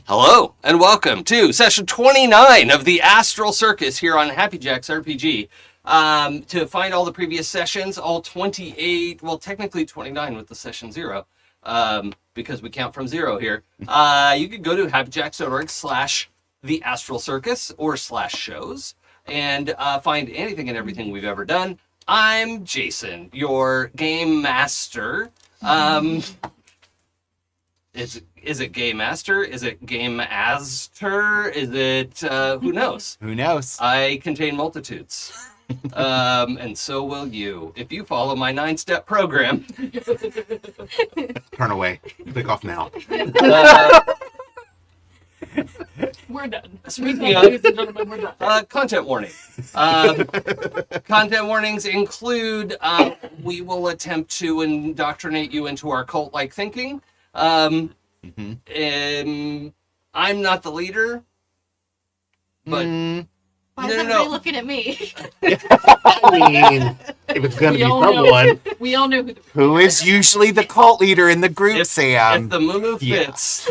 Hello, and welcome to session 29 of the Astral Circus here on Happy Jacks RPG. To find all the previous sessions, all 28, well, technically 29 with the session 0, because we count from 0 here, you can go to happyjacks.org/the Astral Circus or /shows and find anything and everything we've ever done. I'm Jason, your game master. Is it Game Master? Is it Game Aster? Is it, who knows? Who knows? I contain multitudes. And so will you. If you follow my 9-step program. Turn away. Click off now. We're done. Speaking of, Ladies and gentlemen, we're done. content warning. Content warnings include, we will attempt to indoctrinate you into our cult-like thinking. I'm not the leader, but Why is No. everybody looking at me? I mean, if it's going to be someone. We all know Who is usually the cult leader in the group, if Sam? the moo yeah. fits,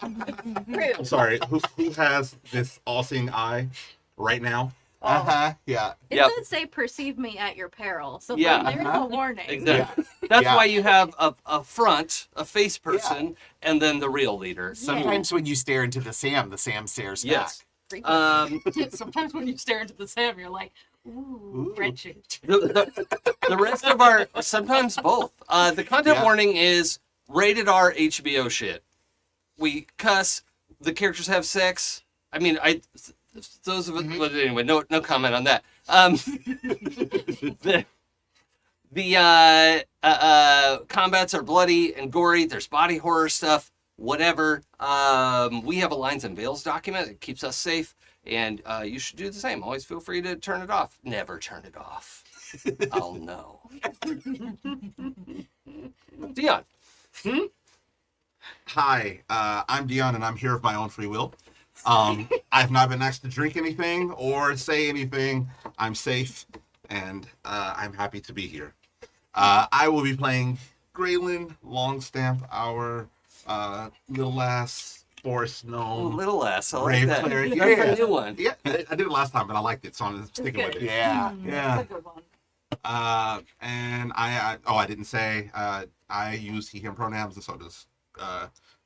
I'm sorry. Who has this all-seeing eye right now? Yeah. It Yep. does say perceive me at your peril, so Yeah. there's a warning. exactly. That's Yeah. why you have a face person, and then the real leader. Sometimes when you stare into the Sam stares Yes. back. Sometimes when you stare into the Sam, you're like, ooh, wrenching. The rest of our, sometimes both. The content Yeah. warning is rated R HBO shit. We cuss. The characters have sex. I mean, those of us. But anyway, no comment on that. The combats are bloody and gory. There's body horror stuff. Whatever. We have a Lines and Veils document. It keeps us safe, and you should do the same. Always feel free to turn it off. Never turn it off. I'll know. Dion. Hi, I'm Dion, and I'm here of my own free will. I've not been asked to drink anything or say anything. I'm safe, and I'm happy to be here. I will be playing Gralen, Longstamp, our little ass forest Oh, gnome. little ass. I like Brave that. cleric. That's Yeah. a new one. Yeah, I did it last time, but I liked it, so I'm sticking with it. Yeah. Yeah. That's a good one. And I didn't say, I use he, him pronouns, and so does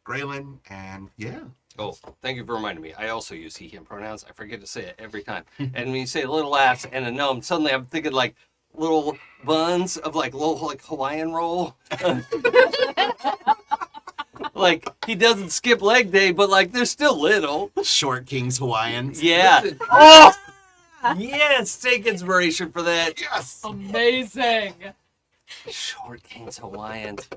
Gralen, and yeah. Oh, thank you for reminding me. I also use he, him pronouns. I forget to say it every time. And when you say little ass and a gnome, suddenly I'm thinking like little buns of like little like Hawaiian roll. Like he doesn't skip leg day, but like they're still little. Short Kings Hawaiians. Yeah. Oh, yes. Take inspiration for that. Yes! Amazing. Short Kings Hawaiians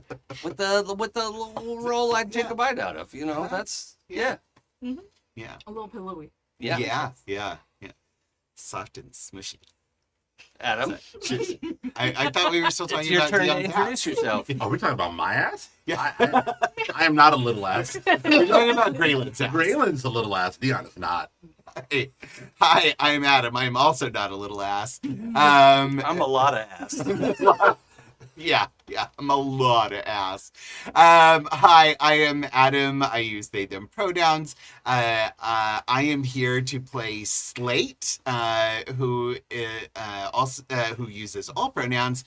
with the little roll I'd take a bite out of. You know, that's yeah. Yeah. A little pillowy. Yeah. Yeah. Soft and smushy. Adam, I thought we were still it's talking your about turn to Dion introduce yourself. Are we talking about my ass? Yeah. I am not a little ass. We're talking about Gralen's ass. Gralen's a little ass. Dion is not. Hey, hi, I'm Adam. I'm also not a little ass. I'm a lot of ass. Yeah, I'm a lot of ass. Hi, I am Adam. I use they, them pronouns. I am here to play Slate, who uses all pronouns.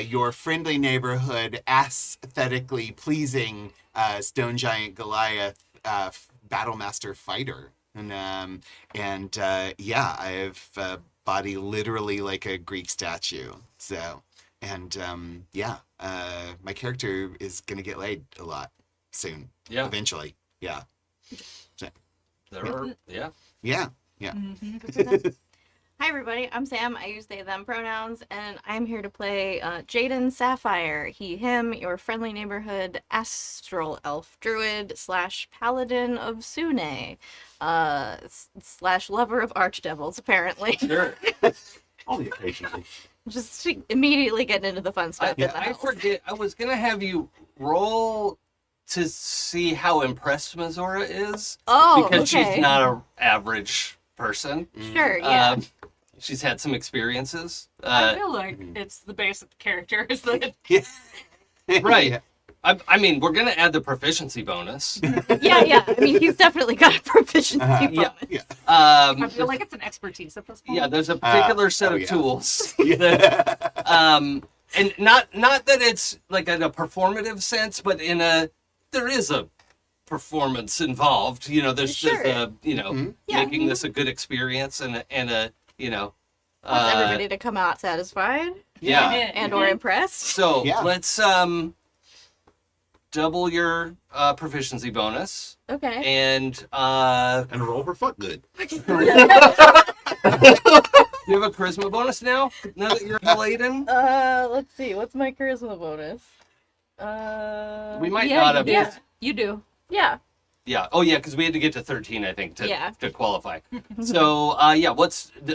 Your friendly neighborhood, aesthetically pleasing stone giant Goliath Battlemaster Fighter. And yeah, I have a body literally like a Greek statue. So. And my character is gonna get laid a lot soon. Yeah. Eventually. Yeah. So, Yeah. yeah. Hi everybody, I'm Sam. I use they, them pronouns, and I'm here to play Jaden Sapphire, he, him, your friendly neighborhood Astral Elf Druid / Paladin of Sune, / lover of Archdevils, apparently. Sure. Only occasionally. Just immediately getting into the fun stuff. in the I house. forget. I was gonna have you roll to see how impressed Mazora is. Oh, because okay. she's not an average person. Sure, yeah. She's had some experiences. I feel like it's the base of the character is that Right. I mean, we're gonna add the proficiency bonus. Yeah. I mean, he's definitely got a proficiency Yeah. bonus. Yeah. I feel like it's an expertise at this point. Yeah, there's a particular set of yeah. tools. Yeah. And not that it's like in a performative sense, but there is a performance involved. You know, there's Sure. a Mhm. Yeah. making this a good experience and a Wants everybody to come out satisfied yeah. and or impressed. So Yeah. let's double your proficiency bonus Okay. and roll for fuck good. you have a charisma bonus now that you're laden. Let's see. What's my charisma bonus? We might Yeah, not you have. do. Yeah. You do. Yeah. Yeah. Oh, yeah, because we had to get to 13, I think, Yeah. to qualify. So,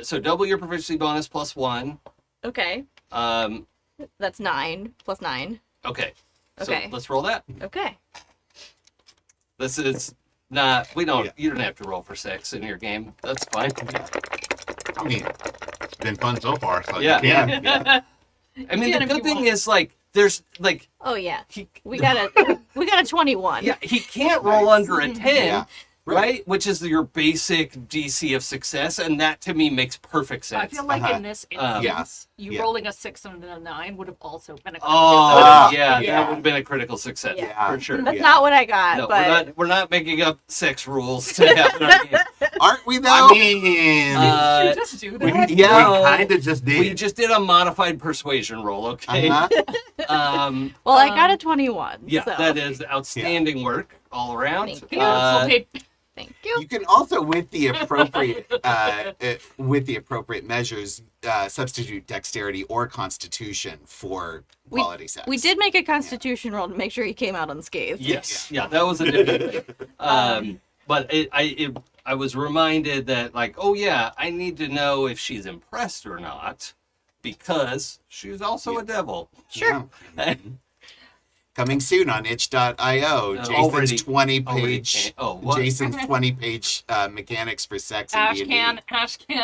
so double your proficiency bonus plus 1. Okay. That's 9 plus 9. Okay. So Okay. let's roll that. Okay. This is not. You don't have to roll for 6 in your game. That's fine. I mean, it's been fun so far. So Yeah. Yeah. I mean, can the if good you thing want. is like there's like Oh yeah. he We got a 21. yeah he can't roll under a 10. Yeah. Right, which is your basic DC of success, and that to me makes perfect sense. I feel like in this instance, you Yeah. rolling a 6 and a 9 would have also been a Oh, yeah, yeah. that would have been a critical success Yeah. for sure. That's Yeah. not what I got, No, but we're not making up sex rules to have in our game. Aren't we though? I mean, Uh, you just do that. we no. kind of just did. We just did a modified persuasion roll, okay? Uh-huh. well, I got a 21. Yeah, so. that is outstanding work all around. Thank you. Okay. Thank you. You can also, with the appropriate measures, substitute dexterity or constitution for quality sex. We did make a constitution roll to make sure he came out unscathed. Yes, yeah, that was a different thing. But I was reminded that, like, oh yeah, I need to know if she's impressed or not, because she's also a devil. Sure. Yeah. Coming soon on itch.io. already- Jason's 20-page. what? Jason's 20-page mechanics for sex and Ash D&D. can.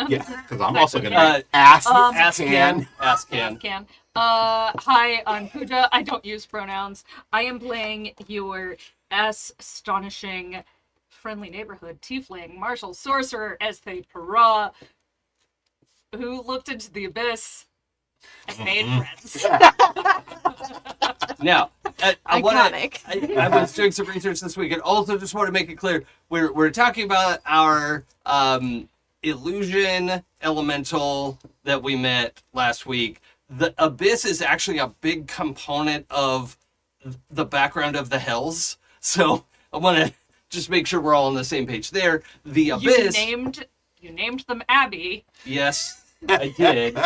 Yeah. Because I'm also going to Ask Ask can. can. Hi, I'm Pooja. I don't use pronouns. I am playing your astonishing friendly neighborhood tiefling martial sorcerer Ezthe Perah, who looked into the abyss and made friends. Now, I Iconic. I was doing some research this week, and also just want to make it clear we're talking about our illusion elemental that we met last week. The abyss is actually a big component of the background of the hells, so I want to just make sure we're all on the same page there. The abyss. You named them Abby. Yes, I did.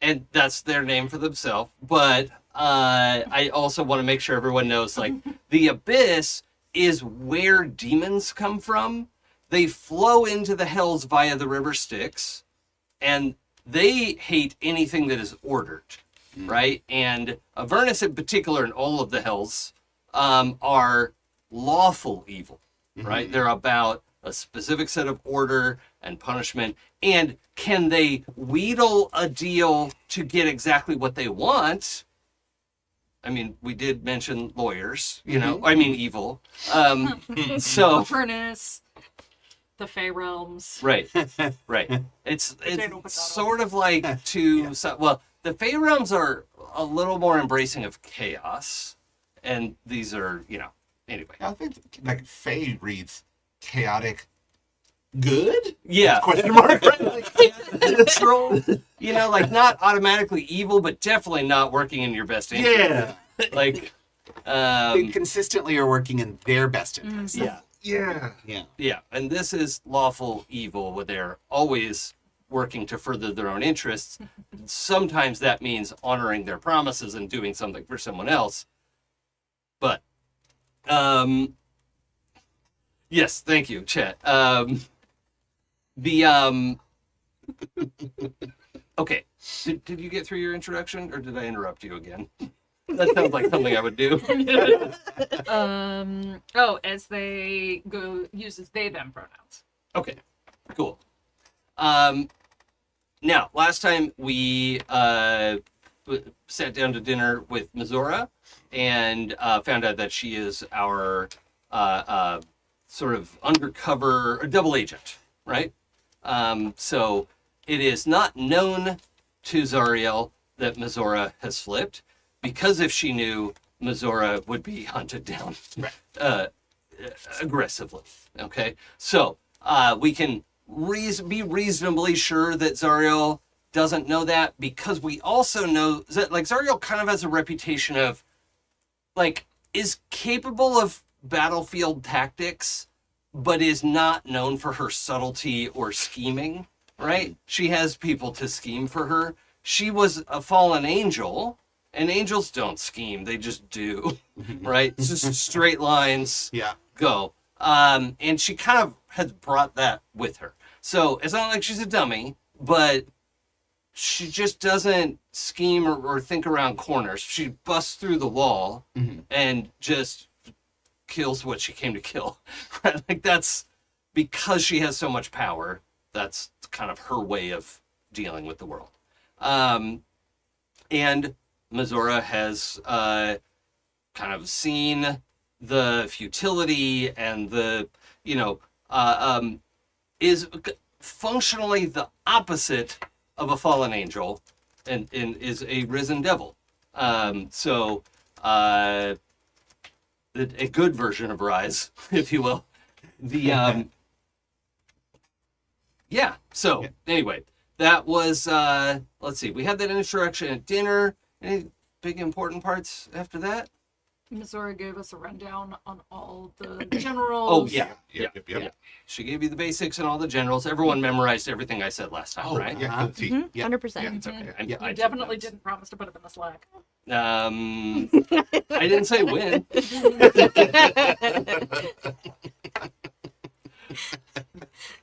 And that's their name for themselves. But I also want to make sure everyone knows, like, the abyss is where demons come from. They flow into the hells via the river Styx, and they hate anything that is ordered, right? And Avernus in particular, and all of the hells, are lawful evil, right? They're about a specific set of order and punishment. And can they wheedle a deal to get exactly what they want? I mean, we did mention lawyers, I mean, evil. So, Furnace, the Fey Realms. right. It's Potato. sort of like the Fey Realms are a little more embracing of chaos. And these are, anyway. I think like Faye reads chaotic good? Yeah. Question mark. Neutral. Like not automatically evil, but definitely not working in your best interest. Yeah. Like, They consistently are working in their best interest. yeah. Yeah. Yeah. Yeah. And this is lawful evil where they're always working to further their own interests. Sometimes that means honoring their promises and doing something for someone else. But, yes, thank you, Chet. Okay, did you get through your introduction, or did I interrupt you again? That sounds like something I would do. As they uses they them pronouns. Okay, cool. Now, last time we sat down to dinner with Mizora and found out that she is our sort of undercover or double agent, right? So it is not known to Zariel that Mizora has flipped, because if she knew, Mizora would be hunted down aggressively. Okay, so we can be reasonably sure that Zariel doesn't know that, because we also know that like Zariel kind of has a reputation of like is capable of battlefield tactics, but is not known for her subtlety or scheming, right? She has people to scheme for her. She was a fallen angel, and angels don't scheme, they just do, right? It's just straight lines, Yeah. go. And she kind of has brought that with her. So it's not like she's a dummy, but she just doesn't scheme or think around corners. She busts through the wall and just kills what she came to kill. Right? Like that's because she has so much power. That's kind of her way of dealing with the world. And Mizora has kind of seen the futility and the, is functionally the opposite of a fallen angel and is a risen devil. So a good version of Rise, if you will. The yeah. So anyway, that was let's see. We had that introduction at dinner. Any big important parts after that? Mizora gave us a rundown on all the generals. Oh yeah. Yep. She gave you the basics and all the generals. Everyone memorized everything I said last time, Oh, right? yeah, to the T. Yeah. 100%. Yeah, it's okay. I You took definitely notes. didn't promise to put them in the Slack. I didn't say when.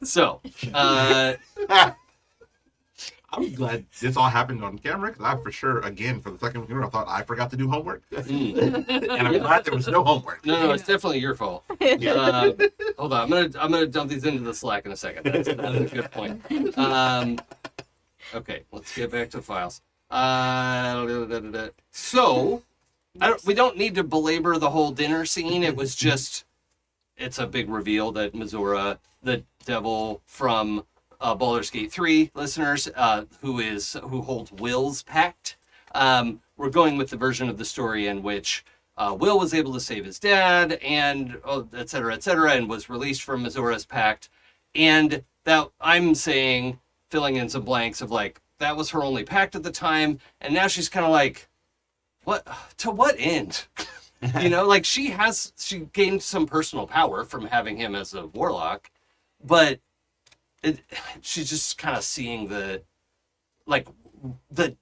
So, I'm glad this all happened on camera, because I for sure, again, for the second year, I thought I forgot to do homework. And I'm glad there was no homework. no, it's definitely your fault. Hold on, I'm gonna dump these into the Slack in a second. That's a good point. Okay, let's get back to the files. So, we don't need to belabor the whole dinner scene. It was just, it's a big reveal that Mizora, the devil from Baldur's Gate 3 listeners, who holds Will's pact. We're going with the version of the story in which Will was able to save his dad, and et cetera, and was released from Mizora's pact. And that I'm saying, filling in some blanks of like, that was her only pact at the time, and now she's kind of like, what? To what end? Like she gained some personal power from having him as a warlock, but she's just kind of seeing the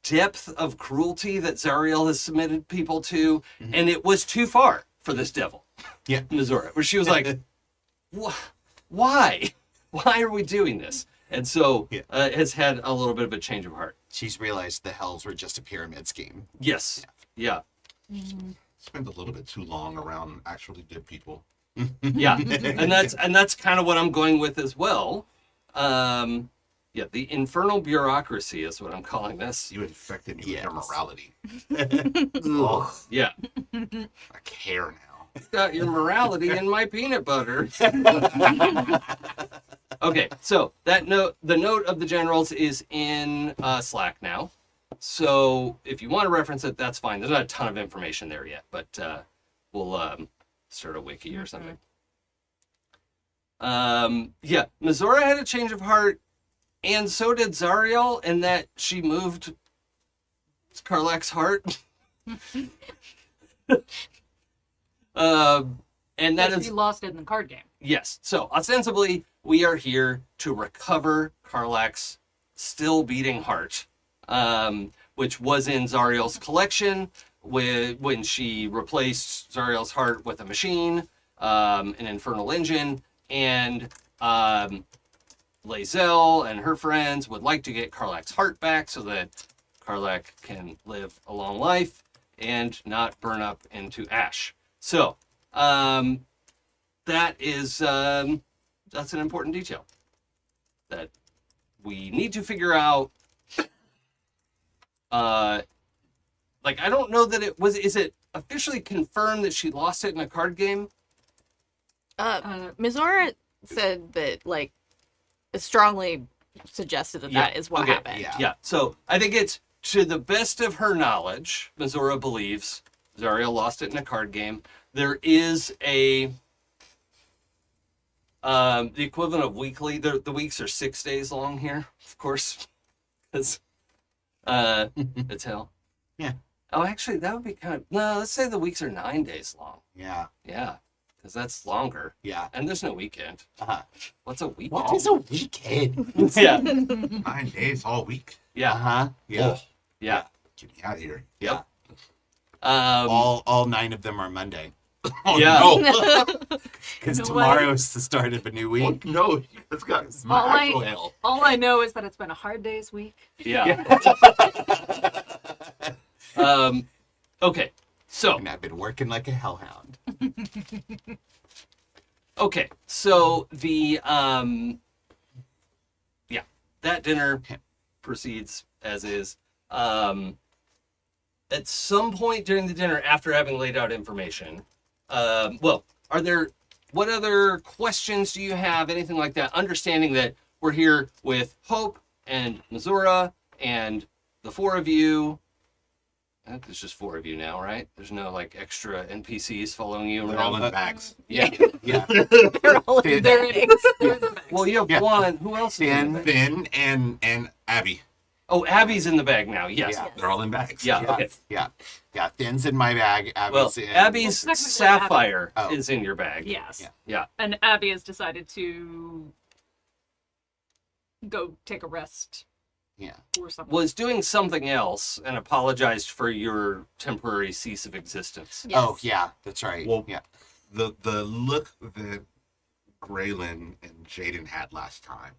depth of cruelty that Zariel has submitted people to, and it was too far for this devil. Yeah. Mizora, where she was like, why are we doing this? And so has had a little bit of a change of heart. She's realized the hells were just a pyramid scheme. Yes. Yeah. Spent a little bit too long around actually good people. Yeah. And that's kind of what I'm going with as well. The infernal bureaucracy is what I'm calling this. You infected me with Yes. your morality. Ugh. Yeah. I care now. Got your morality in my peanut butter. Okay, so the note of the generals is in Slack now. So if you want to reference it, that's fine. There's not a ton of information there yet, but we'll start a wiki or something. Mizora had a change of heart, and so did Zariel, in that she moved Karlach's heart. And that is He lost it in the card game. yes. So ostensibly, we are here to recover Karlach's still beating heart, which was in Zariel's collection when she replaced Zariel's heart with a machine, an infernal engine, and Lae'zel and her friends would like to get Karlach's heart back so that Karlach can live a long life and not burn up into ash. So, that is, that's an important detail that we need to figure out, like, I don't know that it was, is it officially confirmed that she lost it in a card game? Mizora said that, like, strongly suggested that Yeah, that is what okay, happened. yeah. Yeah, so I think it's, to the best of her knowledge, Mizora believes Zariel lost it in a card game. There is a, the equivalent of weekly, the weeks are 6 days long here, of course, because it's hell. Yeah. Oh, actually, that would be kind of, no, let's say the weeks are 9 days long. Yeah. Yeah, because that's longer. Yeah. And there's no weekend. Uh-huh. What's a weekend? What is a weekend? Yeah, 9 days all week. yeah, Uh-huh. Yeah. Oh, yeah. get me out of here. Yep. All 9 of them are Monday. Oh, Yeah. no. Because You know tomorrow's the start of a new Oh, week. no. It's got my All actual hell. All I know is that it's been a hard day's week. Yeah. Okay. So, And I've been working like a hellhound. okay. So the yeah, that dinner proceeds as is. At some point during the dinner, after having laid out information, well, what other questions do you have? Anything like that? Understanding that we're here with Hope and Mizora and the 4 of you. I think there's just 4 of you now, right? There's no like extra NPCs following you They're all around. in bags. Yeah. Yeah. They're all in Finn- there. Well, you have Yeah. one. Who else is in the bag? Finn and Abby. Oh, Abby's in the bag now. Yes. Yeah. They're all in bags. Yeah. Yeah. Okay. Yeah. Yeah. Finn's in my bag. Well, Abby's in. Abby's Well, technically Sapphire Abby. Oh. is in your bag. Yes. Yeah. Yeah. And Abby has decided to go take a rest Yeah. or something. Was doing something else and apologized for your temporary cease of existence. Yes. Oh, yeah. That's right. Well, yeah. The look that Gralen and Jaden had last time,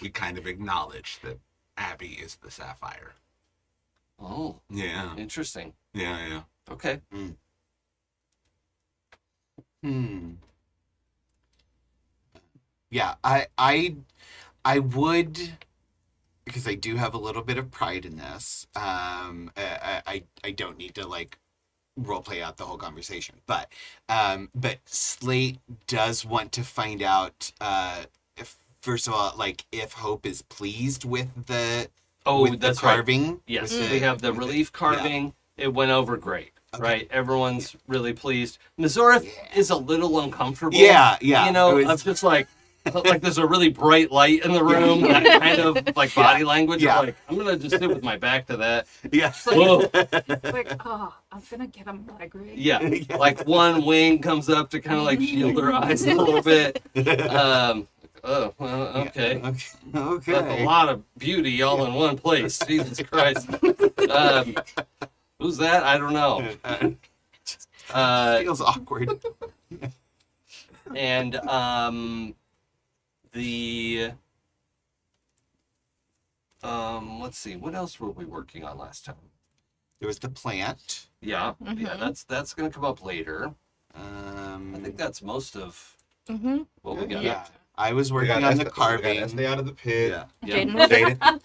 we kind of acknowledged that Abby is the Sapphire. Oh, Yeah. interesting. Yeah. Okay. Yeah. I would, because I do have a little bit of pride in this. I don't need to like role play out the whole conversation, but Slate does want to find out if, first of all, like if Hope is pleased with the That's right. carving. Yes, with we have the with relief carving. It went over great, right? Everyone's really pleased. Mizora is a little uncomfortable. Yeah. You know, It was- I'm just like there's a really bright light in the room. That kind of like body language. Yeah. Like I'm gonna just sit with my back to that. yeah. Whoa. Like, oh, I'm gonna get a migraine. Yeah, Yeah. like one wing comes up to kind of like shield her eyes a little bit. Oh, well, okay. Okay. That's a lot of beauty all in one place. Jesus Christ. Who's that? I don't know. Feels awkward. And let's see, what else were we working on last time? There was the plant. Yeah, yeah, that's gonna come up later. I think that's most of Mm-hmm. what we got. Yeah. I was working on the carving. Esthe out of the pit. Yeah. Yeah.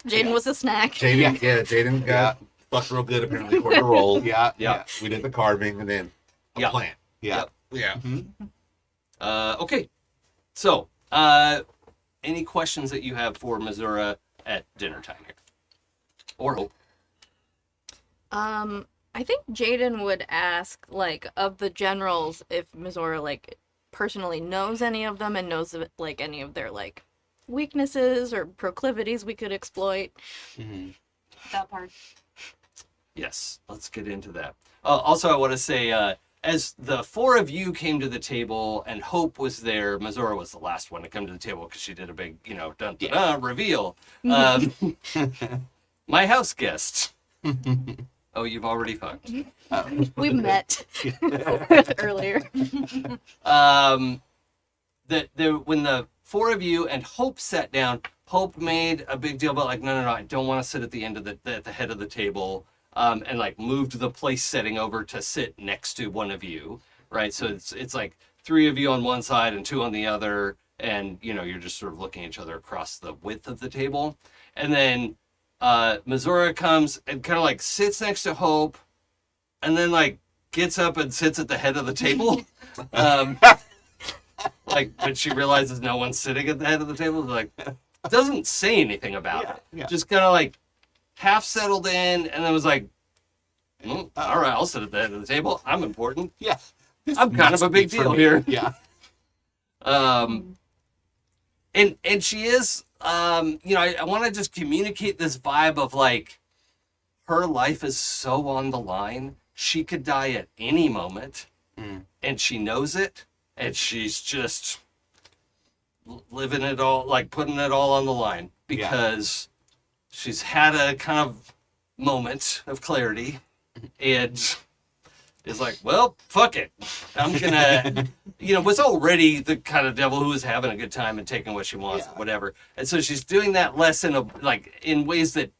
Jaden was a snack. Jaden, Jaden got fucked real good apparently according to roll. Yeah. Yeah. We did the carving and then a Yeah. plant. Yeah. Yeah. Okay, so any questions that you have for Mizora at dinner time here, or Hope? I think Jaden would ask, like, of the generals, if Mizora, like, personally knows any of them and knows, like, any of their, like, weaknesses or proclivities we could exploit. Mhm. That part. Yes, let's get into that. Also, I want to say, as the 4 of you came to the table and Hope was there, Mizora was the last one to come to the table because she did a big, reveal. My house guest. Oh, you've already fucked. We met earlier. When the 4 of you and Hope sat down, Hope made a big deal about like, no, I don't want to sit at the end of at the head of the table, and like moved the place setting over to sit next to one of you, right? So it's like 3 of you on one side and 2 on the other, and you're just sort of looking at each other across the width of the table, and then Mizora comes and kind of like sits next to Hope, and then like gets up and sits at the head of the table. Like when she realizes no one's sitting at the head of the table, like doesn't say anything about it. Yeah. Just kind of like half settled in, and then was like, all right, I'll sit at the head of the table. I'm important. Yeah. This I'm kind of must a big be for deal me. here. Yeah. And she is, I want to just communicate this vibe of like, her life is so on the line. She could die at any moment, and she knows it, and she's just living it all, like putting it all on the line because she's had a kind of moment of clarity, and is like, well, fuck it. I'm gonna, was already the kind of devil who was having a good time and taking what she wants, whatever. And so she's doing that less in ways that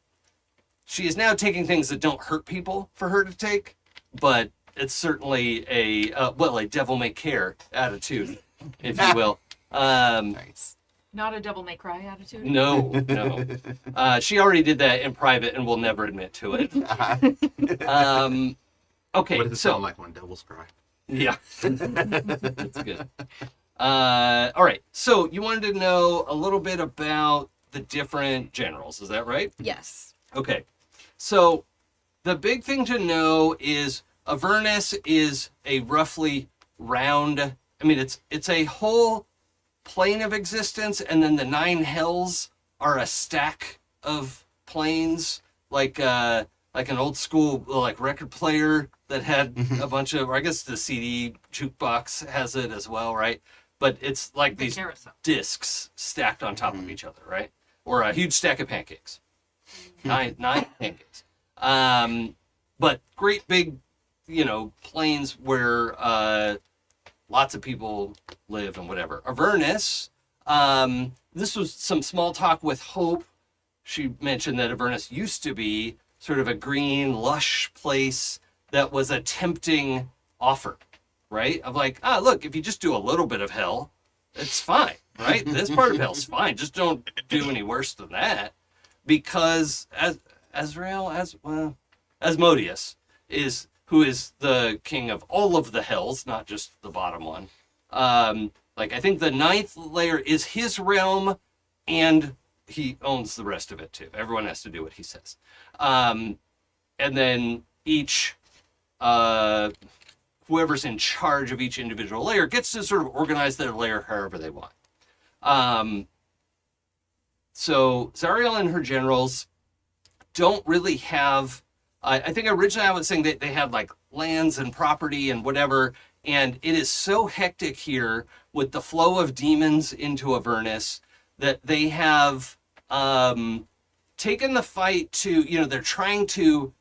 she is now taking things that don't hurt people for her to take, but it's certainly a devil may care attitude, if you will. Nice. Not a devil may cry attitude. No. She already did that in private and will never admit to it. Okay, What does it sound like when devils cry? Yeah. That's good. All right, so you wanted to know a little bit about the different generals, is that right? Yes. Okay, so the big thing to know is Avernus is a roughly round, it's a whole plane of existence, and then the 9 hells are a stack of planes, like an old school record player that had a bunch of, or I guess the CD jukebox has it as well, right? But it's like these Carousel. discs stacked on top of each other, right? Or a huge stack of pancakes. Nine pancakes. But great big, planes where lots of people live and whatever. Avernus, this was some small talk with Hope. She mentioned that Avernus used to be sort of a green, lush place that was a tempting offer, right? Of like, look, if you just do a little bit of hell, it's fine, right? This part of hell's fine. Just don't do any worse than that. Because Asmodeus who is the king of all of the hells, not just the bottom one. I think the 9th layer is his realm, and he owns the rest of it too. Everyone has to do what he says. And then each, whoever's in charge of each individual layer gets to sort of organize their layer however they want. So Zariel and her generals don't really have, I think originally I was saying that they had like lands and property and whatever, and it is so hectic here with the flow of demons into Avernus that they have taken the fight to, they're trying to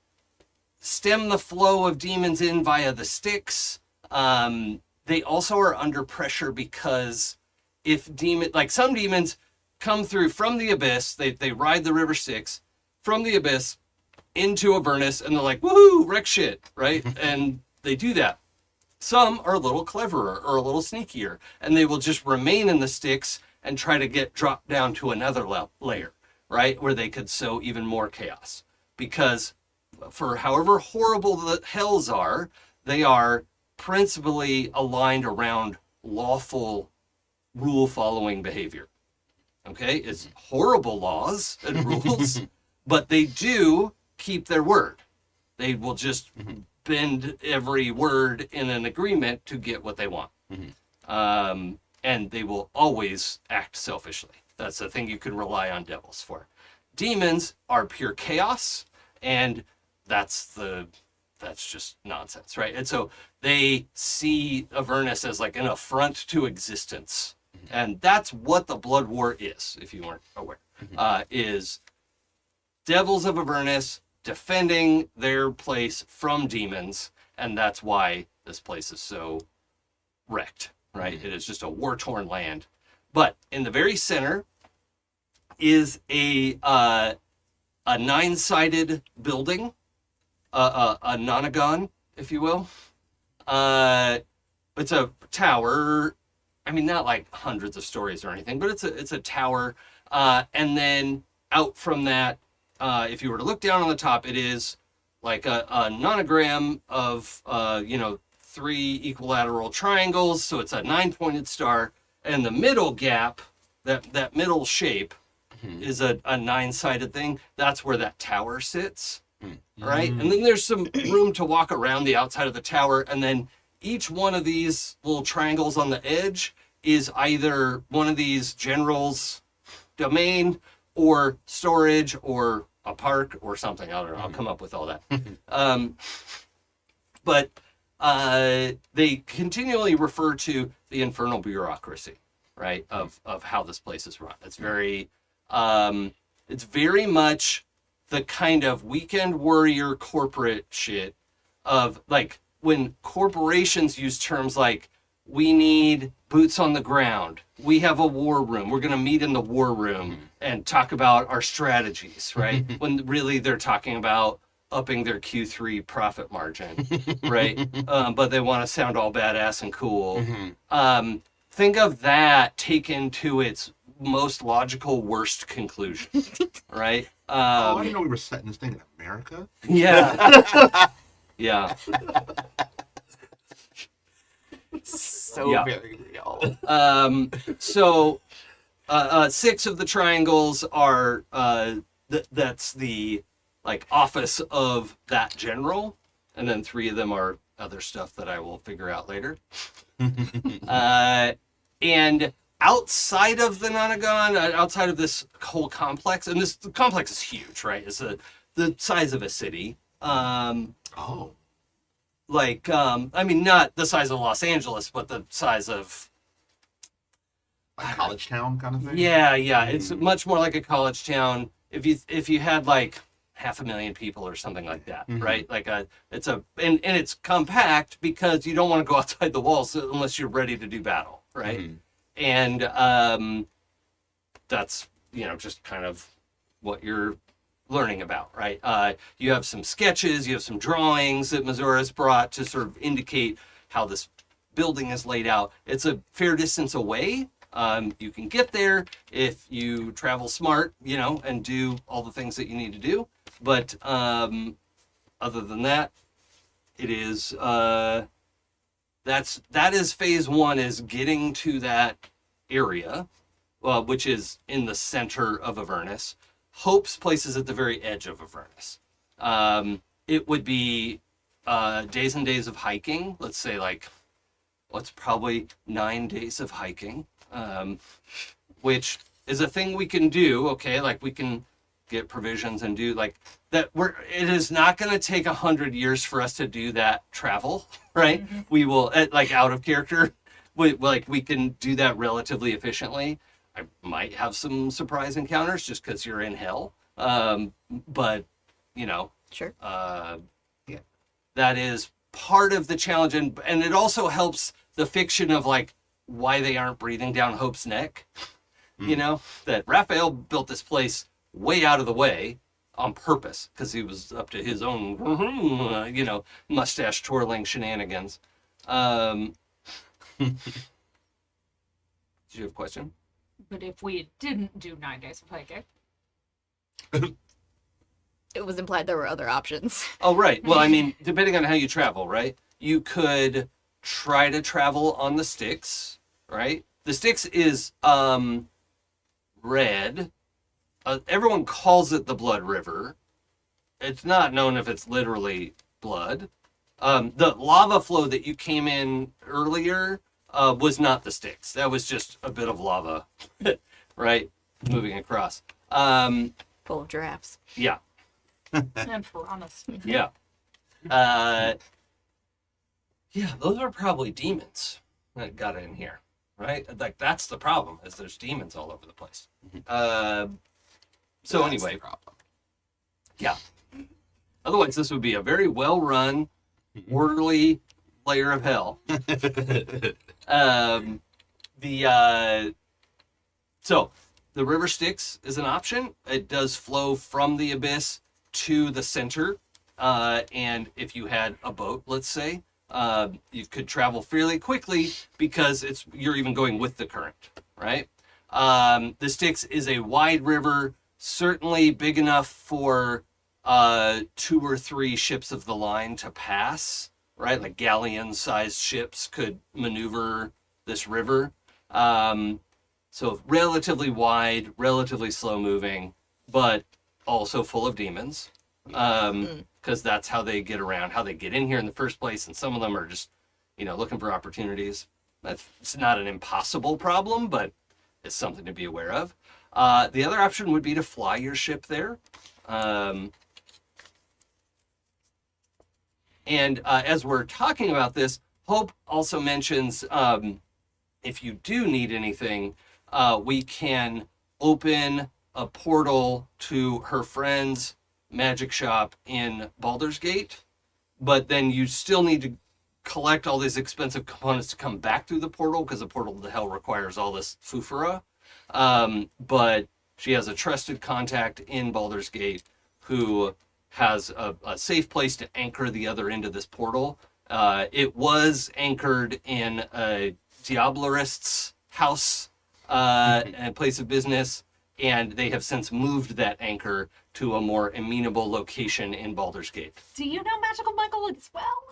stem the flow of demons in via the Styx. They also are under pressure because if some demons come through from the abyss, they ride the river Styx from the abyss into Avernus, and they're like, woohoo, wreck shit, right? And they do that. Some are a little cleverer or a little sneakier, and they will just remain in the Styx and try to get dropped down to another layer, right? Where they could sow even more chaos. Because for however horrible the hells are, they are principally aligned around lawful rule-following behavior. Okay? It's horrible laws and rules, but they do keep their word. They will just bend every word in an agreement to get what they want. And they will always act selfishly. That's the thing you can rely on devils for. Demons are pure chaos, and that's just nonsense, right? And so they see Avernus as like an affront to existence. And that's what the Blood War is, if you weren't aware, is devils of Avernus defending their place from demons, and that's why this place is so wrecked, right? It is just a war-torn land. But in the very center is a 9-sided building, a nonagon, if you will. It's a tower. I mean, not like hundreds of stories or anything, but it's a tower. And then out from that, if you were to look down on the top, it is like a nonogram of, 3 equilateral triangles. So it's a 9-pointed star. And the middle gap, that middle shape, is a 9-sided thing. That's where that tower sits, right? And then there's some room to walk around the outside of the tower. And then each one of these little triangles on the edge is either one of these generals' domain or storage or a park or something. I don't know. I'll come up with all that. But they continually refer to the infernal bureaucracy, right? Of how this place is run. It's very much the kind of weekend warrior corporate shit of like when corporations use terms like, we need boots on the ground. We have a war room. We're going to meet in the war room and talk about our strategies, right? When really they're talking about upping their Q3 profit margin, right? But they want to sound all badass and cool. Think of that taken to its most logical, worst conclusion, right? I didn't know we were setting this thing in America. Yeah. Yeah. So Yeah. very real. So 6 of the triangles are that's the like office of that general, and then 3 of them are other stuff that I will figure out later. And outside of the Nonagon, outside of this whole complex, and the complex is huge, right? It's the size of a city. Oh. Like, I mean, not the size of Los Angeles, but the size of Like college town kind of thing? yeah. It's much more like a college town. If you had like 500,000 people or something like that, right? Like and it's compact because you don't want to go outside the walls unless you're ready to do battle, right? And that's just kind of what you're learning about, right? You have some sketches, you have some drawings that Missoura's brought to sort of indicate how this building is laid out. It's a fair distance away. You can get there if you travel smart, and do all the things that you need to do. But other than that, it is that is phase 1, is getting to that area, which is in the center of Avernus. Hope's place is at the very edge of Avernus. It would be days and days of hiking. Let's say what's probably 9 days of hiking, which is a thing we can do. Okay, like we can get provisions and do like that. It is not going to take 100 years for us to do that travel, right? We will out of character. We can do that relatively efficiently. I might have some surprise encounters just because you're in hell. But, Sure. that is part of the challenge. And it also helps the fiction of why they aren't breathing down Hope's neck. That Raphael built this place way out of the way on purpose because he was up to his own, mustache twirling shenanigans. Did you have a question? But if we didn't do 9 days of hiking, It was implied there were other options. Oh, right. Well, I mean, depending on how you travel, right? You could try to travel on the Styx, right? The Styx is red. Everyone calls it the Blood River. It's not known if it's literally blood. The lava flow that you came in earlier was not the Styx. That was just a bit of lava, right? Moving across. Full of giraffes. Yeah. and piranhas. Yeah. Yeah, those are probably demons that got in here, right? Like, that's the problem, is there's demons all over the place. So That's the anyway, problem. yeah. Otherwise, this would be a very well-run, orderly layer of hell. So the river Styx is an option. It does flow from the abyss to the center, and if you had a boat, let's say, you could travel fairly quickly because you're even going with the current, right? The Styx is a wide river, certainly big enough for 2 or 3 ships of the line to pass, right? Like galleon-sized ships could maneuver this river. So relatively wide, relatively slow-moving, but also full of demons. Because that's how they get around, how they get in here in the first place. And some of them are just, looking for opportunities. It's not an impossible problem, but it's something to be aware of. The other option would be to fly your ship there. And as we're talking about this, Hope also mentions if you do need anything, we can open a portal to her friend's magic shop in Baldur's Gate, but then you still need to collect all these expensive components to come back through the portal, because the portal to hell requires all this fufura. But she has a trusted contact in Baldur's Gate who has a safe place to anchor the other end of this portal. It was anchored in a Diablerist's house and place of business, and they have since moved that anchor to a more amenable location in Baldur's Gate. Do you know Magical Michael as well?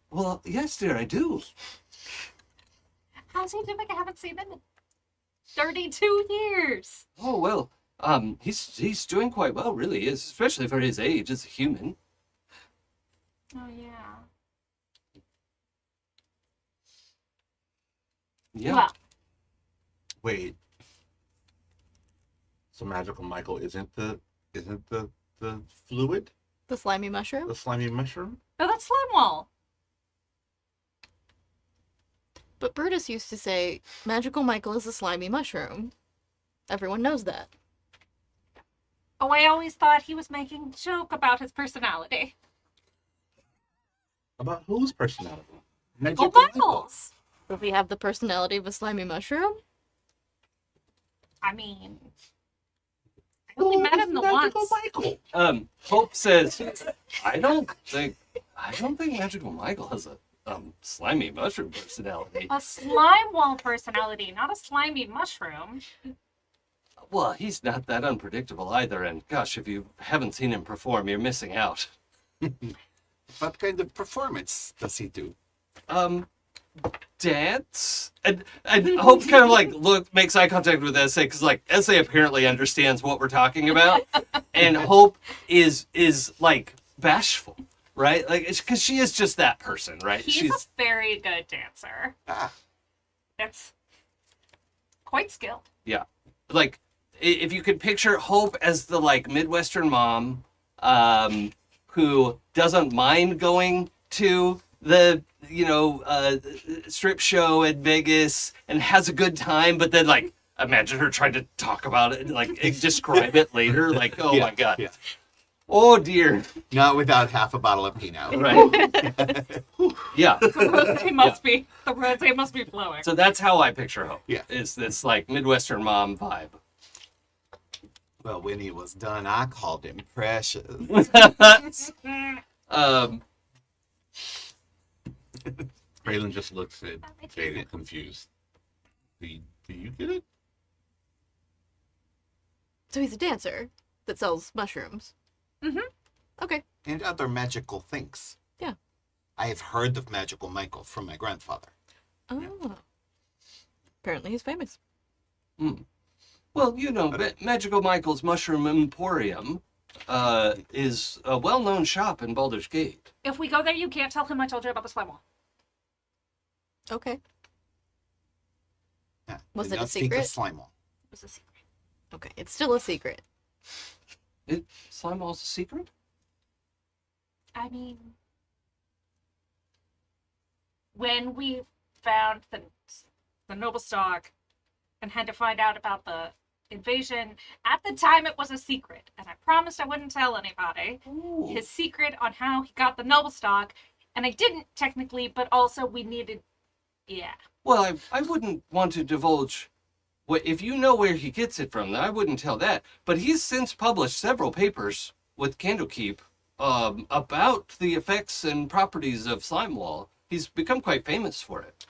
Well, yes, dear, I do. How's he doing? I haven't seen him in 32 years. Oh, well, he's doing quite well, really, is, especially for his age as a human. Oh, yeah. Yeah. Well, Wait. So Magical Michael isn't the fluid? The slimy mushroom? The slimy mushroom? no, that's Slime Wall. But Brutus used to say, Magical Michael is a slimy mushroom. Everyone knows that. Oh, I always thought he was making a joke about his personality. About whose personality? Oh, Michael's. Does he have the personality of a slimy mushroom? I mean, I only met him the once. Michael. Hope says, I don't think Magical Michael has a slimy mushroom personality. A slime wall personality, not a slimy mushroom. Well, he's not that unpredictable either, and gosh, if you haven't seen him perform, you're missing out. What kind of performance does he do? Dance? And Hope kind of like makes eye contact with Ezthe, because like Ezthe apparently understands what we're talking about, and Hope is like bashful, right? Like, because she is just that person, right? He's a very good dancer. Ah. That's quite skilled. Yeah. Like, if you could picture Hope as the like Midwestern mom who doesn't mind going to the strip show at Vegas and has a good time, but then like imagine her trying to talk about it and like describe it later, like, oh Yeah, my god, yeah. oh dear, Not without half a bottle of Pinot. right? Yeah. The rosé must be flowing. So that's how I picture Hope. Yeah. Is this like Midwestern mom vibe. Well, when he was done, I called him precious. Gralen just looks at Jaden confused. Do you get it? So he's a dancer that sells mushrooms. Mhm. Okay. And other magical things. Yeah. I have heard of Magical Michael from my grandfather. Oh. Apparently he's famous. Well, Magical Michael's Mushroom Emporium is a well-known shop in Baldur's Gate. If we go there, you can't tell him I told you about the slime wall. Okay. Yeah, Was did it a not speak of secret? Slimeall. It was a secret. Okay. It's still a secret. Slime Wall's a secret? I mean, when we found the noble stock and had to find out about the invasion, at the time it was a secret, and I promised I wouldn't tell anybody his secret on how he got the noble stock, and I didn't technically, but also we needed, yeah. Well, I wouldn't want to divulge. If you know where he gets it from, then I wouldn't tell that. But he's since published several papers with Candlekeep about the effects and properties of Slime Wall. He's become quite famous for it.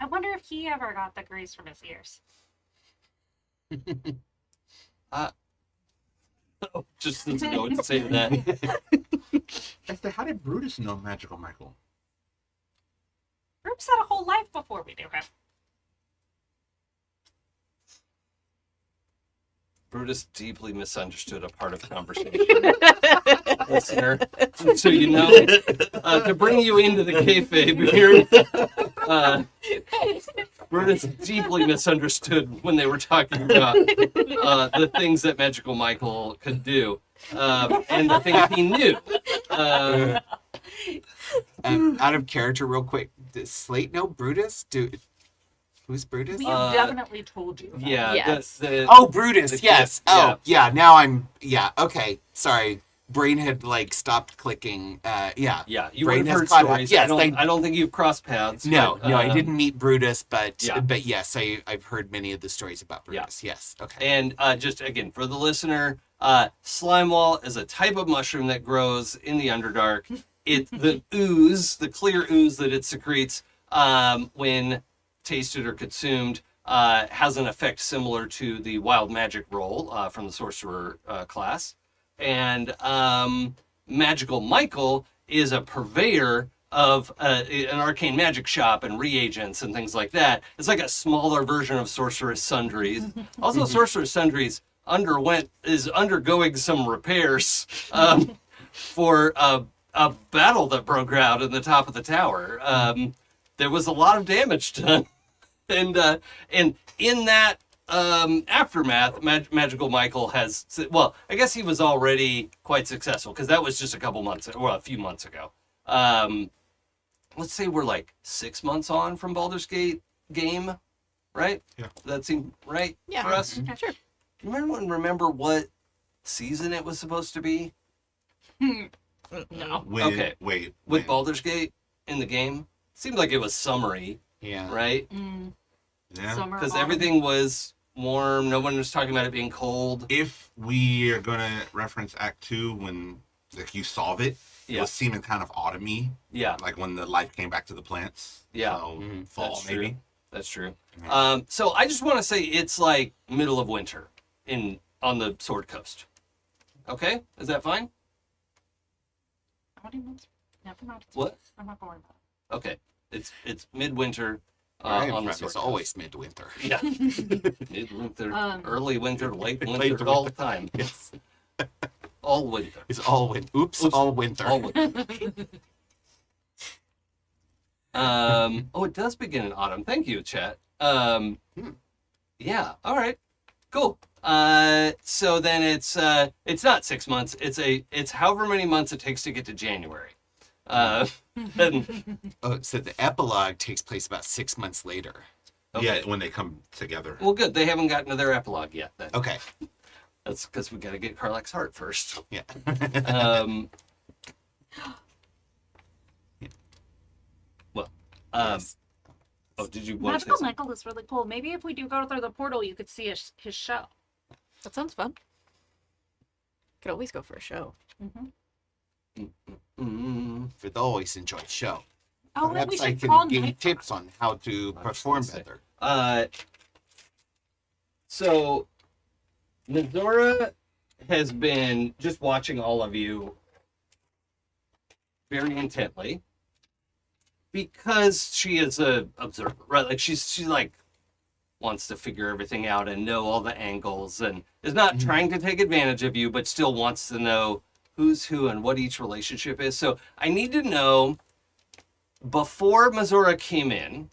I wonder if he ever got the grease from his ears. Just doesn't know what to say to that. Ezthe, how did Brutus know Magical Michael? Bruce had a whole life before we knew him. Brutus deeply misunderstood a part of the conversation. Listener, so you know, to bring you into the kayfabe here, Brutus deeply misunderstood when they were talking about the things that Magical Michael could do, and the things he knew. Out of character, real quick. Does Slate know Brutus? Who's Brutus? We have definitely told you. Yeah. Yes. Oh, Brutus. the Yes. kid, Oh, yeah. Now I'm. Yeah. Okay. Sorry. Brain had stopped clicking. Yeah. Yeah, you Brain would have has heard caught up. stories. Yes, I don't think you've crossed paths. No, but, no, I didn't meet Brutus, but yeah. yes, I've heard many of the stories about Brutus. Yes. Okay. And just again, for the listener, slime wall is a type of mushroom that grows in the Underdark. The ooze, the clear ooze that it secretes when tasted or consumed, has an effect similar to the wild magic roll from the sorcerer class. And Magical Michael is a purveyor of an arcane magic shop and reagents and things like that. It's like a smaller version of Sorceress Sundries. Also, Sorceress Sundries is undergoing some repairs for a battle that broke out in the top of the tower. There was a lot of damage done, and in that aftermath, Magical Michael has, well, I guess he was already quite successful because that was just a few months ago. Let's say we're like 6 months on from Baldur's Gate game, right? Yeah. Does that seem right Yeah. for us? Yeah, sure. Does anyone remember what season it was supposed to be No. Okay. Wait. with when? Baldur's Gate in the game? Seemed like it was summery, Yeah. right? Yeah. Summer, Because autumn. everything was warm. No one was talking about it being cold. If we are gonna reference Act 2 when you solve it, it Yeah. was seeming kind of autumny, Yeah, like when the life came back to the plants. Yeah. So Mhm. fall That's maybe. true. That's true. Yeah. So I just want to say it's like middle of winter on the Sword Coast. Okay, is that fine? How many months? Never mind. What? I'm not going about Okay, it's midwinter Right in on the front, Sword it's Coast. always midwinter. Yeah, midwinter, early winter, late winter, Late all winter. the time. Yes. All winter. It's all winter. Oops, Oops. all winter. All winter. Oh, it does begin in autumn. Thank you, chat. Yeah. All right. Cool. So then it's not 6 months. It's however many months it takes to get to January. And, Oh, so the epilogue takes place about 6 months later. okay. Yeah, when they come together. Well, good. They haven't gotten to their epilogue yet. Then Okay. that's because we got to get Karlach's heart first. Yeah. Well. Yes. Oh, did you it. want to say Magical something? Michael is really cool. Maybe if we do go through the portal, you could see his show. That sounds fun. Could always go for a show. We'd always enjoy the show. Oh, and we Perhaps I should can call give Night. tips on how to perform say. better. So Mizora has been just watching all of you very intently because she is a observer, right? Like she like wants to figure everything out and know all the angles and is not trying to take advantage of you, but still wants to know who's who and what each relationship is. So I need to know, before Mizora came in,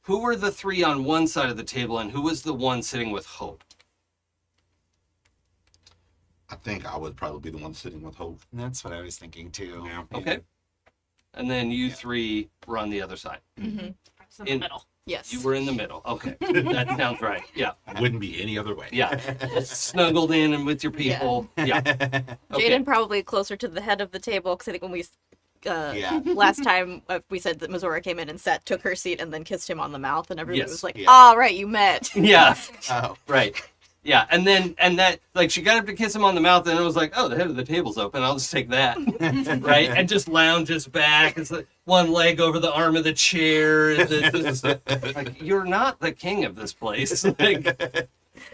who were the three on one side of the table and who was the one sitting with Hope? I think I would probably be the one sitting with Hope. That's what I was thinking too. Yeah. Okay. And then you three were on the other side. Mm-hmm. I was in the In- middle. Yes. You were in the middle. Okay. That sounds right. Yeah. Wouldn't be any other way. Yeah. Snuggled in and with your people. Yeah. Okay. Jaden probably closer to the head of the table because I think when we Yeah. last time we said that Mizora came in and took her seat and then kissed him on the mouth and everybody Yes. was like, Yeah. "Ah, right, you met." Yeah. Oh. Right. Yeah. And that, like, she got up to kiss him on the mouth and it was like, oh, the head of the table's open. I'll just take that. Right. And just lounges back. It's like one leg over the arm of the chair. And it's like, you're not the king of this place. Like,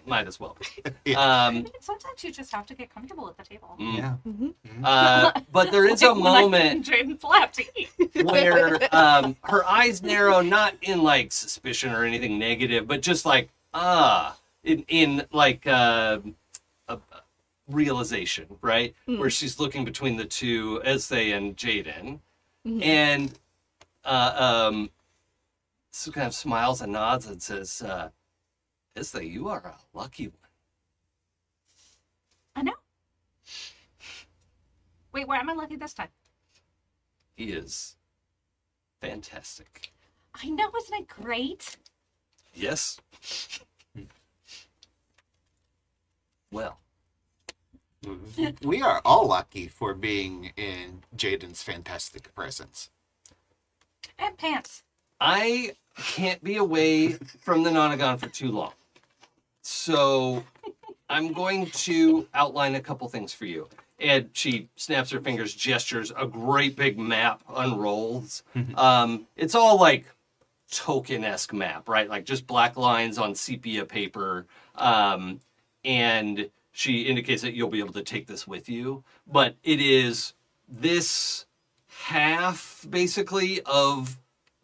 might as well. Yeah. Sometimes you just have to get comfortable at the table. Yeah. But there is a Like when I moment sit in Jaden's lap to eat. where her eyes narrow, not in like suspicion or anything negative, but just like in like a realization, right? Where she's looking between the two, Ezthe and Jaden, and so kind of smiles and nods and says, Ezthe, you are a lucky one. I know. Wait, why am I lucky this time? He is fantastic. I know, isn't it great? Yes. Well, We are all lucky for being in Jaden's fantastic presence. And pants. I can't be away from the Nonagon for too long. So I'm going to outline a couple things for you. And she snaps her fingers, gestures, a great big map unrolls. It's all like token-esque map, right? Like just black lines on sepia paper. And she indicates that you'll be able to take this with you. But it is this half, basically, of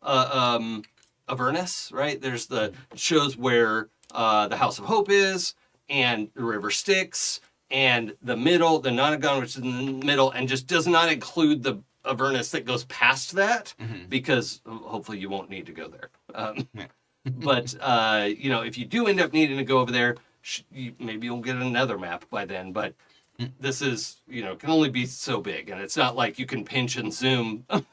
Avernus, right? There's the shows where the House of Hope is, and the River Styx, and the middle, the Nonagon, which is in the middle, and just does not include the Avernus that goes past that, because hopefully you won't need to go there. But, if you do end up needing to go over there, maybe you'll get another map by then, but this is, can only be so big, and it's not like you can pinch and zoom. I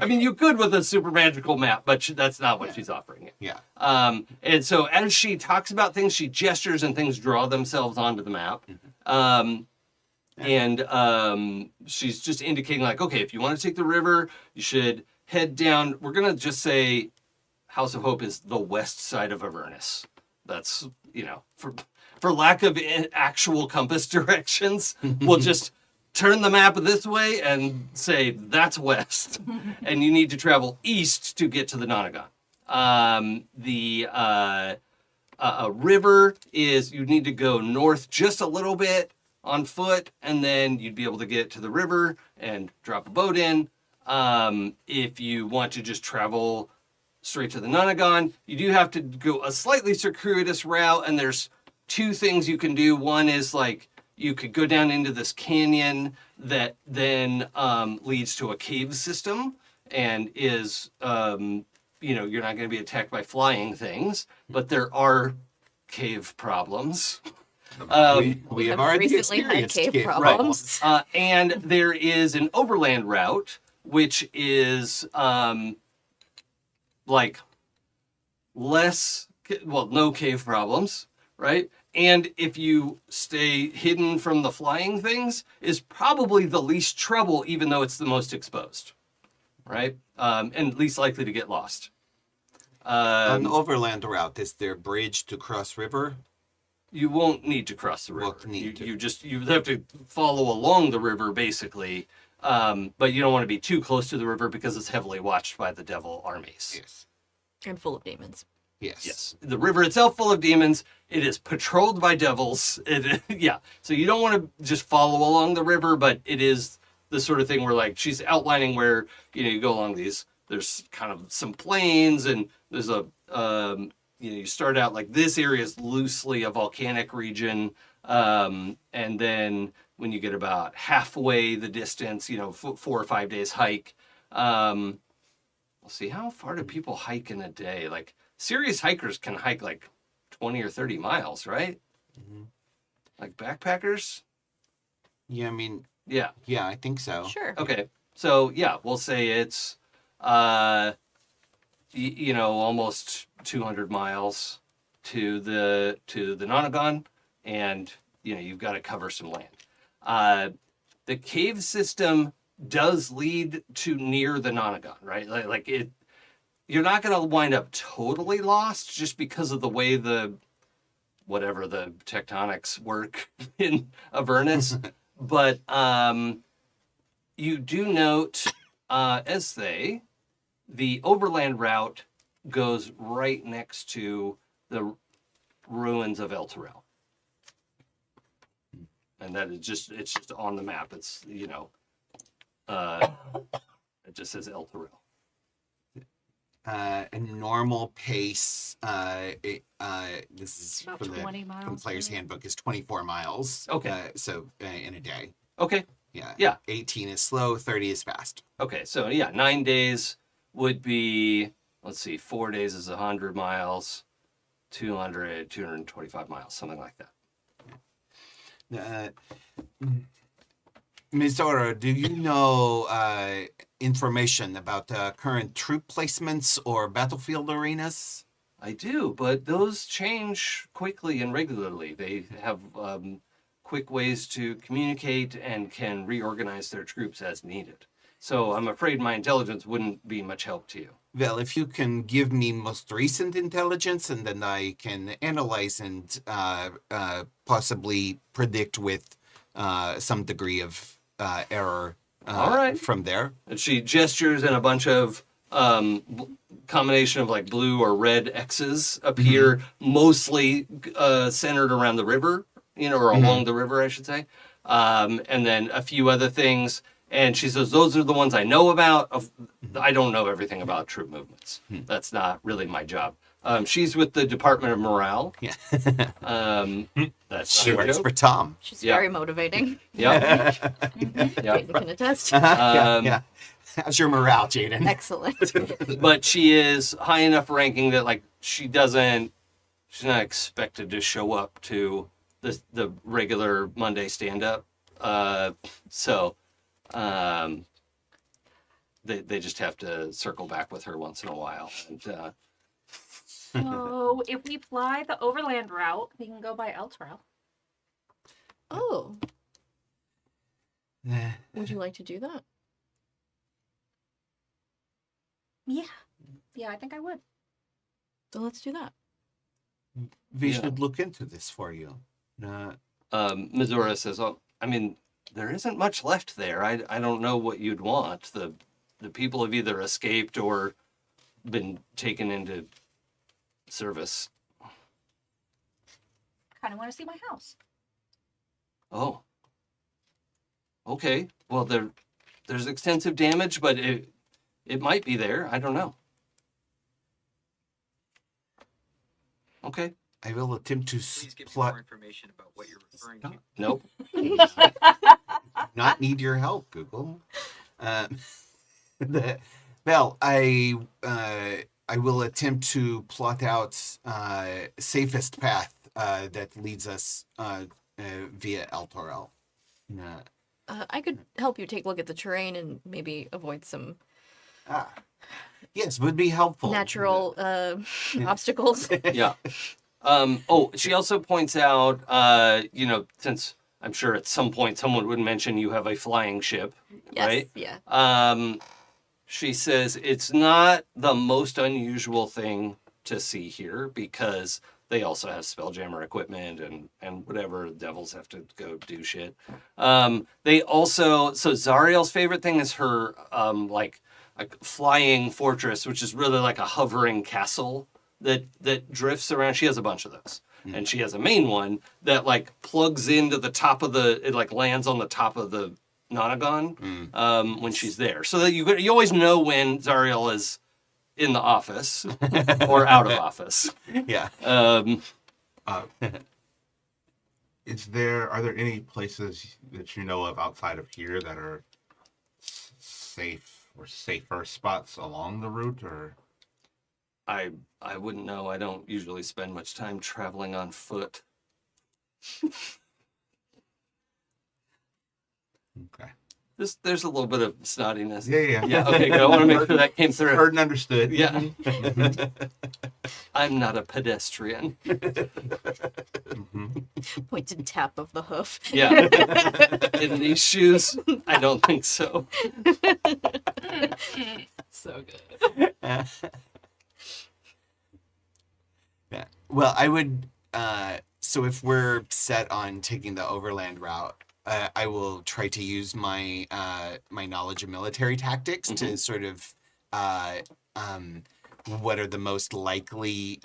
mean, you could with a super magical map, but that's not what she's offering you. Yeah. And so as she talks about things, she gestures and things draw themselves onto the map. And she's just indicating like, okay, if you want to take the river, you should head down. We're going to just say House of Hope is the west side of Avernus. That's, for lack of actual compass directions, we'll just turn the map this way and say that's west. And you need to travel east to get to the Nonagon. The river is, you need to go north just a little bit on foot, and then you'd be able to get to the river and drop a boat in. If you want to just travel straight to the Nonagon, you do have to go a slightly circuitous route, and there's two things you can do. One is like you could go down into this canyon that then leads to a cave system and is, you're not going to be attacked by flying things, but there are cave problems. We have already recently had experienced cave cave problems. And there is an overland route, which is no cave problems, right? And if you stay hidden from the flying things, is probably the least trouble, even though it's the most exposed, right? And least likely to get lost. An overland route, is there bridge to cross river? You won't need to cross the river. Won't need to. You have to follow along the river, basically. But you don't want to be too close to the river because it's heavily watched by the devil armies. Yes. And full of demons. Yes. Yes. The river itself full of demons. It is patrolled by devils. So you don't want to just follow along the river, but it is the sort of thing where like she's outlining where, you go along these, there's kind of some plains and there's a, you start out like this area is loosely a volcanic region. And then when you get about halfway the distance, 4 or 5 days hike, we'll see how far do people hike in a day? Like serious hikers can hike like 20 or 30 miles, right? Mm-hmm. Like backpackers? Yeah, I mean, Yeah. yeah, I think so. Sure. Okay. So yeah, we'll say it's, almost 200 miles to the Nonagon, and you've got to cover some land. The cave system does lead to near the Nonagon, right? Like it, you're not going to wind up totally lost just because of the way the tectonics work in Avernus. But you do note, Ezthe, the overland route goes right next to the ruins of Elturel. And that is just, it's just on the map. It's, you know, it just says Elturel. A normal pace, this is About from 20 the miles, Player's maybe? Handbook, is 24 miles. Okay. So in a day. Okay. Yeah. Yeah. 18 is slow, 30 is fast. Okay. So yeah, 9 days would be, let's see, 4 days is 100 miles, 225 miles, something like that. Ms. Ora, do you know information about current troop placements or battlefield arenas? I do, but those change quickly and regularly. They have quick ways to communicate and can reorganize their troops as needed. So I'm afraid my intelligence wouldn't be much help to you. Well, if you can give me most recent intelligence, and then I can analyze and possibly predict with some degree of error All right. from there. And she gestures, and a bunch of combination of like blue or red X's appear, mostly centered around the river, you know, or along the river, I should say. And then a few other things. And she says, those are the ones I know about. I don't know everything about troop movements. That's not really my job. She's with the Department of Morale. Yeah. That's She not a works joke. for Tom. She's Yeah. very motivating. Yeah. Jaden can attest. Yeah. How's your morale, Jaden? Excellent. But she is high enough ranking that like she's not expected to show up to the regular Monday stand up. So they just have to circle back with her once in a while. And So if we fly the overland route, we can go by Elturel. Oh, would you like to do that? Yeah, I think I would. So let's do that. We Yeah. should look into this for you. Missouri says, "Oh, I mean, there isn't much left there. I don't know what you'd want. The people have either escaped or been taken into service." Kind of want to see my house. Oh. Okay. Well, there's extensive damage, but it might be there. I don't know. Okay. I will attempt to Please give me plot. more information about what you're referring to. Nope. Not need your help, Google. Well, I will attempt to plot out safest path that leads us via Elturel. I could help you take a look at the terrain and maybe avoid some Yes, would be helpful. natural obstacles. Yeah. She also points out, since I'm sure at some point someone would mention you have a flying ship, Yes, right? yeah. She says it's not the most unusual thing to see here because they also have Spelljammer equipment and whatever devils have to go do shit. They also, so Zariel's favorite thing is her like a flying fortress, which is really like a hovering castle that drifts around. She has a bunch of those. And she has a main one that like plugs into the top of it like lands on the top of the Nonagon when she's there. So that you always know when Zariel is in the office or out of office. Yeah. Are there any places that you know of outside of here that are safe or safer spots along the route, or? I wouldn't know. I don't usually spend much time traveling on foot. Okay. There's a little bit of snottiness. Yeah. Yeah, okay, good. I want to make sure that came through. Heard and understood. Yeah. I'm not a pedestrian. Pointed tap of the hoof. Yeah. In these shoes, I don't think so. So good. Yeah. Well, I would. So if we're set on taking the overland route, I will try to use my my knowledge of military tactics to sort of what are the most likely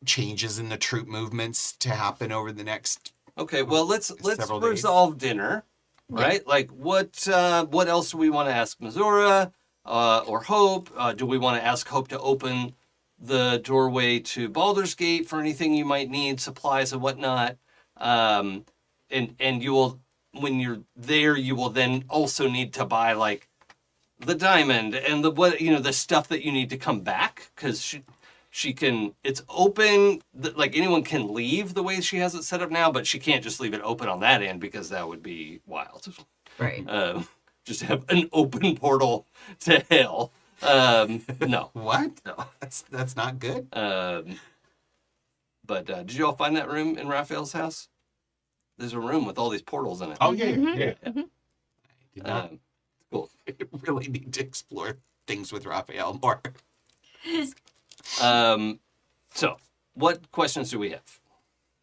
changes in the troop movements to happen over the next. Okay, well let's Several days. resolve dinner, right? Like what else do we want to ask Missoura or Hope? Do we want to ask Hope to open the doorway to Baldur's Gate for anything you might need, supplies and whatnot? And you will, when you're there, you will then also need to buy like the diamond and the stuff that you need to come back, because she can, it's open, like anyone can leave the way she has it set up now, but she can't just leave it open on that end because that would be wild. Right. Just have an open portal to hell. No. What? No. That's not good. But did you all find that room in Raphael's house? There's a room with all these portals in it. Oh yeah, yeah. Did not Cool. really need to explore things with Raphael more. So, what questions do we have?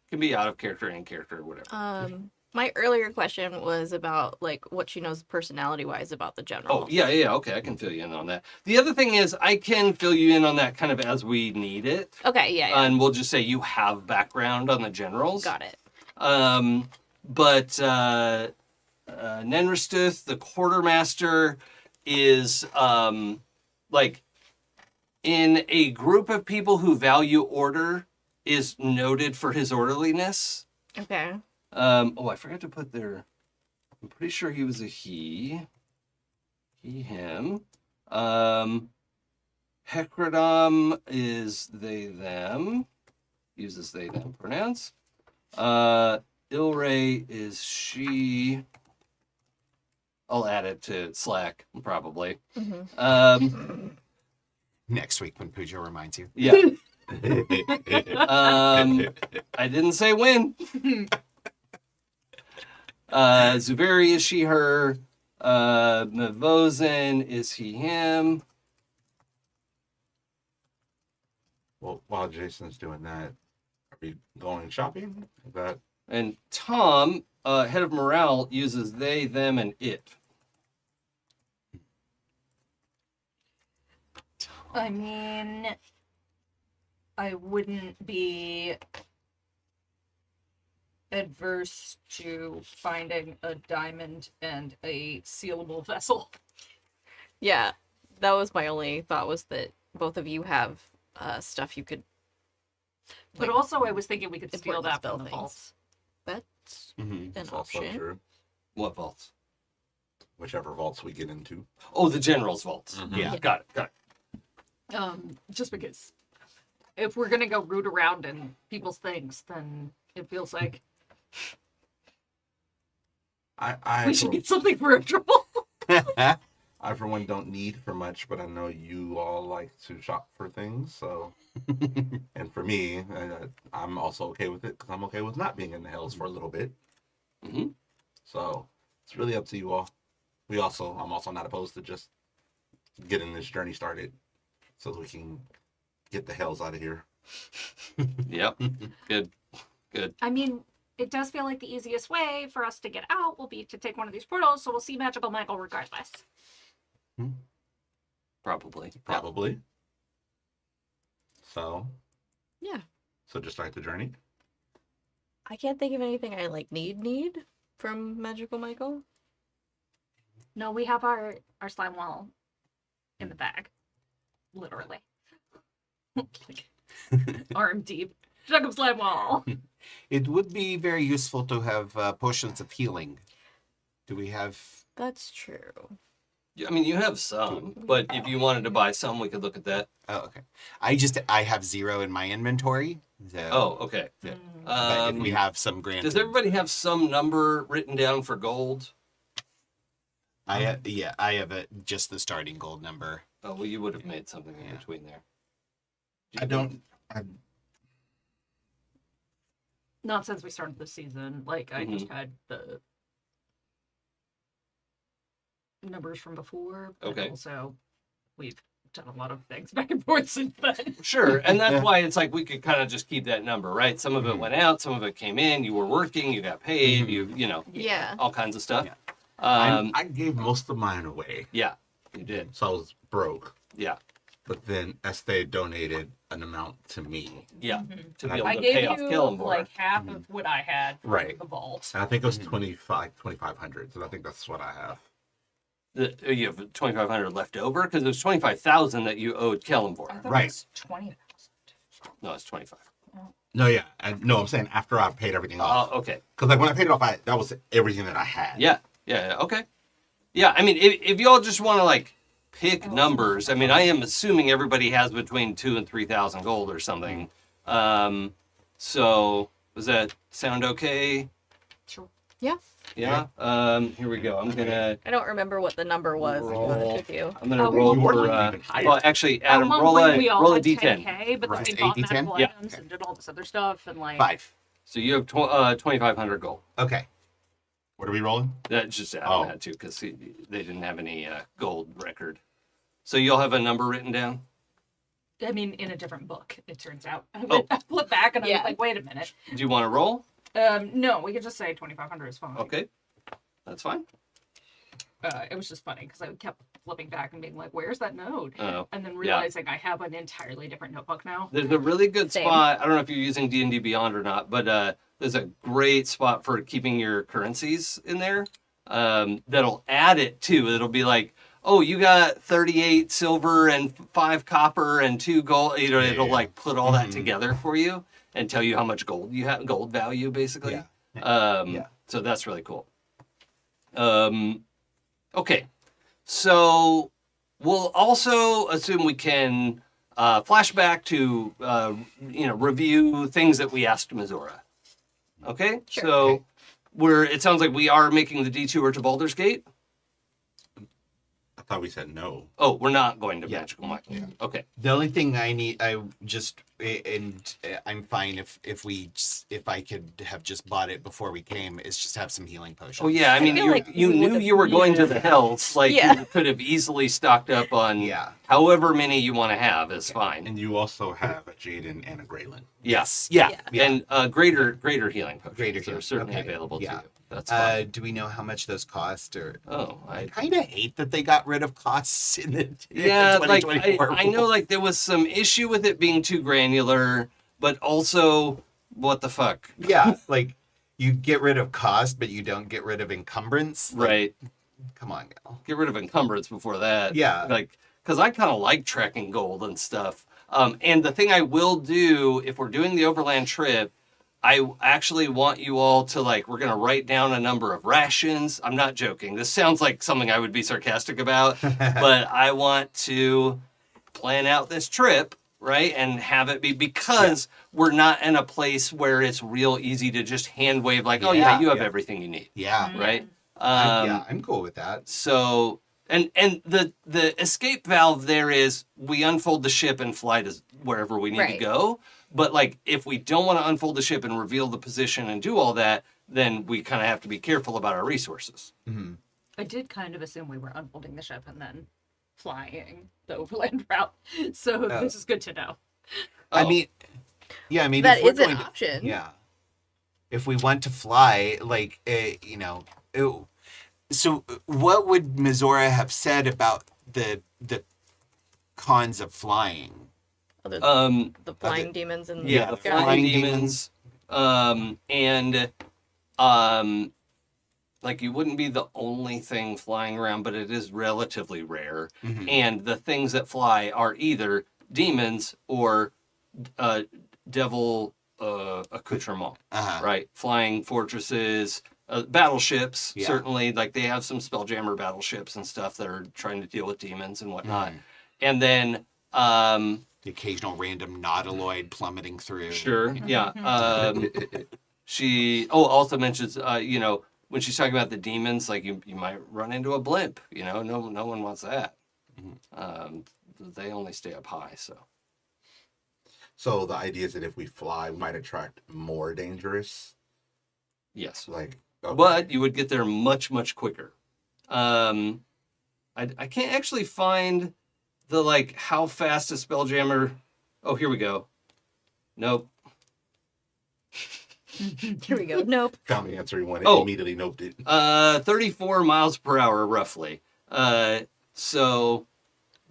Can be out of character, in character, whatever. My earlier question was about like what she knows personality-wise about the general. Oh, yeah, okay, I can fill you in on that. The other thing is, I can fill you in on that kind of as we need it. Okay, yeah. And we'll just say you have background on the generals. Got it. But Nenristuth, the quartermaster, is like in a group of people who value order, is noted for his orderliness. Okay. I forgot to put their. I'm pretty sure he was a he. He, him. Hecrodom is they, them. Uses they, them pronouns. Ilray is she. I'll add it to Slack, probably. Next week when Pooja reminds you. Yeah. I didn't say when. Zuberi is she, her. Mavozen is he, him. Well, while Jason's doing that, are we going shopping? Is that And Tom, head of morale, uses they, them, and it. I mean, I wouldn't be adverse to finding a diamond and a sealable vessel. Yeah, that was my only thought, was that both of you have stuff you could. But also, I was thinking we could steal important that spell from the things. vaults. That's Mhm. an also option. true? What vaults? Whichever vaults we get into. Oh, the general's vaults. Mhm. Yeah. Got it. Just because if we're gonna go root around in people's things, then it feels like I we should get something for a trouble. I for one don't need for much, but I know you all like to shop for things, so. And for me, I'm also okay with it because I'm okay with not being in the hills for a little bit. Mm-hmm. So it's really up to you all. I'm also not opposed to just getting this journey started, so that we can get the hells out of here. Yep. Good. I mean, it does feel like the easiest way for us to get out will be to take one of these portals, so we'll see Magical Michael regardless. Probably. Probably. So. Yeah. So just start the journey. I can't think of anything I like need from Magical Michael. No, we have our slime wall in the bag. Literally. Like, arm deep. Jug of slime wall. It would be very useful to have potions of healing. Do we have? That's true. I mean, you have some, but if you wanted to buy some, we could look at that. Oh, okay. I have 0 in my inventory. So, Oh, okay. yeah. But if we have some granted. Does everybody have some number written down for gold? I have just the starting gold number. Oh, well, you would have made something in Yeah. between there. Not since we started the season. Like, I just had the numbers from before. But Okay. also, we've done a lot of things back and forth since then. Sure, and that's why it's like we could kind of just keep that number, right? Some of it went out, some of it came in. You were working, you got paid, you know, Yeah. all kinds of stuff. Yeah. I gave most of mine away, Yeah, you did. so I was broke. Yeah. But then Ezthe donated an amount to me. Yeah, to be able I to gave pay off you Kellenborn. like half of what I had for Right. the vault. And I think it was 2,500. So I think that's what I have. You have 2,500 left over because it was 25,000 that you owed I Kellenborn. thought Right. it was 20,000. No, it's 25. No, yeah. No, I'm saying after I paid everything off. Oh, okay. Because like when I paid it off, that was everything that I had. Yeah, okay. Yeah, I mean, if you all just want to like pick numbers, I mean, I am assuming everybody has between 2,000 and 3,000 gold or something. So does that sound okay? Sure. Yeah. Yeah. Here we go. I'm gonna I don't remember what the number was, to be honest with you. I'm gonna Oh, roll you were for. even higher. Well, actually, At Adam, one roll point, a we all roll a had d10. 10K, but then Right. we bought 8d10? medical Yeah. items and did all this other stuff, and like 5. So you have 2,500 gold. Okay. What are we rolling? That just Adam Oh. had to because they didn't have any gold record. So you'll have a number written down. I mean, in a different book, it turns out. Oh. I flipped back and I Yeah. was like, wait a minute. Do you want to roll? No, we could just say 2,500 is fine. Okay, that's fine. It was just funny because I kept flipping back and being like, where's that note? Oh, And then yeah. realizing I have an entirely different notebook now. There's a really good Same. spot. I don't know if you're using D&D Beyond or not, but there's a great spot for keeping your currencies in there. That'll add it too. It'll be like, oh, you got 38 silver and 5 copper and 2 gold. You know, it'll Yeah. like put all that Mhm. together for you and tell you how much gold you have, gold value basically. Yeah. Yeah. So that's really cool. Okay, so we'll also assume we can flash back to review things that we asked Missoura. Okay, Sure. so it sounds like we are making the detour to Baldur's Gate. I thought we said no. Oh, we're not going to Yeah. Magical Mine. Okay. The only thing I'm fine if I could have just bought it before we came, is just have some healing potions. Oh yeah, I mean, feel you, like you we knew would've you were going to the needed- Hells. Like Yeah. you could have easily stocked up on Yeah. however many you want to have is fine. And you also have a Jaden and a Gralen. Yes. Yeah. Yeah. And greater healing potions Greater are healing, certainly okay. available to Yeah. you. That's fine. Do we know how much those cost? Or Oh, I I kind of hate that they got rid of costs in the yeah, like 2024 I know like there was some issue with it being too granular, but also what the fuck, Yeah, like you get rid of cost, but you don't get rid of encumbrance. Like, right? Come on, gal. Get rid of encumbrance before that. Yeah. Like, because I kind of like tracking gold and stuff. And the thing I will do if we're doing the overland trip, I actually want you all to like, we're going to write down a number of rations. I'm not joking. This sounds like something I would be sarcastic about, but I want to plan out this trip, right? And have it be, because we're not in a place where it's real easy to just hand wave like, oh yeah, Yeah. you have Yeah. everything you need, Yeah, right? I'm cool with that. So, and the escape valve there is we unfold the ship and fly to wherever we need to Right. go. But like, if we don't want to unfold the ship and reveal the position and do all that, then we kind of have to be careful about our resources. Mhm. I did kind of assume we were unfolding the ship and then flying the overland route. So Oh. this is good to know. I Oh, mean, yeah, I mean, That if we're is an going to- option. Yeah. If we want to fly, like, so what would Missoura have said about the cons of flying? Other than the okay. flying demons and yeah, the Yeah. flying Flying demons, like you wouldn't be the only thing flying around, but it is relatively rare. Mhm. And the things that fly are either demons or devil accoutrement, Uh-huh. right? Flying fortresses, battleships, Yeah. certainly. Like they have some Spelljammer battleships and stuff that are trying to deal with demons and whatnot. Mhm. And then, The occasional random nautiloid plummeting through. sure, yeah. She also mentions, when she's talking about the demons, like you might run into a blimp. No one wants that. They only stay up high, so. So the idea is that if we fly, we might attract more dangerous. Yes. Like, okay. But you would get there much, much quicker. I can't actually find the, like, how fast a Spelljammer... Oh, here we go. Nope. Here we go. Nope. Found the answer he wanted. Oh. Immediately noped it. 34 miles per hour, roughly. So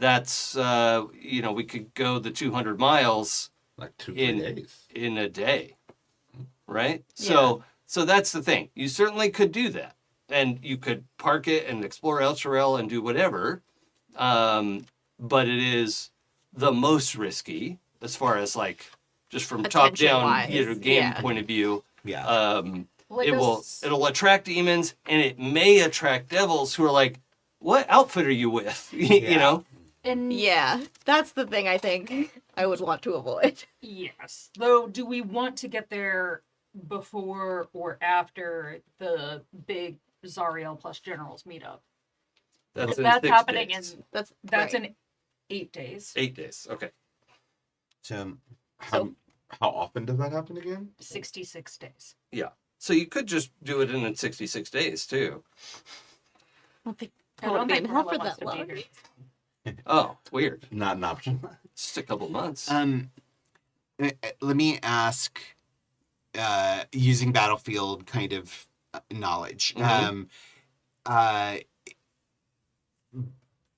that's we could go the 200 miles Like 2-3 in days. in a day, right? Yeah. So that's the thing. You certainly could do that, and you could park it and explore Elturel and do whatever. But it is the most risky as far as like just from top down, Attention-wise, game yeah. point of view. Yeah. Like It'll attract demons, and it may attract devils who are like, "What outfit are you with?" You know. And Yeah, that's the thing I think I would want to avoid. yes, though, do we want to get there before or after the big Zariel plus Generals meetup? That's in That's 6 happening days. in That's right. in 8 days, 8 days. Okay. So, How often does that happen again? 66 days. Yeah. So you could just do it in 66 days too. I don't think I I would don't be think in hell for Karlach wants that to be long. here. Oh, weird. Not an option. It's just a couple months. let me ask, using battlefield kind of knowledge. Mhm.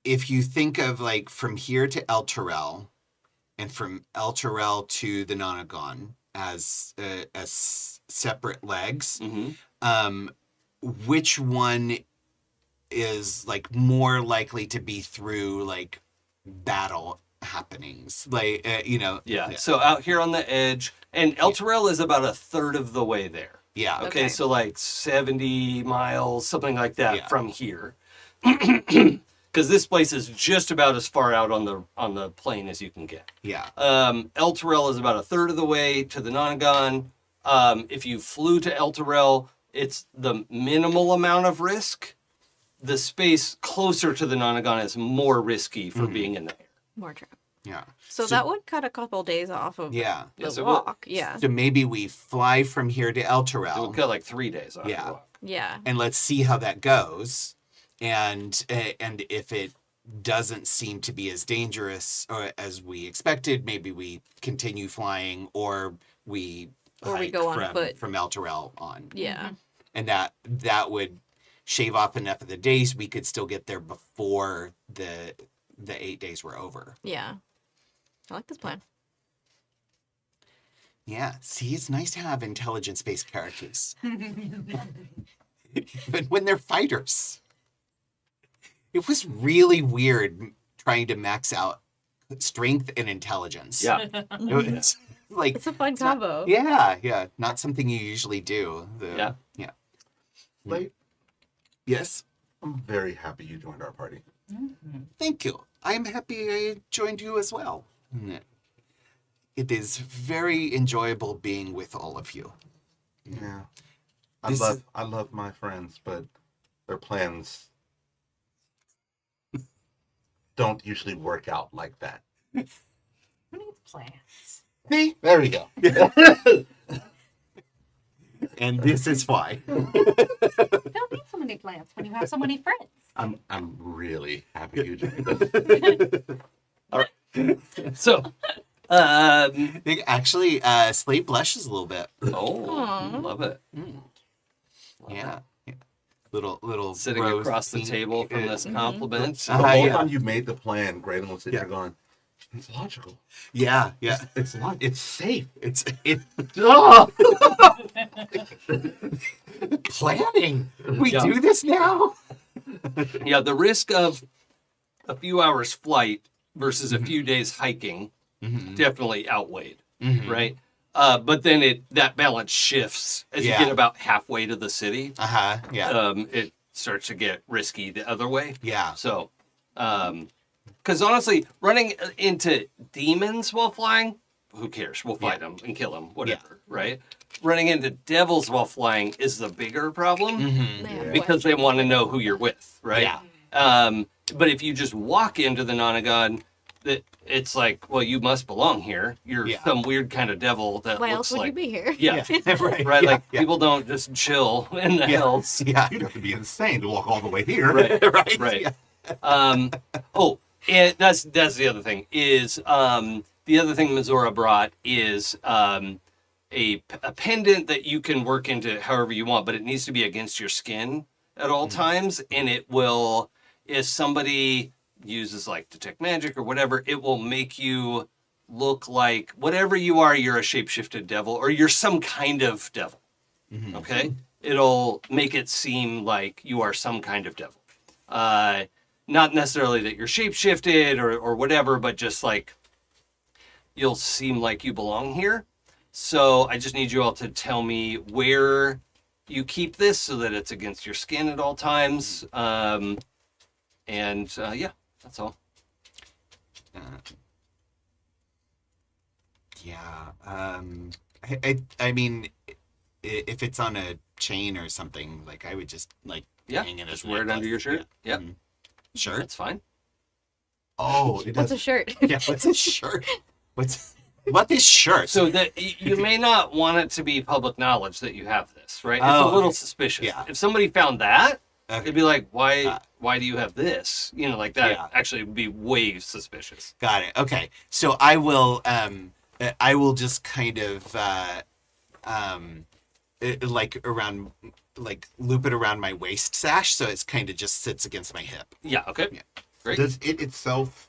If you think of like from here to Elturel, and from Elturel to the Nonagon as separate legs, Mm-hmm. which one is like more likely to be through like battle happenings, like Yeah. So out here on the edge, and Elturel is about a third of the way there. yeah Okay, Okay. so like 70 miles, something like that Yeah. from here. Because this place is just about as far out on the plain as you can get. yeah Elturel is about a third of the way to the Nonagon. If you flew to Elturel, it's the minimal amount of risk. The space closer to the Nonagon is more risky for being in the air. More true. yeah So that would cut a couple days off of yeah the Yes, it would. walk. Yeah. so maybe we fly from here to It Elturel, would cut like 3 days off Yeah. the walk. Yeah. and let's see how that goes, and if it doesn't seem to be as dangerous or as we expected, maybe we continue flying, or we hike go on from, foot. from Elturel on, Yeah. and that would shave off enough of the days we could still get there before the 8 days were over. Yeah. I like this plan. Yeah, see, it's nice to have intelligence-based characters. Even when they're fighters. It was really weird trying to max out strength and intelligence. Yeah. It was like, It's a fun not- combo. yeah, not something you usually do. Yeah. Slate, Yes, I'm very happy you joined our party. thank you. I'm happy I joined you as well. It is very enjoyable being with all of you. Yeah. This I love my friends, but their plans don't usually work out like that. Who needs plans? See? There we go. And this is why. You don't need so many plans when you have so many friends. I'm really happy you joined us. So, Actually, Slate blushes a little bit. Aw. love it. Yeah. Little Sitting rose across the pink. table from this compliment. The whole yeah. time you made the plan, Gralen was sitting Yeah. there going, it's logical. Yeah. It's safe. It's Oh! planning. We Yeah. do this now. Yeah, the risk of a few hours flight versus a few days hiking definitely outweighed, right? But then that balance shifts as Yeah. you get about halfway to the city. Yeah. It starts to get risky the other way. Yeah. So, because honestly, running into demons while flying, who cares? We'll fight them and kill them, whatever, right? Running into devils while flying is the bigger problem Yeah. because they want to know who you're with, right? Yeah. But if you just walk into the Nonagon, it's like, well, you must belong here. You're Yeah. some weird kind of devil that Why looks else would like you be here? yeah, right. right. Yeah. Like yeah. people don't just chill in the hills. Yeah. You'd have to be insane to walk all the way here. Right. Right. Right. Yeah. Oh, and that's the other thing is the other thing Missoura brought is a pendant that you can work into however you want, but it needs to be against your skin at all times, and it will if somebody uses like detect magic or whatever, it will make you look like whatever you are, you're a shapeshifted devil or you're some kind of devil. Okay? It'll make it seem like you are some kind of devil. Not necessarily that you're shapeshifted or whatever, but just like you'll seem like you belong here. So I just need you all to tell me where you keep this so that it's against your skin at all times. Yeah, that's all. I mean, if it's on a chain or something, like I would just like hang it Just as a wear it under necklace. your shirt. Yeah. Sure. That's fine. Oh, it What's does. a shirt? Yeah. What's a shirt? What is shirt? So that you may not want it to be public knowledge that you have this, right? It's Oh, a little okay. suspicious. Yeah. If somebody found that, Okay. it'd be like, why do you have this? You know, like that Yeah. actually would be way suspicious. Got it. Okay. So I will just kind of like loop it around my waist sash so it's kind of just sits against my hip. Yeah, okay. Yeah. Great. Does it itself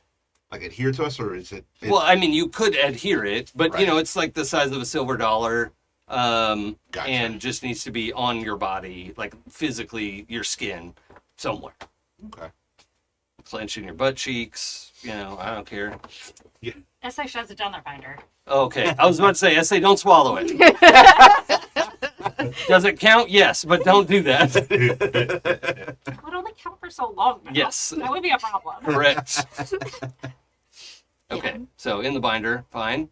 like adhere to us, or is it? Well, I mean, you could adhere it, but you Right. know, it's like the size of a silver dollar, Gotcha. and just needs to be on your body, like physically your skin somewhere. Okay. Clenching your butt cheeks, you know, I don't care. Essay shoves it down their binder. Okay, I was about to say, Essay, don't swallow it. Does it count? Yes, but don't do that. It would only count for so long now. Yes. That would be a problem. Correct. Okay, so in the binder, fine.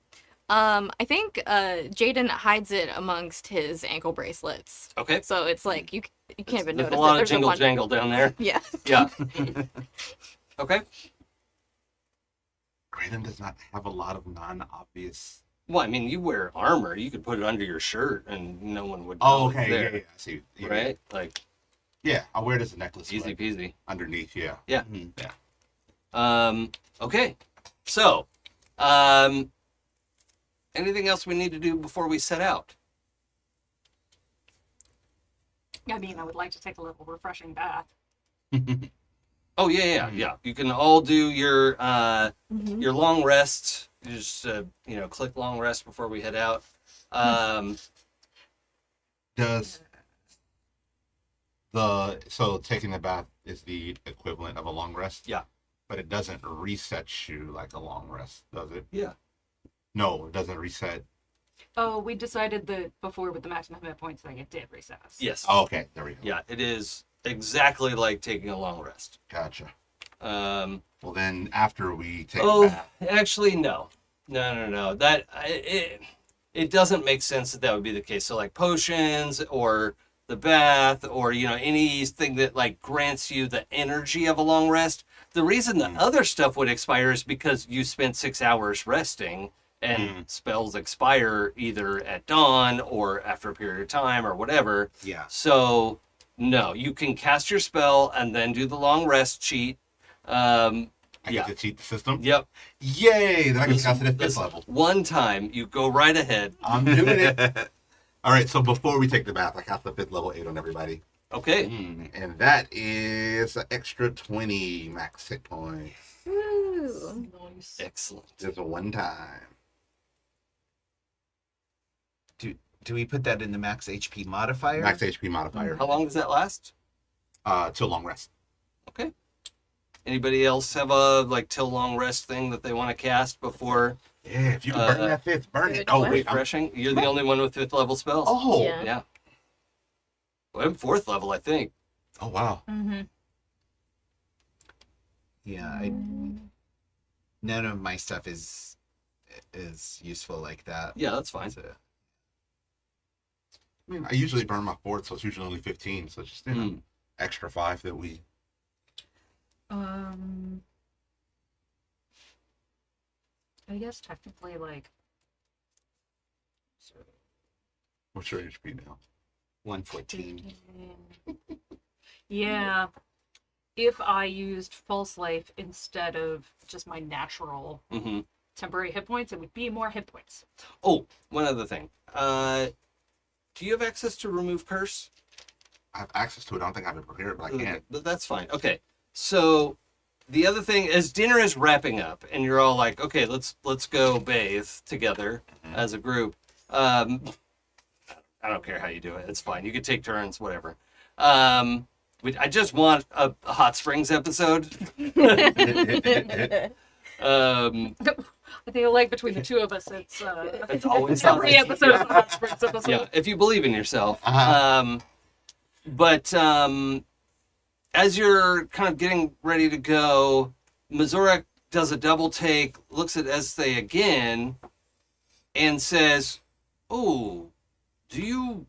I think Jaden hides it amongst his ankle bracelets. Okay. So it's like you can't even There's notice a lot that of there's jingle one. jangle down there. Yeah. Yeah. Okay. Gralen does not have a lot of non-obvious. Well, I mean, you wear armor. You could put it under your shirt, and no one would know Oh, it's okay. there, Yeah. I see. Yeah. right? Like Yeah, I'll wear it as a necklace. easy like, peasy. underneath. Yeah. Yeah. Mhm. Okay. So, anything else we need to do before we set out? I mean, I would like to take a little refreshing bath. Oh yeah. You can all do your Mhm. your long rest. You just click long rest before we head out. Does so taking a bath is the equivalent of a long rest? Yeah. But it doesn't reset you like a long rest, does it? Yeah. No, it doesn't reset. Oh, we decided that before with the maximum hit points thing, it did recess. Yes. Oh, okay, there we go. Yeah, it is exactly like taking a long rest. Gotcha. Um, Well, then after we take a oh, bath, actually, no. That it doesn't make sense that would be the case. So, like potions or the bath or anything that like grants you the energy of a long rest. The reason the other stuff would expire is because you spent 6 hours resting, and spells expire either at dawn or after a period of time or whatever. Yeah. So, no, you can cast your spell and then do the long rest cheat. I yeah. get to cheat the system. Yep. Yay! Then I can cast it at This fifth level. one time, you go right ahead. I'm doing it. All right, so before we take the bath, I cast the fifth level 8 on everybody. Okay. And that is an extra 20 max hit points. Ooh. Nice. Excellent. Just a one time. Do we put that in the max HP modifier? Max HP modifier. How long does that last? Till long rest. Okay. Anybody else have a till long rest thing that they want to cast before Yeah, if you can burn that fifth, burn it. good Oh, one. wait. refreshing? You're the only one with 5th level spells. Oh. Yeah. Yeah. Well, I'm 4th level, I think. Oh, wow. Mm-hmm. Yeah. None of my stuff is useful like that. Yeah, that's fine. So, I mean, I usually burn my fourth, so it's usually only 15. So it's just extra 5 that we. I guess technically, like, What's your HP now? 114. yeah. If I used false life instead of just my natural Mm-hmm. temporary hit points, it would be more hit points. Oh, one other thing. Do you have access to remove curse? I have access to it. I don't think I have it prepared, but I can. That's fine. Okay. So the other thing is dinner is wrapping up, and you're all like, okay, let's go bathe together as a group. I don't care how you do it. It's fine. You could take turns, whatever. I just want a hot springs episode. I feel like between the two of us, it's always every hot. episode is a hot springs episode. Yeah, if you believe in yourself. Uh-huh. But as you're kind of getting ready to go, Missouri does a double take, looks at Ezthe again, and says, "Oh, do you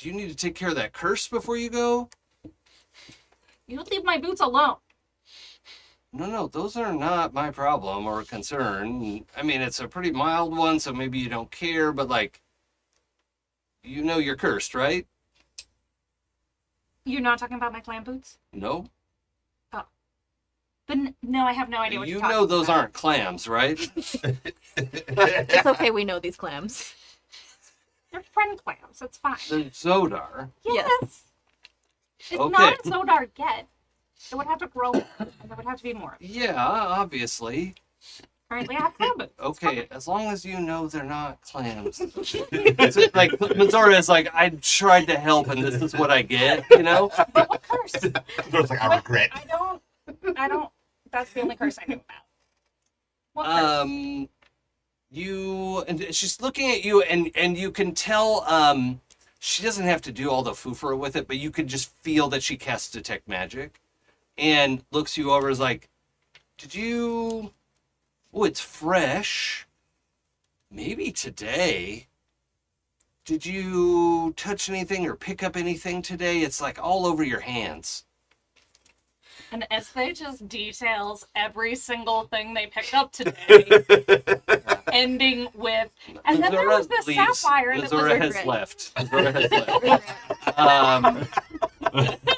need to take care of that curse before you go?" You leave my boots alone. No, those are not my problem or concern. I mean, it's a pretty mild one, so maybe you don't care, but like, you know you're cursed, right? You're not talking about my clam boots? No? But no, I have no idea what You you're talking know those about. aren't clams, right? It's okay, we know these clams. They're friend clams. It's fine. They're Zodar. Yes. It's Okay. not Zodar yet. It would have to grow, and there would have to be more. Yeah, obviously. Currently, I have clam boots. Okay, as long as you know they're not clams. It's like, Missouri is like, I tried to help and this is what I get, you know? But what curse? There's like, I regret. I don't. That's the only curse I knew about. What curse? And she's looking at you and you can tell, she doesn't have to do all the foofera with it, but you can just feel that she casts detect magic and looks you over as like, oh, it's fresh. Maybe today. Did you touch anything or pick up anything today? It's like all over your hands. And Ezthe just details every single thing they picked up today, ending with, and then there was this sapphire, and it was Missouri a has grit. left. Missouri has left.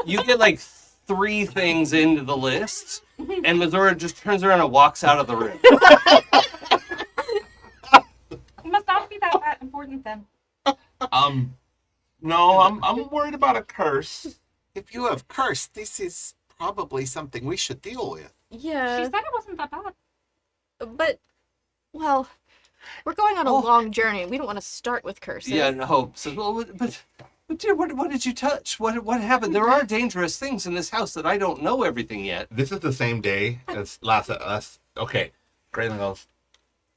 You get like 3 things into the list, and Missouri just turns around and walks out of the room. It must not be that important then. No, I'm worried about a curse. If you have cursed, this is probably something we should deal with. Yeah. She said it wasn't that bad. But, well, we're going on a long journey. We don't want to start with curses. Yeah, no. So, well, but dear, what did you touch? What happened? There are dangerous things in this house that I don't know everything yet. This is the same day as last. Okay, Gralen goes.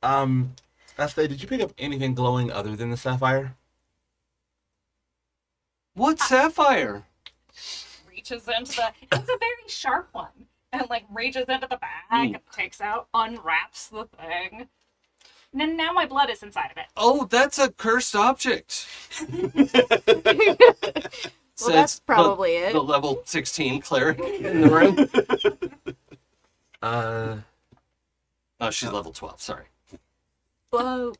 Ezthe, did you pick up anything glowing other than the sapphire? What sapphire? Reaches into the. It's a very sharp one, and like reaches into the bag, takes out, unwraps the thing. And now my blood is inside of it. Oh, that's a cursed object. Well, that's probably it. The level 16 cleric in the room. Oh, she's level 12. Sorry. Well,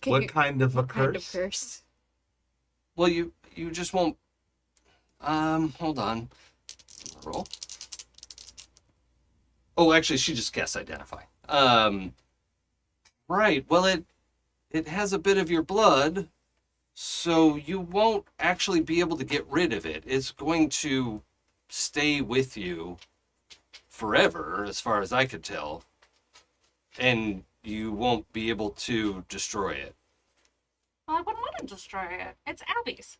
What kind of a what kind of curse? curse? Well, you just won't. Hold on. Roll. Oh, actually, she just cast identify. Right. Well, it has a bit of your blood, so you won't actually be able to get rid of it. It's going to stay with you forever, as far as I could tell, and you won't be able to destroy it. Well, I wouldn't want to destroy it. It's Abby's.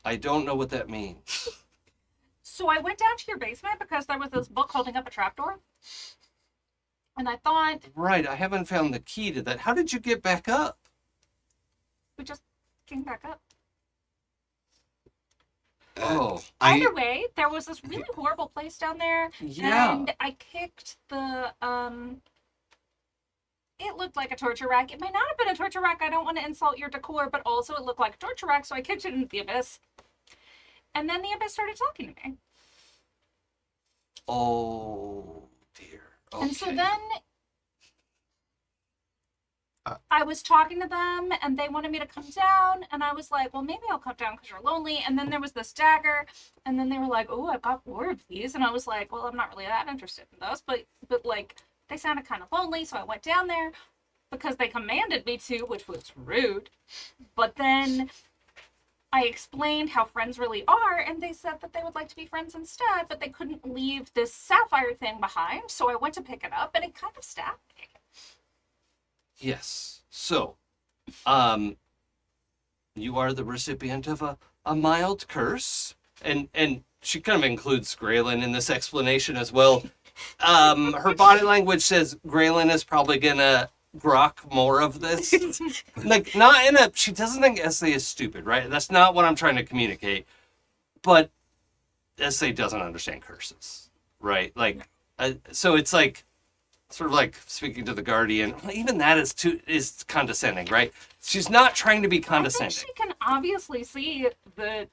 I don't know what that means. So I went down to your basement because there was this book holding up a trapdoor. And I thought, Right. I haven't found the key to that. How did you get back up? we just came back up. Oh, Either way, there was this really horrible place down there. yeah. And I kicked the, it looked like a torture rack. It might not have been a torture rack. I don't want to insult your decor, but also it looked like a torture rack, so I kicked it into the abyss. And then the abyss started talking to me. Oh, dear. Okay. And so then I was talking to them and they wanted me to come down. And I was like, well, maybe I'll come down because you're lonely. And then there was this dagger. And then they were like, oh, I've got more of these. And I was like, well, I'm not really that interested in those. But like, they sounded kind of lonely. So I went down there because they commanded me to, which was rude. But then I explained how friends really are, and they said that they would like to be friends instead, but they couldn't leave this sapphire thing behind, so I went to pick it up, and it kind of stabbed me. Yes. So, you are the recipient of a mild curse, and she kind of includes Gralen in this explanation as well. Her body language says Gralen is probably gonna grok more of this. Like, not in a, she doesn't think Ezthe is stupid, right? That's not what I'm trying to communicate. But Ezthe doesn't understand curses, right? Like, so it's like, sort of like speaking to the Guardian. Even that is condescending, right? She's not trying to be condescending. I think she can obviously see that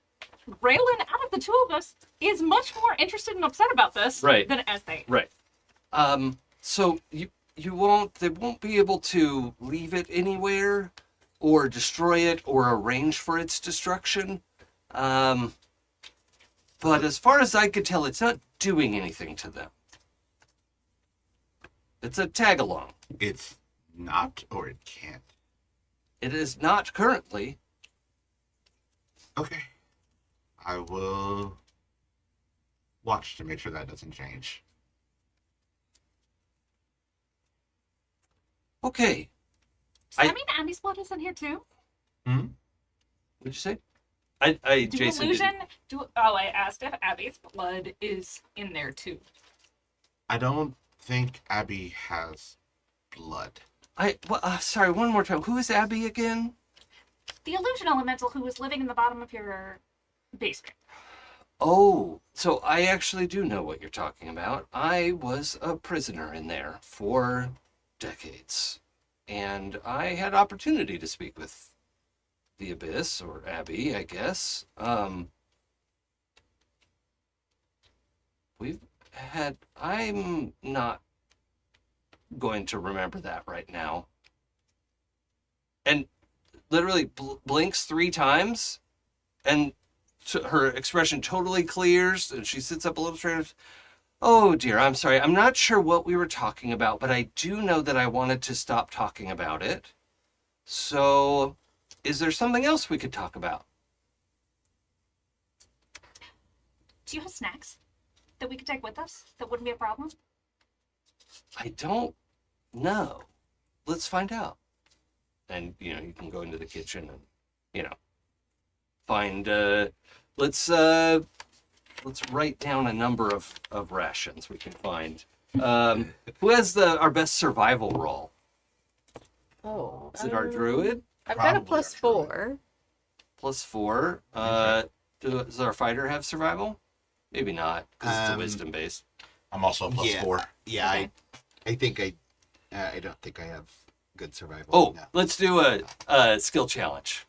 Gralen, out of the two of us, is much more interested and upset about this Right. than Ezthe. Right. So they won't be able to leave it anywhere or destroy it or arrange for its destruction. But as far as I could tell, it's not doing anything to them. It's a tag-along. It's not, or it can't. It is not currently. Okay. I will watch to make sure that doesn't change. Okay. Does that mean Abby's blood is in here too? What'd you say? I Do Jason illusion? didn't. I asked if Abby's blood is in there too. I don't think Abby has blood. Sorry, one more time. Who is Abby again? The illusion elemental who was living in the bottom of your basement. Oh, so I actually do know what you're talking about. I was a prisoner in there for decades, and I had opportunity to speak with the Abyss, or Abby, I guess. I'm not going to remember that right now. And literally blinks 3 times, and her expression totally clears, and she sits up a little straighter. Oh dear, I'm sorry. I'm not sure what we were talking about, but I do know that I wanted to stop talking about it. So, is there something else we could talk about? Do you have snacks that we could take with us? That wouldn't be a problem? I don't know. Let's find out. And, you can go into the kitchen and, find, let's write down a number of rations we can find. Who has our best survival roll? Oh. Is it our druid? I've got a Probably +4. +4. Does our fighter have survival? Maybe not, because it's a wisdom base. I'm also a +4. Yeah, Okay. I think I don't think I have good survival. Oh, no. let's do a skill challenge.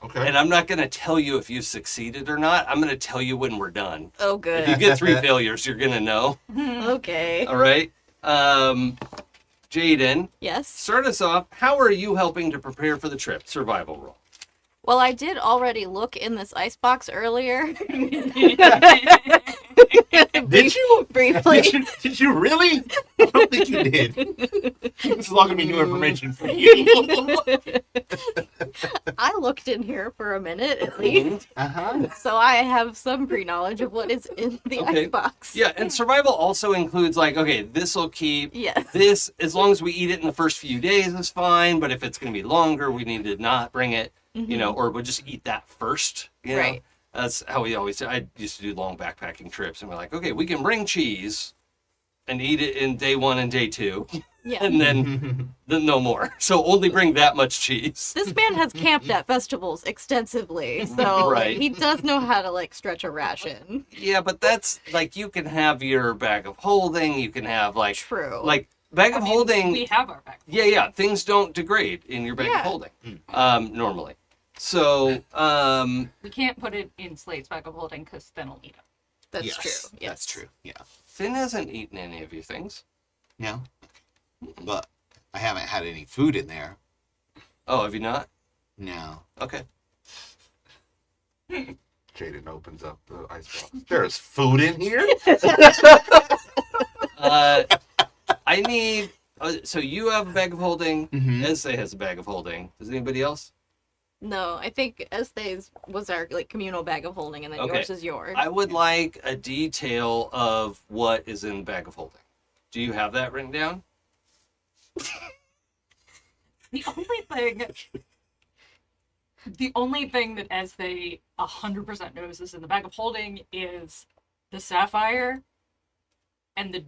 Okay. And I'm not going to tell you if you succeeded or not. I'm going to tell you when we're done. Oh, If you good. get 3 failures, you're going to know. Okay. All right. Jaden, Yes. start us off. How are you helping to prepare for the trip? Survival roll. Well, I did already look in this icebox earlier. Did you? Briefly. Did you really? I don't think you did. This is not going to be new information for you. I looked in here for a minute at least, Uh-huh. so I have some pre-knowledge of what is in the Okay. icebox. Yeah, and survival also includes okay, this will keep. Yes. This, as long as we eat it in the first few days, is fine. But if it's going to be longer, we need to not bring it, or we'll just eat that first. You know? Right. That's how we always. I used to do long backpacking trips, and we're like, okay, we can bring cheese, and eat it in day 1 and day 2, Yeah. and then no more. So only bring that much cheese. This man has camped at festivals extensively, so Right. he does know how to stretch a ration. Yeah, but that's you can have your bag of holding. You can have True. bag of holding. We have our back. Yeah, things don't degrade in your bag of Yeah. holding, normally. So, We can't put it in Slate's bag of holding because then it'll eat it. That's Yes, true. Yes. That's true. Yeah. Finn hasn't eaten any of your things. No. But I haven't had any food in there. Oh, have you not? No. Okay. Jaden opens up the icebox. There's food in here? I need. So you have a bag of holding. Mhm. Ezthe has a bag of holding. Does anybody else? No, I think Esthe's was our like communal bag of holding, and then Okay. yours is yours. I would like a detail of what is in the bag of holding. Do you have that written down? The only thing that Ezthe 100% knows is in the bag of holding is the sapphire and the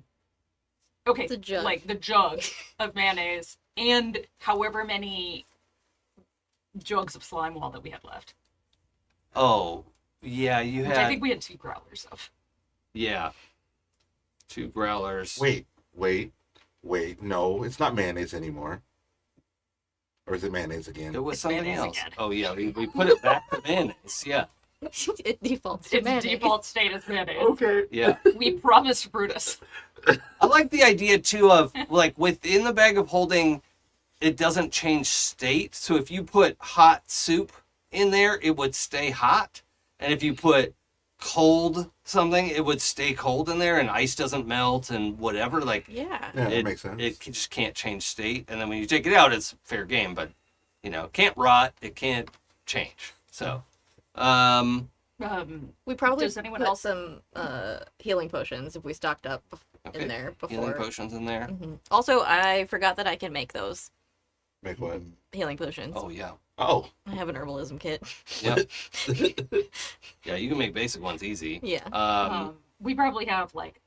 jug. like the jug of mayonnaise and however many jugs of slime wall that we had left. Oh, yeah, you Which I had. think we had 2 growlers of. Yeah. 2 growlers. Wait. No, it's not mayonnaise anymore. Or is it mayonnaise again? It was It's something mayonnaise else. again. Oh, yeah, we put it back to mayonnaise. Yeah. It defaults to Its mayonnaise. default state is mayonnaise. Okay. Yeah. We promised Brutus. I like the idea too of like within the bag of holding, it doesn't change state. So if you put hot soup in there, it would stay hot. And if you put cold something, it would stay cold in there and ice doesn't melt and whatever. Like Yeah. Yeah, it, that makes sense. it just can't change state. And then when you take it out, it's fair game, but you know, it can't rot, it can't change. So We probably Does anyone put else- some healing potions if we stocked up okay. in there Healing before. potions in there. Mhm. Also, I forgot that I can make those Make what? healing potions. Oh yeah. Oh. I have an herbalism kit. Yep. Yeah, you can make basic ones easy. Yeah. We probably have like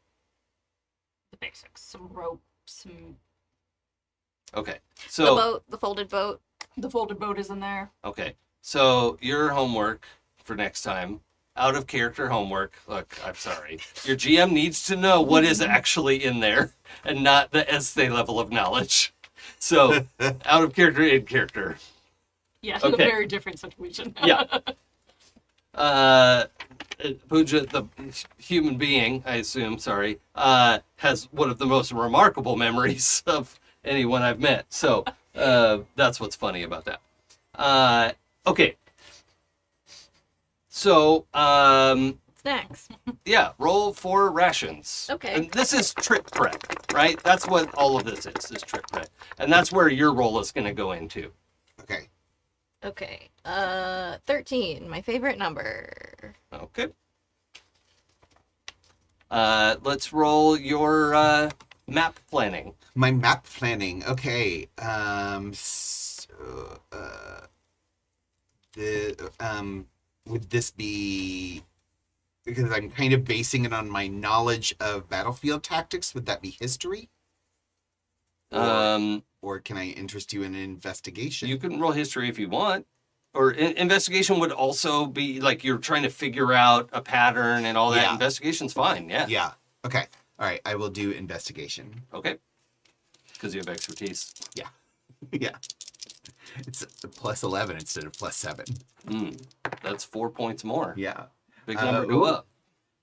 the basics, some rope, some Okay. The So boat, the folded boat. the folded boat is in there. okay. So your homework for next time, out of character homework. Look, I'm sorry. Your GM needs to know what is actually in there and not the essay level of knowledge. So out of character, in character. Yeah, Okay. a very different situation. Yeah. Pooja, the human being, I assume, sorry, has one of the most remarkable memories of anyone I've met. So that's what's funny about that. Okay. So, Snacks. yeah, roll for rations. Okay. And this is trip prep, right? That's what all of this is trip prep. And that's where your roll is going to go into. Okay. Okay. 13, my favorite number. Okay. Let's roll your map planning. My map planning. Okay. Would this be because I'm kind of basing it on my knowledge of battlefield tactics? Would that be history, or can I interest you in an investigation? You can roll history if you want. Or investigation would also be like you're trying to figure out a pattern and all that. Yeah. Investigation's fine, yeah. Yeah. Okay. All right. I will do investigation. Okay. Because you have expertise. Yeah. It's a plus 11 instead of plus 7. That's 4 points more. Yeah. Big number go ooh.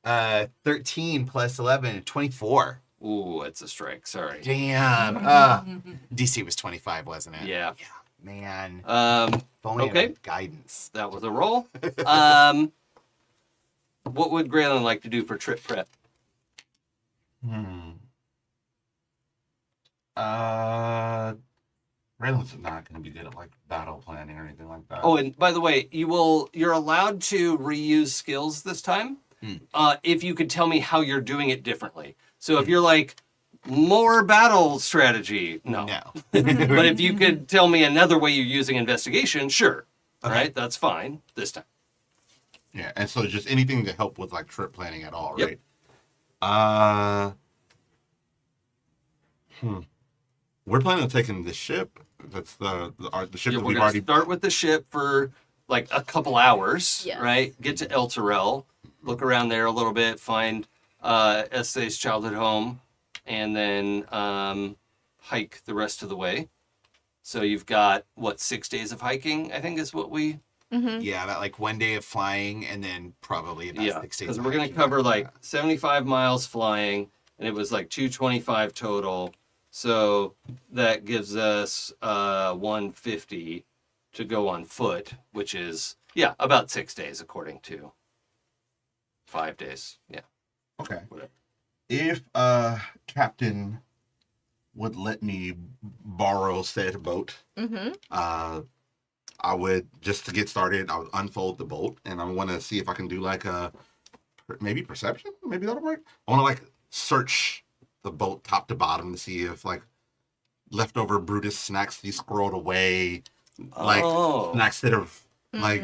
up. 13 plus 11, 24. Ooh, it's a strike. Sorry. Damn. DC was 25, wasn't it? Yeah. Man. Um, If only I okay. had guidance. that was a roll. What would Gralen like to do for trip prep? Raylan's not going to be good at like battle planning or anything like that. Oh, and by the way, you're allowed to reuse skills this time. If you could tell me how you're doing it differently. So if you're like more battle strategy, no. But if you could tell me another way you're using investigation, sure. All Okay. right, that's fine this time. Yeah, and so just anything to help with like trip planning at all, Yep. right? We're planning on taking the ship. That's the ship Yeah, that we're we've gonna already. start with the ship for like a couple hours, Yes. right? Get to El Terrell, look around there a little bit, find Esthe's childhood home, and then hike the rest of the way. So you've got, 6 days of hiking, I think is what we... Yeah, about like 1 day of flying and then probably about Yeah, 6 days. because of we're going to hiking. cover like 75 miles flying, and it was like 225 total. So that gives us 150 to go on foot, which is, about 6 days according to 5 days. Yeah. Okay. Whatever. If Captain would let me borrow said boat, I would, just to get started, I would unfold the bolt, and I want to see if I can do like a, maybe perception? Maybe that'll work. I want to like search the bolt top to bottom to see if like leftover Brutus snacks he squirreled away, like snacks that are like,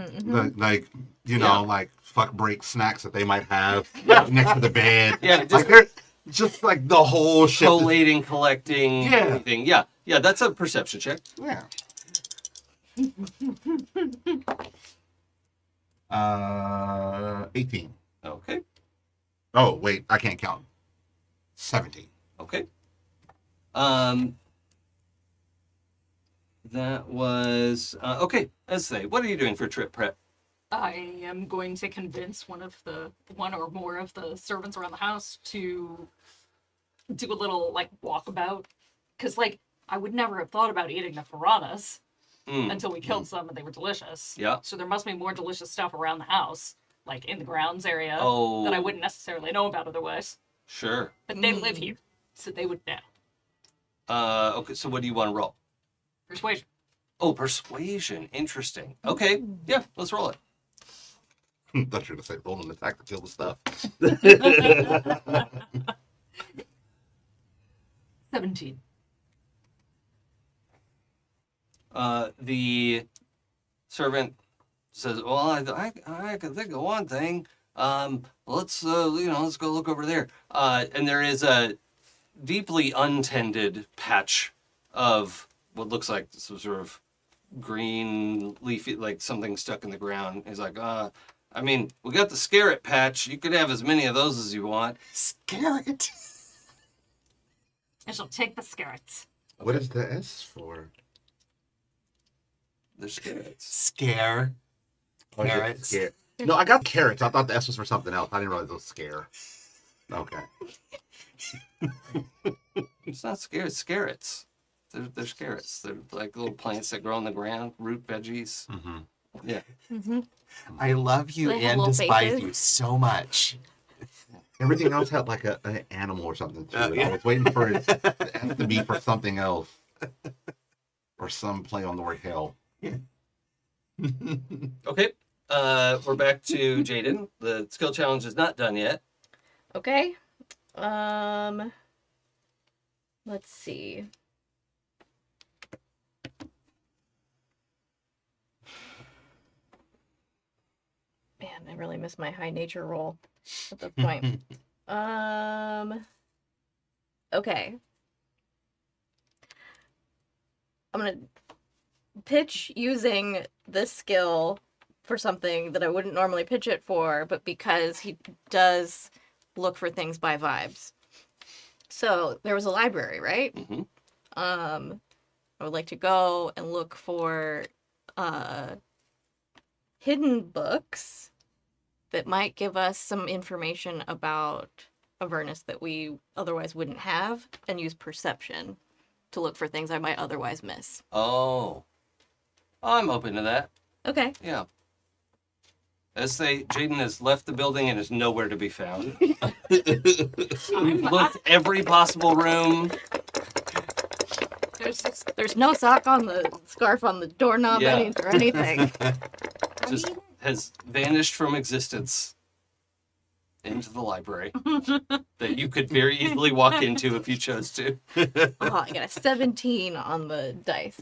like you know, like fuck break snacks that they might have next to the bed. Yeah, like they're just like the whole shit. Collating, collecting, anything. Yeah, that's a perception check. Yeah. 18. Okay. Oh wait, I can't count. 17. Okay. That was okay. Ezthe, what are you doing for trip prep? I am going to convince one or more of the servants around the house to do a little like walkabout, because like I would never have thought about eating the piranhas until we killed some and they were delicious. Yeah. So there must be more delicious stuff around the house, like in the grounds area, Oh. that I wouldn't necessarily know about otherwise. Sure. But they live here, so they would know. Okay, so what do you want to roll? Persuasion. Oh, persuasion. Interesting. Okay. Yeah, let's roll it. I thought you were going to say roll an attack to kill the stuff. 17. The servant says, "Well, I can think of one thing. Let's let's go look over there." And there is a deeply untended patch of what looks like some sort of green leafy, like something stuck in the ground. He's like, I mean, we got the scarlet patch. You could have as many of those as you want. Scarlet. I shall take the scarrets. What is the S for? They're scarlets. Scare. Oh, is it Carrots. scare? No, I got carrots. I thought the S was for something else. I didn't realize it was scare. Okay. It's not scarlet. Scarlets. They're scarlets. They're like little plants that grow on the ground, root veggies. Mm-hmm. Yeah. I love you They have and little despise faces. you so much. Everything else had like an animal or something to it. yeah. I was waiting for it to be for something else. Or some play on the word hell. Okay. We're back to Jaden. The skill challenge is not done yet. Okay. Let's see. Man, I really miss my high nature roll at this point. Okay. I'm gonna pitch using this skill for something that I wouldn't normally pitch it for, but because he does look for things by vibes. So there was a library, right? Mm-hmm. I would like to go and look for hidden books that might give us some information about Avernus that we otherwise wouldn't have, and use perception to look for things I might otherwise miss. Oh. I'm open to that. Okay. Yeah. Jaden has left the building and is nowhere to be found. We've looked every possible room. There's no sock on the scarf on the doorknob Yeah. or anything. Just has vanished from existence into the library that you could very easily walk into if you chose to. Oh, I got a 17 on the dice.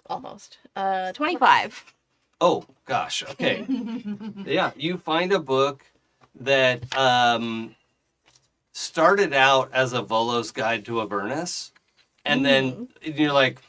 Almost. 25. Oh, gosh. Okay. Yeah, you find a book that started out as a Volo's Guide to Avernus, and then you're like,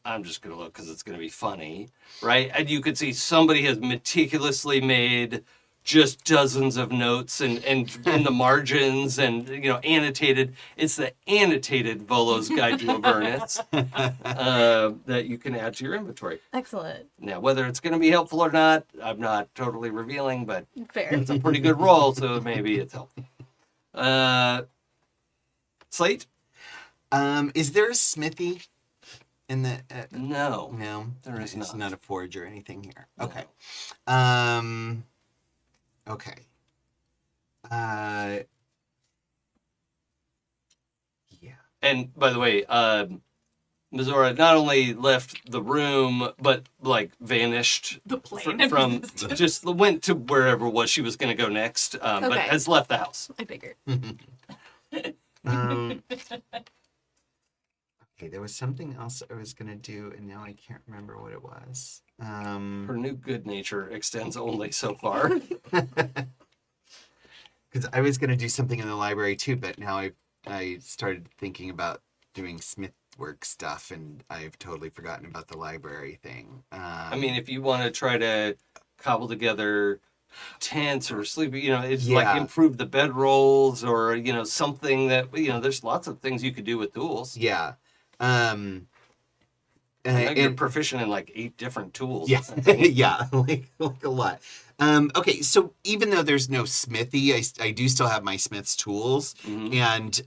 I'm just going to look because it's going to be funny, right? And you could see somebody has meticulously made just dozens of notes and in the margins and, annotated. It's the annotated Volo's Guide to Avernus that you can add to your inventory. Excellent. Now, whether it's going to be helpful or not, I'm not totally revealing, but Fair. it's a pretty good roll, so maybe it's helpful. Slate? Is there a smithy in the? No. No, There is it's not. not a forge or anything here. No. Okay. Okay. Yeah. And by the way, Mizora not only left the room, but like vanished The plane of from existence. just went to wherever it was she was going to go next, but Okay. has left the house. I figured. Okay, there was something else I was gonna do, and now I can't remember what it was. Her new good nature extends only so far. Because I was gonna do something in the library too, but now I started thinking about doing smith work stuff, and I've totally forgotten about the library thing. I mean, if you want to try to cobble together tents or sleep, it's Yeah. like improve the bedrolls or, something that, there's lots of things you could do with tools. yeah. I know you're And proficient in like 8 different tools. yeah, yeah, like a lot. Okay, so even though there's no smithy, I do still have my smith's tools, Mhm. and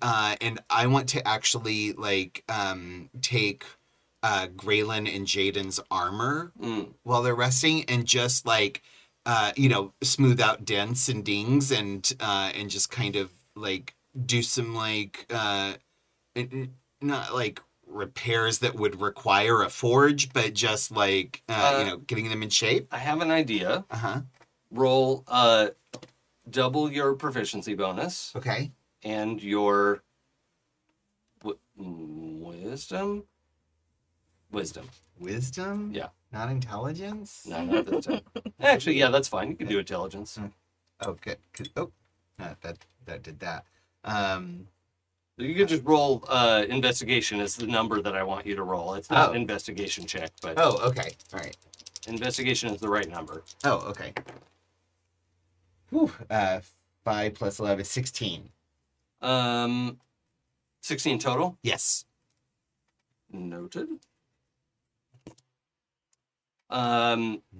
I want to actually take Gralen and Jaden's armor Mm. while they're resting, and just smooth out dents and dings, and just kind of like do some not like repairs that would require a forge, but just getting them in shape. I have an idea. Uh-huh. Roll double your proficiency bonus Okay. and your wisdom. Wisdom? Yeah. Not intelligence? No, not this time. Actually, yeah, that's fine. You can do intelligence. Oh, good. That did that. You could just roll investigation as the number that I want you to roll. It's not Oh. an investigation check, but Oh, okay. All right. investigation is the right number. Oh, okay. Whew. 5 plus 11 is 16. 16 total. Yes. Noted.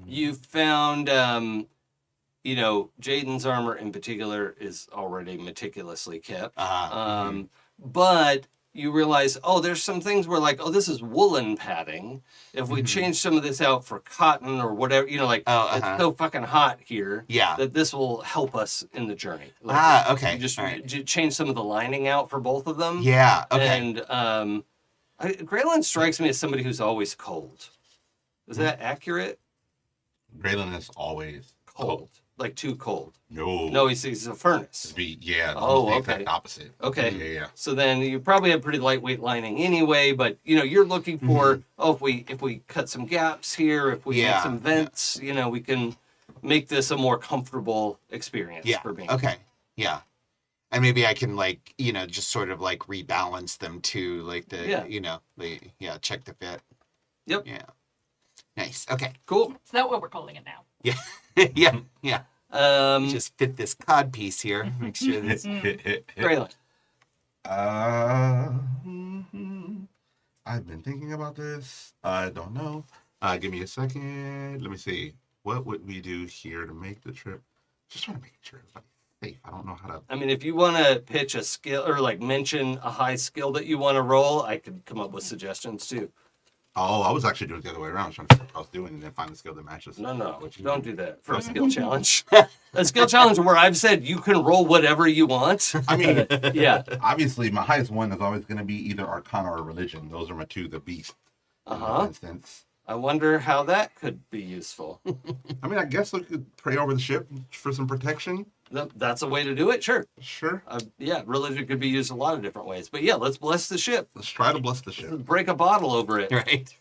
You found, Jaden's armor in particular is already meticulously kept. But you realize, there's some things where this is woolen padding. If we change some of this out for cotton or whatever, it's so fucking hot here Yeah. that this will help us in the journey. Like, Okay. You just All right. change some of the lining out for both of them. Yeah. Okay. And Gralen strikes me as somebody who's always cold. Is that accurate? Gralen is always Cold. Like too cold. No. No, he's a furnace. Yeah. Oh, almost the okay. exact opposite. Okay. Yeah. So then you probably have pretty lightweight lining anyway, but you're looking for if we cut some gaps here, if we make some vents, we can make this a more comfortable experience for me. Okay. Yeah. And maybe I can just sort of rebalance them too, check the fit. Yep. Yeah. Nice. Okay. Cool. Is that what we're calling it now? Yeah. Yeah. Um, Just fit this cod piece here. Make sure this. Gralen. I've been thinking about this. I don't know. Give me a second. Let me see. What would we do here to make the trip? Just trying to make sure everybody's safe. I don't know how to. I mean, if you want to pitch a skill or mention a high skill that you want to roll, I could come up with suggestions too. Oh, I was actually doing it the other way around. I was trying to figure out what I was doing and then find the skill that matches. No, what you don't do. do that for a skill challenge. A skill challenge where I've said you can roll whatever you want. I mean, Yeah. obviously, my highest one is always going to be either Arcana or Religion. Those are my two, the Beast. For instance. I wonder how that could be useful. I mean, I guess I could pray over the ship for some protection. That's a way to do it, sure. Sure. Religion could be used a lot of different ways. But yeah, let's bless the ship. Let's try to bless the ship. Break a bottle over it. Right.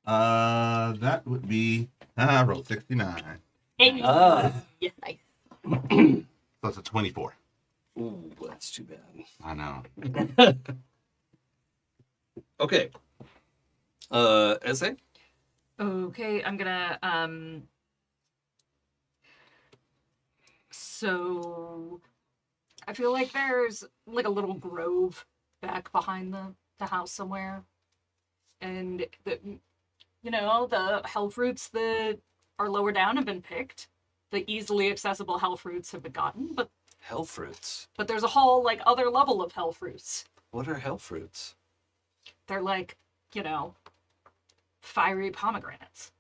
That would be. I rolled 69. Hey. Ah. Yeah, nice. So that's a 24. Ooh, that's too bad. I know. Okay. Ezthe? Okay, I'm gonna so I feel like there's a little grove back behind the house somewhere. And the hell fruits that are lower down have been picked. The easily accessible hell fruits have been gotten, but Hell fruits. there's a whole other level of hell fruits. What are hell fruits? They're fiery pomegranates.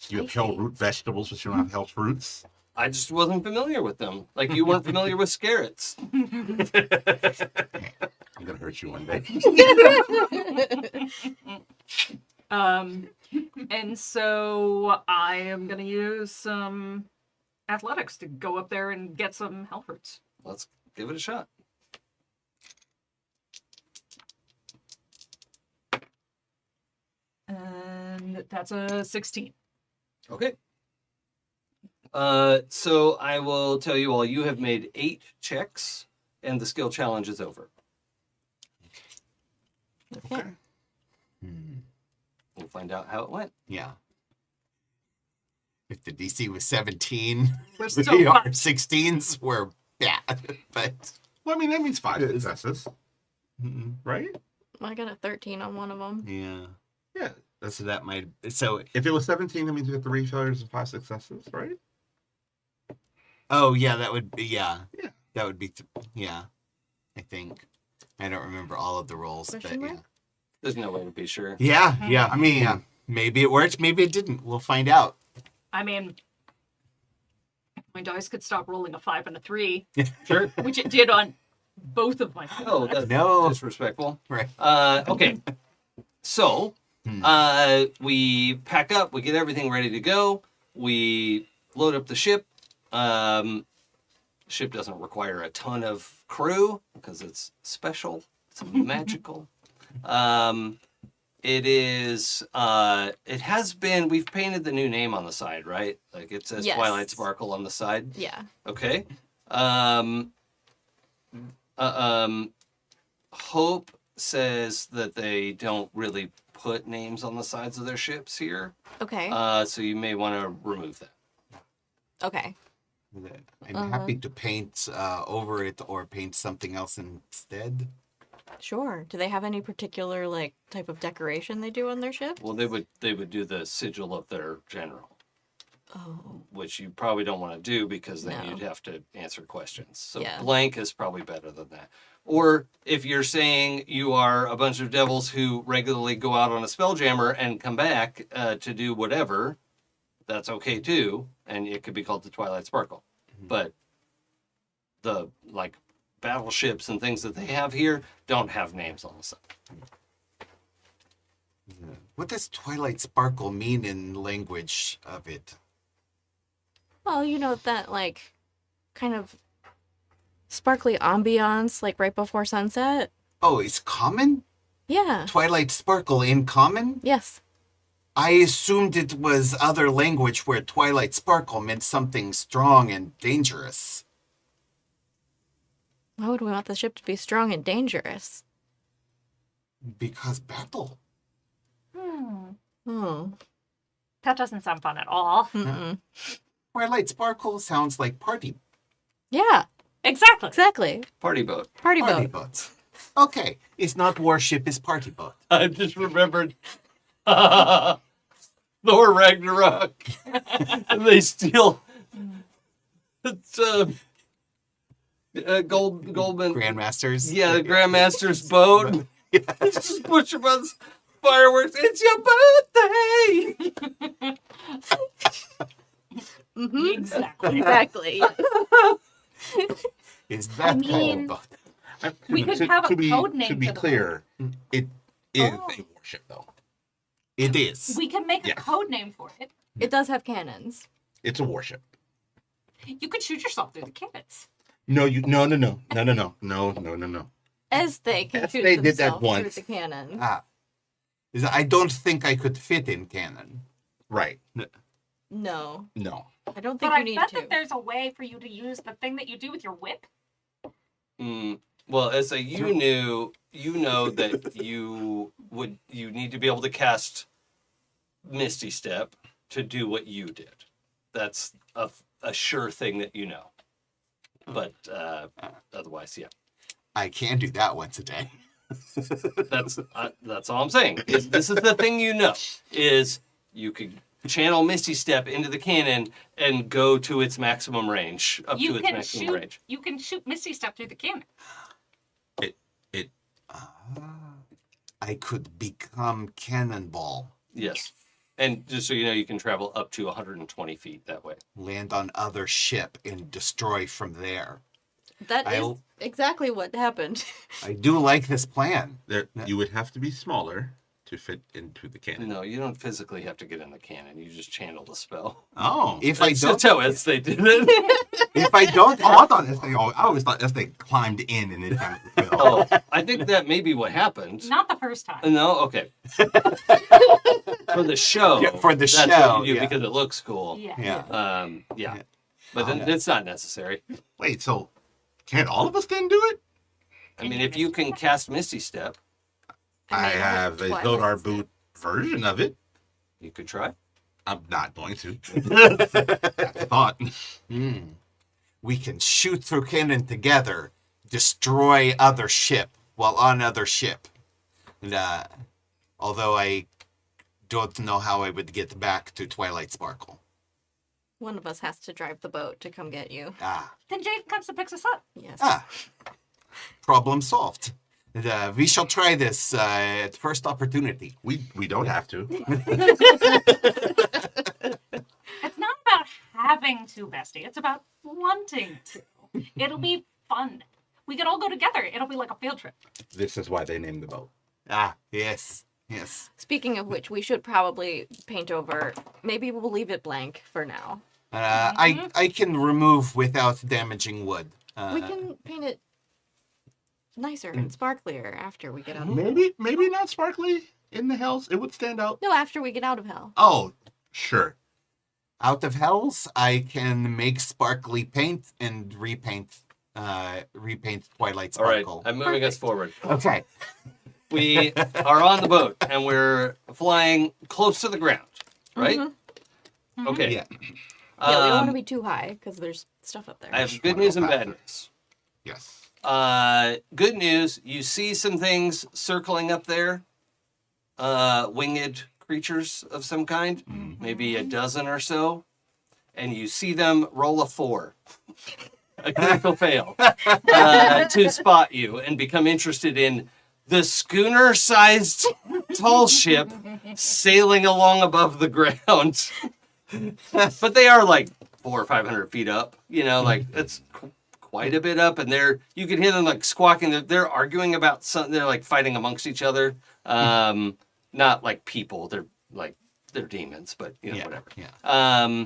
You have hell root vegetables, but you don't have hell fruits. I just wasn't familiar with them. Like you weren't familiar with scarrots. I'm gonna hurt you one day. And so I am gonna use some athletics to go up there and get some health roots. Let's give it a shot. And that's a 16. Okay. So I will tell you all, you have made 8 checks, and the skill challenge is over. Okay. We'll find out how it went. Yeah. If the DC was 17, We're we still are fine. 16s, we're bad. But Well, I mean, that means 5 successes, right? I got a 13 on one of them. yeah. Yeah. So that might. So, If it was 17, that means you got 3 failures and 5 successes, right? oh, yeah, that would be, yeah. Yeah. That would be, yeah. I think. I don't remember all of the rolls, Question but yeah. mark? There's no way to be sure. Yeah, yeah. I mean, yeah. Maybe it worked, maybe it didn't. We'll find out. I mean, my dice could stop rolling a 5 and a 3, Sure. which it did on both of my Oh, that's No. disrespectful. Right. Okay. So, Hmm. we pack up, we get everything ready to go, we load up the ship. Ship doesn't require a ton of crew because it's special, it's magical. It is, it has been, we've painted the new name on the side, right? Like it says Yes. Twilight Sparkle on the side. Yeah. Okay. Hope says that they don't really put names on the sides of their ships here. Okay. So you may want to remove that. Okay. I'm happy to paint over it or paint something else instead. Sure. Do they have any particular like type of decoration they do on their ship? Well, they would do the sigil of their general, Oh. which you probably don't want to do because then No. you'd have to answer questions. So Yeah. blank is probably better than that. Or if you're saying you are a bunch of devils who regularly go out on a Spelljammer and come back to do whatever, that's okay too, and it could be called the Twilight Sparkle. But the like battleships and things that they have here don't have names on the side. What does Twilight Sparkle mean in language of it? Well, you know that like kind of sparkly ambiance like right before sunset. Oh, it's common? Yeah. Twilight Sparkle in common? Yes. I assumed it was other language where Twilight Sparkle meant something strong and dangerous. Why would we want the ship to be strong and dangerous? Because battle. Hmm. That doesn't sound fun at all. Mm-mm. Twilight Sparkle sounds like party Yeah. Exactly. Exactly. Party boat. Party boat. boat. Okay, it's not warship, it's party boat. I just remembered Thor Ragnarok. And they steal it's Goldman. Grandmasters. Yeah, the Grandmaster's boat. Just push him on fireworks. It's your birthday. Mm-hmm. Exactly. Exactly. Is that kind mean- of boat? We could have a code name To be for the clear, it is Oh. a warship, though. It is. We can make a Yes. code name for it. It does have cannons. It's a warship. You could shoot yourself through the cannons. No. Ezthe can Yes, shoot they did that themselves through once. the cannon. I don't think I could fit in canon. Right. No. No. I don't But think I you need bet to. that there's a way for you to use the thing that you do with your whip. Well, as a you know that you need to be able to cast Misty Step to do what you did. That's a sure thing that you know. But otherwise, yeah. I can do that once a day. That's all I'm saying. This is the thing you know is you could channel Misty Step into the cannon and go to its maximum range, up to its maximum range. You can shoot Misty Step through the cannon. I could become Cannonball, Yes. And just so you know, you can travel up to 120 feet that way. land on other ship, and destroy from there. That is I'll- exactly what happened. I do like this plan. There, you would have to be smaller to fit into the cannon. No, you don't physically have to get in the cannon. You just channel the spell. Oh. If That's I don't, just how they did it. if I don't, Oh, I thought I always thought they climbed in and then kind of fell. Oh, I think that may be what happened. Not the first time. No, okay. For the show. Yeah, for the that's show, what you do yeah. because it looks cool. Yeah. yeah. Yeah. But then it's not necessary. Wait, so can't all of us then do it? I mean, if you can cast Misty Step, I have a Twilight Zodar Step. boot version of it. you could try. I'm not going to. That's a thought. We can shoot through cannon together, destroy other ship while on other ship. And, although I don't know how I would get back to Twilight Sparkle. One of us has to drive the boat to come get you. Then Jaden comes and picks us up. Yes. Problem solved. And, we shall try this at first opportunity. We don't have to. It's not about having to, bestie. It's about wanting to. It'll be fun. We could all go together. It'll be like a field trip. This is why they named the boat. Yes. Yes. Speaking of which, we should probably paint over. Maybe we'll leave it blank for now. I can remove without damaging wood. We can paint it nicer and sparklier after we get out of Maybe not sparkly in the hells. It would stand out. No, after we get out of hell. Oh, sure. Out of hells, I can make sparkly paint and repaint Twilight All right, Sparkle. I'm moving us forward. Okay. We are on the boat and we're flying close to the ground, right? Okay. Yeah. Yeah, we don't want to Um, be too high because there's stuff up there. I have good news and bad news. Yes. Good news, you see some things circling up there. Winged creatures of some kind, maybe a dozen or so. And you see them roll a 4. A critical fail. To spot you and become interested in the schooner-sized tall ship sailing along above the ground. But they are like 400 or 500 feet up, like it's quite a bit up, and you can hear them like squawking. They're arguing about something. They're like fighting amongst each other. Not like people. They're demons, but whatever. Yeah.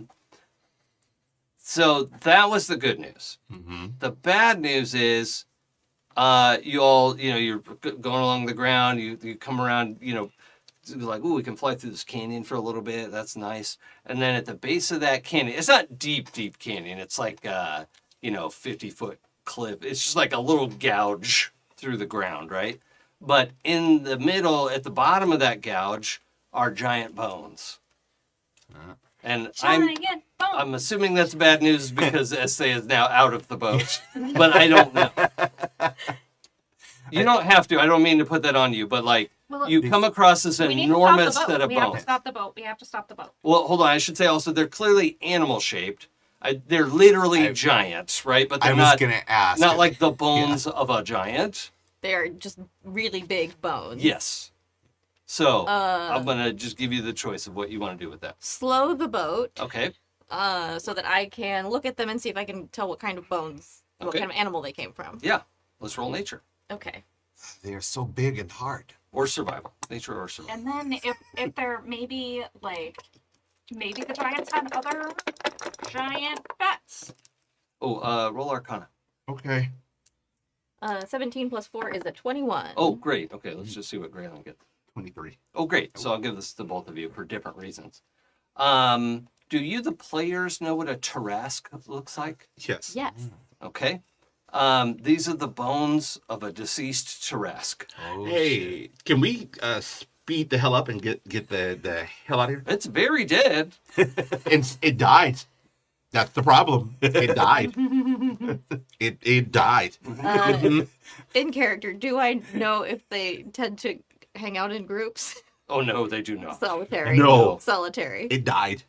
So that was the good news. The bad news is, you all, you're going along the ground. You come around, like, ooh, we can fly through this canyon for a little bit. That's nice. And then at the base of that canyon, it's not deep canyon. It's like, 50-foot cliff. It's just like a little gouge through the ground, right? But in the middle, at the bottom of that gouge, are giant bones. And Giant bone. I'm assuming that's bad news because Ezthe is now out of the boat. But I don't know. You don't have to. I don't mean to put that on you, but Well, you come across this we need enormous to stop the set boat. of We have to bones. stop the boat. We have to stop the boat. Well, hold on. I should say also they're clearly animal shaped. They're literally giants, right? But I they're was not going to ask. not like the bones of a giant. They're just really big bones. Yes. So I'm gonna just give you the choice of what you want to do with that. Slow the boat Okay. so that I can look at them and see if I can tell what kind of bones, what Okay. kind of animal they came from. Yeah. Let's roll nature Okay. They are so big and hard. or survival. Nature or survival. And then if they're maybe the giants had other giant pets. Oh, roll Arcana. Okay. 17 plus 4 is a 21. Oh, great. Okay, let's just see what Gralen gets. 23. Oh, great. So I'll give this to both of you for different reasons. Do you, the players, know what a Tarrasque looks like? Yes. Yes. Okay. These are the bones of a deceased Tarrasque. Oh, Hey, can we speed the hell up and get the hell out of here? It's very dead. It died. That's the problem. It died. it died. In character, do I know if they tend to hang out in groups? Oh, no, they do not. Solitary. No. Solitary. It died.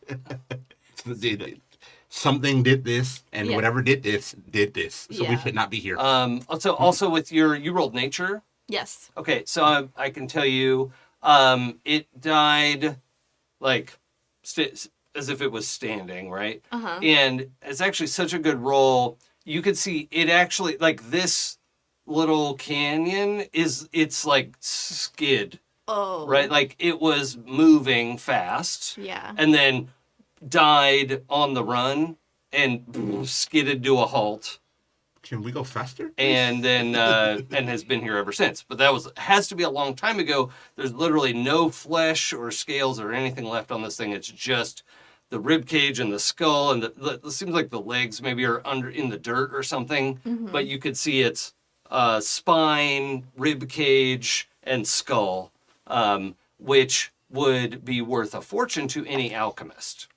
Something did this, and Yeah. whatever did this. So we Yeah. should not be here. Also with you rolled nature. Yes. Okay, so I can tell you, it died like as if it was standing, right? Uh-huh. And it's actually such a good roll. you could see it actually, like this little canyon it's like skid, Oh. right? Like it was moving fast Yeah. and then died on the run and skidded to a halt. Can we go faster? And then and has been here ever since. But that has to be a long time ago. There's literally no flesh or scales or anything left on this thing. It's just the rib cage and the skull, and it seems like the legs maybe are under in the dirt or something. But you could see its spine, rib cage, and skull, which would be worth a fortune to any alchemist.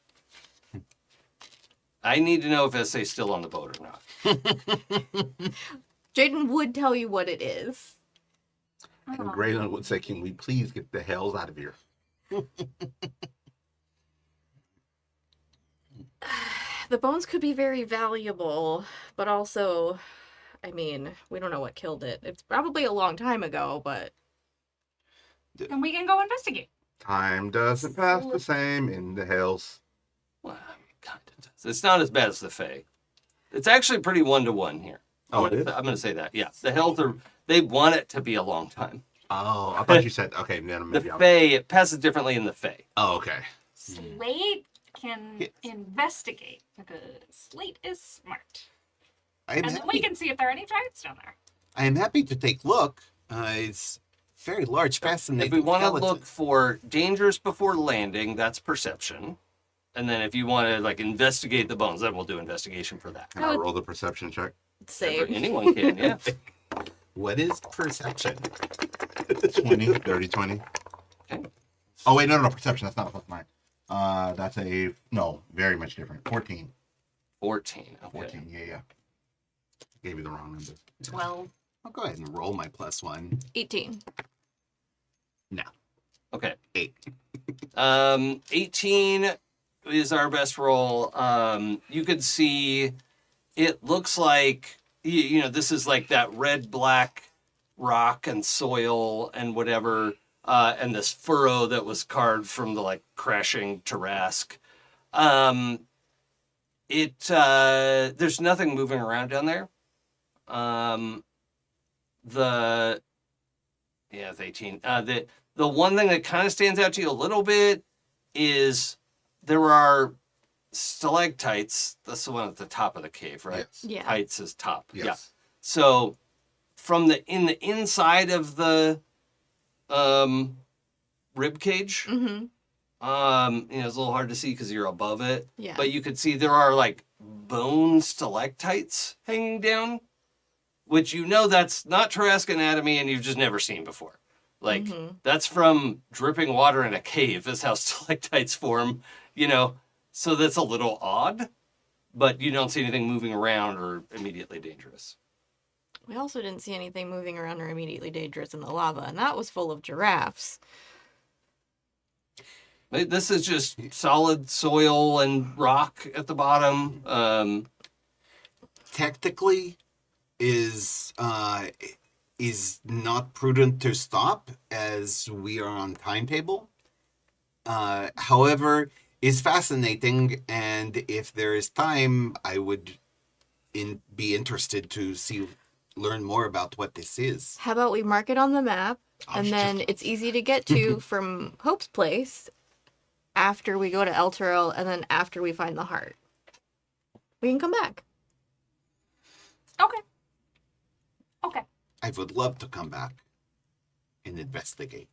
I need to know if Ezthe's still on the boat or not. Jaden would tell you what it is. And Gralen would say, "Can we please get the hells out of here?" The bones could be very valuable, but also, I mean, we don't know what killed it. It's probably a long time ago, but And we can go investigate. Time doesn't pass the same in the hells. Well, I mean, kind of does. It's not as bad as the Fae. It's actually pretty 1-to-1 here. Oh, it is? I'm going to say that. Yeah, the Hells they want it to be a long time. Oh, I thought you said okay. Then The maybe Fae, it passes differently in the Fae. Oh, okay. Slate can Yes. investigate because Slate is smart. I am And then we happy. can see if there are any giants down there. I am happy to take a look. It's very large, fascinating. If we want to skeleton. look for dangers before landing, that's perception. And then if you want to like investigate the bones, then we'll do investigation for that. Can I roll the perception check? same. Anyone can, yeah. What is perception? 20, 30, 20. Okay. Oh, wait, no, perception. That's not a +9. That's very much different. 14. 14. Okay. 14, yeah. Gave you the wrong number. 12. I'll go ahead and roll my +1. 18. No. Okay. 8. 18 is our best roll. You could see it looks like, you know, this is like that red-black rock and soil and whatever, and this furrow that was carved from the like crashing Tarrasque. There's nothing moving around down there. It's 18. The one thing that kind of stands out to you a little bit is there are stalactites. That's the one at the top of the cave, right? Yes. Yeah. Tights is top. Yes. Yeah. So from the inside of the rib cage, Mm-hmm. it's a little hard to see because you're above it. Yeah. But you could see there are like bone stalactites hanging down, which you know that's not Tarrasque anatomy and you've just never seen before. Like that's from dripping water in a cave is how stalactites form, you know. So that's a little odd, but you don't see anything moving around or immediately dangerous. We also didn't see anything moving around or immediately dangerous in the lava, and that was full of giraffes. This is just solid soil and rock at the bottom. Technically, is not prudent to stop as we are on timetable. However, is fascinating, and if there is time, I would be interested to learn more about what this is. How about we mark it on the map, and then it's easy to get to from Hope's place after we go to Elturel, and then after we find the heart. We can come back. Okay. Okay. I would love to come back and investigate.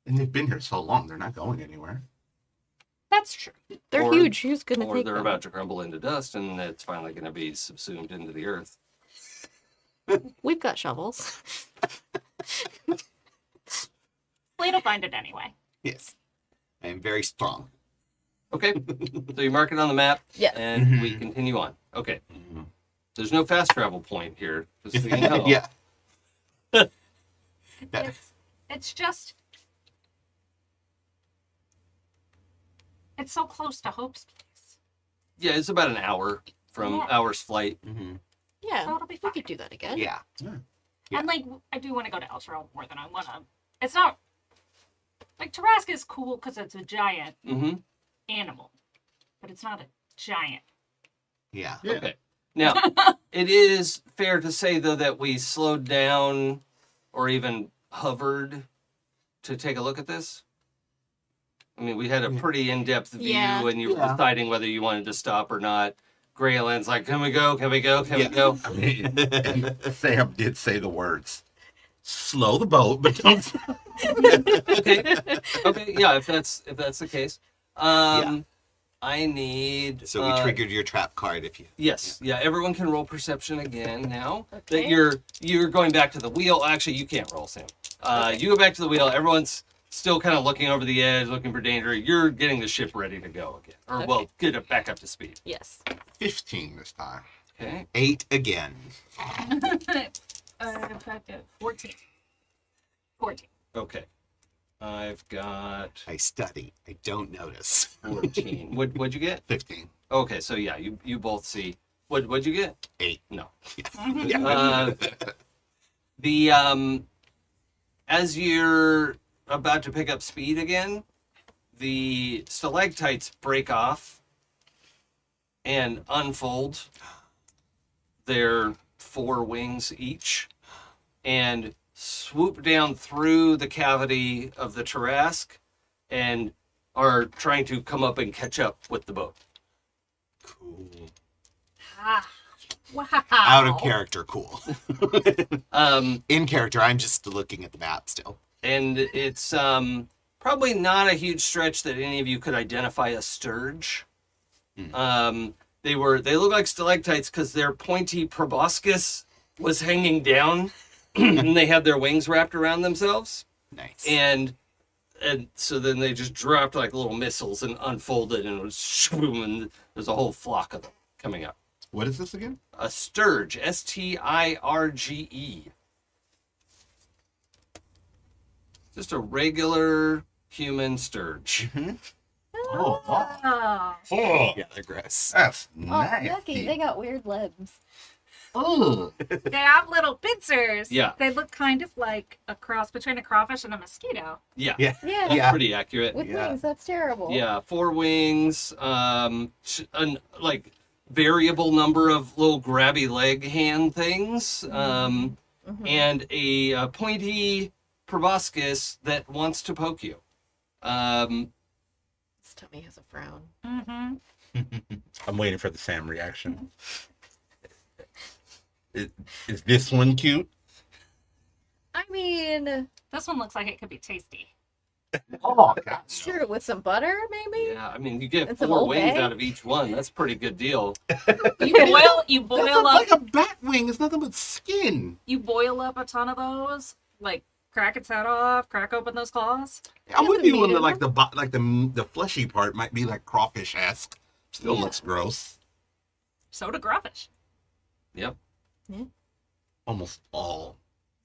And they've been here so long, they're not going anywhere. That's true. They're Or- huge. Who's going to Or take they're them? about to crumble into dust and it's finally going to be subsumed into the earth. We've got shovels. Slate will find it anyway. Yes, I am very strong. Okay, so you mark it on the map, Yes. and we continue on. Okay, there's no fast travel point here, just so you know. Yeah. It's just it's so close to Hope's place. Yeah, it's about an hour from Yeah. hour's flight. Mm-hmm. Yeah, So it'll be we fine. could do that again. Yeah. Yeah. And like I do want to go to Elturel more than I wanna. It's not like Tarrasque is cool because it's a giant Mm-hmm. animal, but it's not a giant. Yeah. Yeah. Okay. Now, it is fair to say, though, that we slowed down or even hovered to take a look at this. I mean, we had a pretty in-depth view, Yeah. and you were deciding whether you wanted to stop or not. Gralen's like, can we go? Can we go? Can we go? I mean, and Sam did say the words, slow the boat, but don't. Okay. Okay. Yeah. If that's the case, I need. So we triggered your trap card if you. Yes. Yeah. Everyone can roll perception again now that Okay. you're going back to the wheel. Actually, you can't roll, Sam. You go back to the wheel. Everyone's still kind of looking over the edge, looking for danger. You're getting the ship ready to go again, or well, Okay. get it back up to speed. Yes. 15 this time. Okay. 8 again. Effective 14. 14. Okay. I've got I study. I don't notice. 14. What'd you get? 15. Okay, so yeah, you both see. What'd you get? 8. No. Yeah. As you're about to pick up speed again, the stalactites break off and unfold their 4 wings each and swoop down through the cavity of the Tarrasque and are trying to come up and catch up with the boat. Cool. Ah. Wow. Out of character, cool. Um, In character, I'm just looking at the map still. and it's probably not a huge stretch that any of you could identify a sturge. They look like stalactites because their pointy proboscis was hanging down, and they had their wings wrapped around themselves, Nice. and so then they just dropped like little missiles and unfolded, and it was shboom, and there's a whole flock of them coming up. What is this again? A sturge, Stirge. Just a regular human sturge. Oh, Oh. oh, Yeah, they're gross. that's Oh, nasty. yucky. They got weird limbs. Ugh. They have little pincers. Yeah. They look kind of like a cross between a crawfish and a mosquito. Yeah, Yeah. Yeah. that's pretty accurate. With Yeah. wings, that's terrible. Yeah, 4 wings, like variable number of little grabby leg hand things, and a pointy proboscis that wants to poke you. His tummy has a frown. Mm-hmm. I'm waiting for the Sam reaction. Is this one cute? I mean, This one looks like it could be tasty. Oh, God. sure, with some butter, maybe? Yeah, I mean, you get And some 4 Old wings Bay? out of each one. That's a pretty good deal. You boil up Like a bat wing. It's nothing but skin. a ton of those, like crack its head off, crack open those claws. I'm Yeah, with the you on meat the fleshy part might be like crawfish-esque. Still Yeah. looks gross. So do crawfish. Yep. Almost all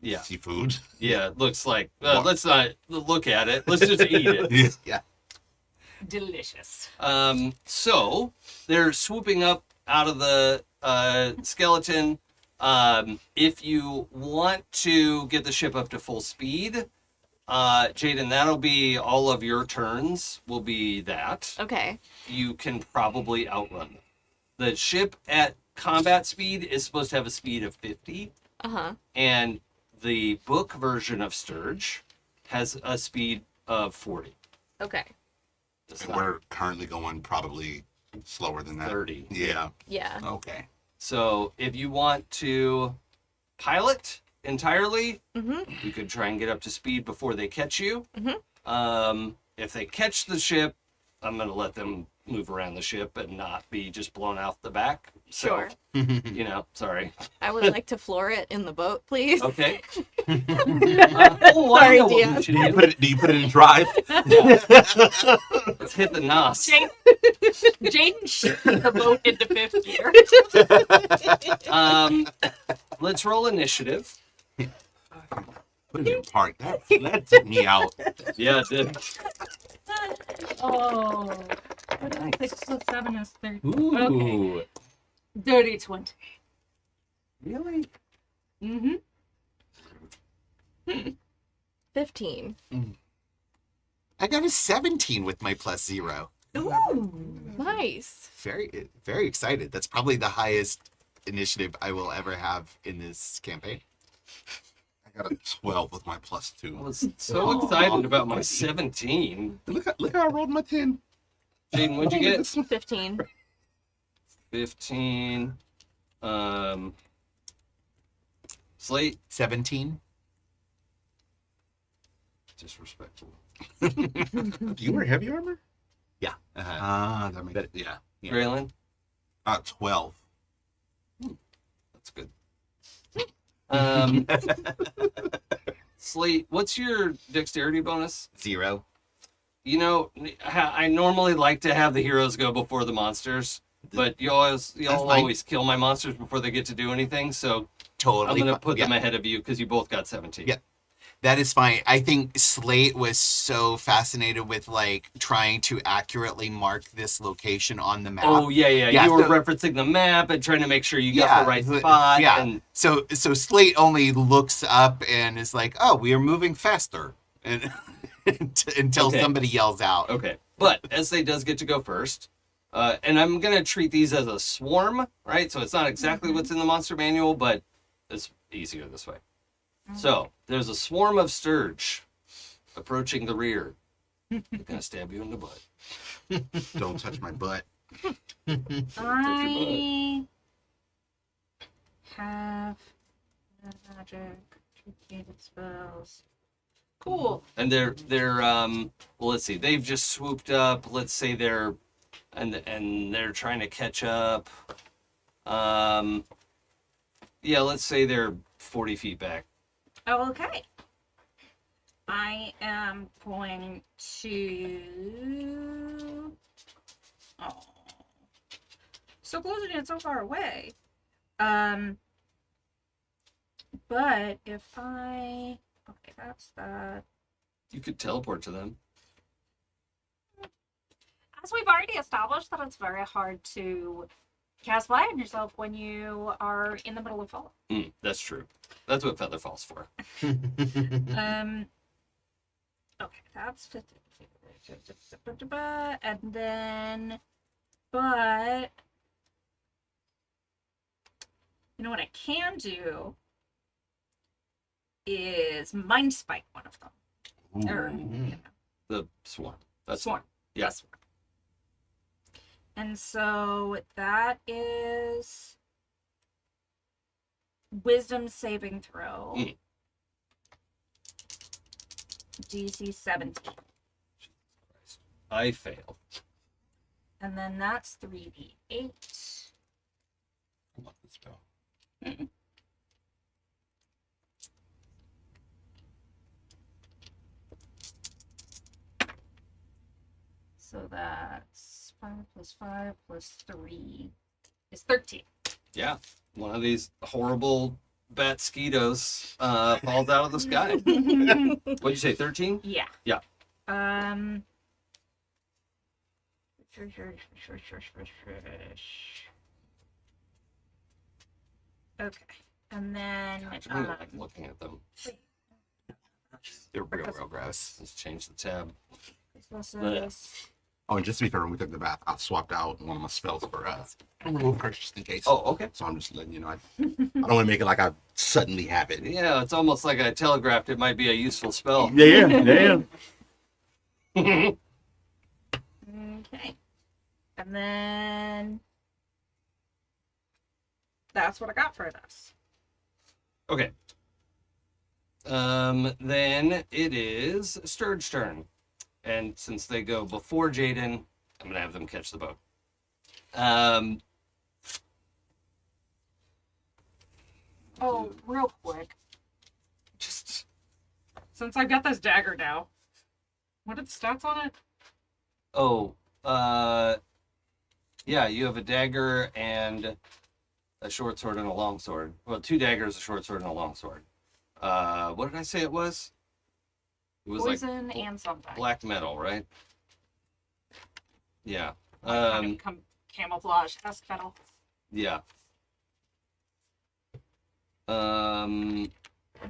Yeah. seafood. Yeah, it looks like. Let's not look at it. Let's just eat it. Yeah. Delicious. So they're swooping up out of the skeleton. If you want to get the ship up to full speed, Jaden, that'll be all of your turns. Will be that. Okay. You can probably outrun them. The ship at combat speed is supposed to have a speed of 50, Uh-huh. and the book version of Sturge has a speed of 40. Okay. It's And not we're currently going probably slower than that. 30. Yeah. Yeah. Okay. So if you want to pilot entirely, Mm-hmm. you could try and get up to speed before they catch you. Mhm. If they catch the ship, I'm going to let them move around the ship and not be just blown out the back. So, Sure. Sorry. I would like to floor it in the boat, please. Okay. I Sorry, know what Dion. we should Do do. you put it in drive? Let's hit the nos. Jaden shifted the boat into 5th gear. Let's roll initiative. Put it in park. That took me out. Yeah, it did. Oh. 6 plus 7 is 30. Ooh. Dirty 20. Really? Mm-hmm. 15. I got a 17 with my +0. Ooh. Nice. Very, very excited. That's probably the highest initiative I will ever have in this campaign. I got a 12 with my +2. I was so excited about my 17. Look how I rolled my 10. Jaden, what'd you get? 15. 15. Slate. 17. Disrespectful. Do you wear heavy armor? Yeah. That makes Yeah. Gralen. 12. That's good. Slate, what's your dexterity bonus? 0. You know, I normally like to have the heroes go before the monsters, but y'all fine. always kill my monsters before they get to do anything. So Totally. I'm gonna fine. put them Yeah. ahead of you because you both got 17. Yeah. That is fine. I think Slate was so fascinated with like trying to accurately mark this location on the map. Oh yeah. Yeah, You were so- referencing the map and trying to make sure you got the right spot. Yeah. And So Slate only looks up and is like, "Oh, we are moving faster," and until Okay. somebody yells out. okay, but Ezthe does get to go first. And I'm gonna treat these as a swarm, right? So it's not exactly what's in the monster manual, but it's easier this way. So there's a swarm of Sturge approaching the rear. They're gonna stab you in the butt. Don't touch my butt. I have magic, truncated spells. Cool. And they're well, let's see. They've just swooped up. Let's say they're and they're trying to catch up. Yeah, let's say they're 40 feet back. Okay. I am going to. Oh, so close and yet so far away. But if I. Okay, that's that. You could teleport to them. As we've already established, that it's very hard to cast fly on yourself when you are in the middle of fall. That's true. That's what Feather Fall's for. Okay, that's 50. And then, but you know what I can do is mind spike one of them. Or, you know, The swarm. That's swarm. Yeah. That's swarm. And so that is wisdom saving throw. DC 17. I fail. And then that's 3d8. I love this spell. So that's 5 plus 5 plus 3 is 13. Yeah. One of these horrible bat skeetos falls out of the sky. What'd you say, 13? Yeah. Yeah. Okay. And then God, I really like looking at them. They're real gross. Let's change the tab. this is Oh, and just to be fair, when we took the bath, I swapped out one of my spells for remove curse just in case. Oh, okay. So I'm just letting you know. I don't want to make it like I suddenly have it. Yeah, it's almost like I telegraphed it might be a useful spell. Yeah. okay. And then that's what I got for this. Okay. Then it is Sturge's turn. And since they go before Jaden, I'm gonna have them catch the boat. Oh, real quick. Just since I've got this dagger now. What are the stats on it? Oh, yeah, you have a dagger and a short sword and a long sword. Well, 2 daggers, a short sword, and a long sword. What did I say it was? It was Poison like and something. black metal, right? Yeah. Kind of camouflage-esque metal. Yeah. And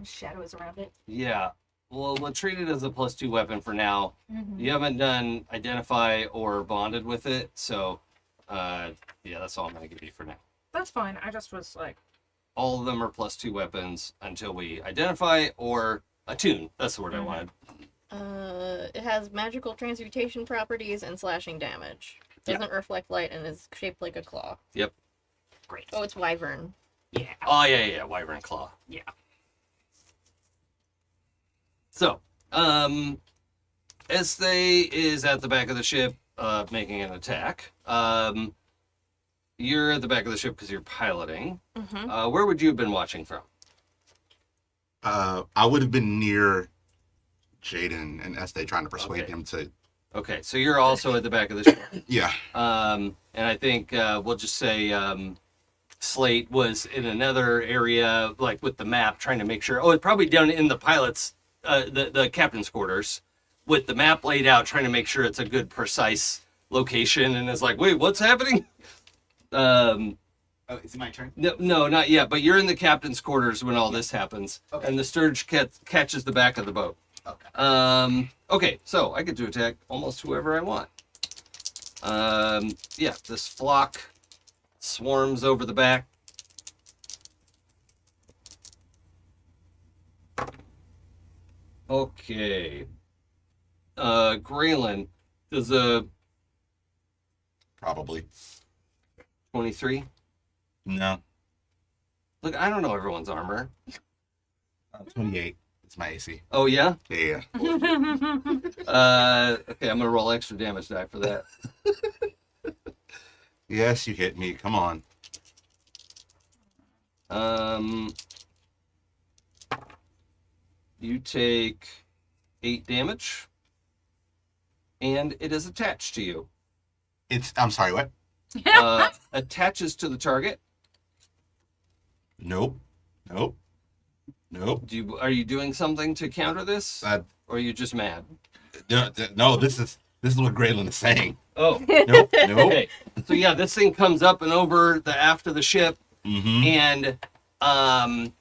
shadows around it. Yeah. Well, we'll treat it as a +2 weapon for now. Mm-hmm. You haven't done identify or bonded with it, so yeah, that's all I'm gonna give you for now. That's fine. I just was like, All of them are +2 weapons until we identify or attune. That's the word I wanted. It has magical transmutation properties and slashing damage. Doesn't reflect light and is shaped like a claw. Yep. great. Oh, it's wyvern. Yeah. Oh, yeah, Wyvern Claw. Yeah. So, Ezthe is at the back of the ship, making an attack. You're at the back of the ship because you're piloting. Mm-hmm. Where would you have been watching from? I would have been near Jaden and Ezthe trying to persuade Okay. him to. Okay, so you're also at the back of the ship. Yeah. And I think we'll just say Slate was in another area, like with the map, trying to make sure. Oh, it's probably down in the pilot's, the captain's quarters, with the map laid out, trying to make sure it's a good, precise location. And it's like, wait, what's happening? Oh, is it my turn? No, not yet. But you're in the captain's quarters when all this happens, Okay. and the Sturge catches the back of the boat. Okay. Okay, so I get to attack almost whoever I want. Yeah, this flock swarms over the back. Okay. Gralen does a Probably. 23. No. Look, I don't know everyone's armor. 28. It's my AC. Oh, yeah? Yeah. Okay, I'm gonna roll extra damage die for that. Yes, you hit me. Come on. You take 8 damage, and it is attached to you. I'm sorry, what? Attaches to the target. Nope. Nope. Nope. Are you doing something to counter this, or are you just mad? No, this is what Gralen is saying. Oh, Nope. Nope. okay. So yeah, this thing comes up and over the aft of the ship, Mm-hmm. and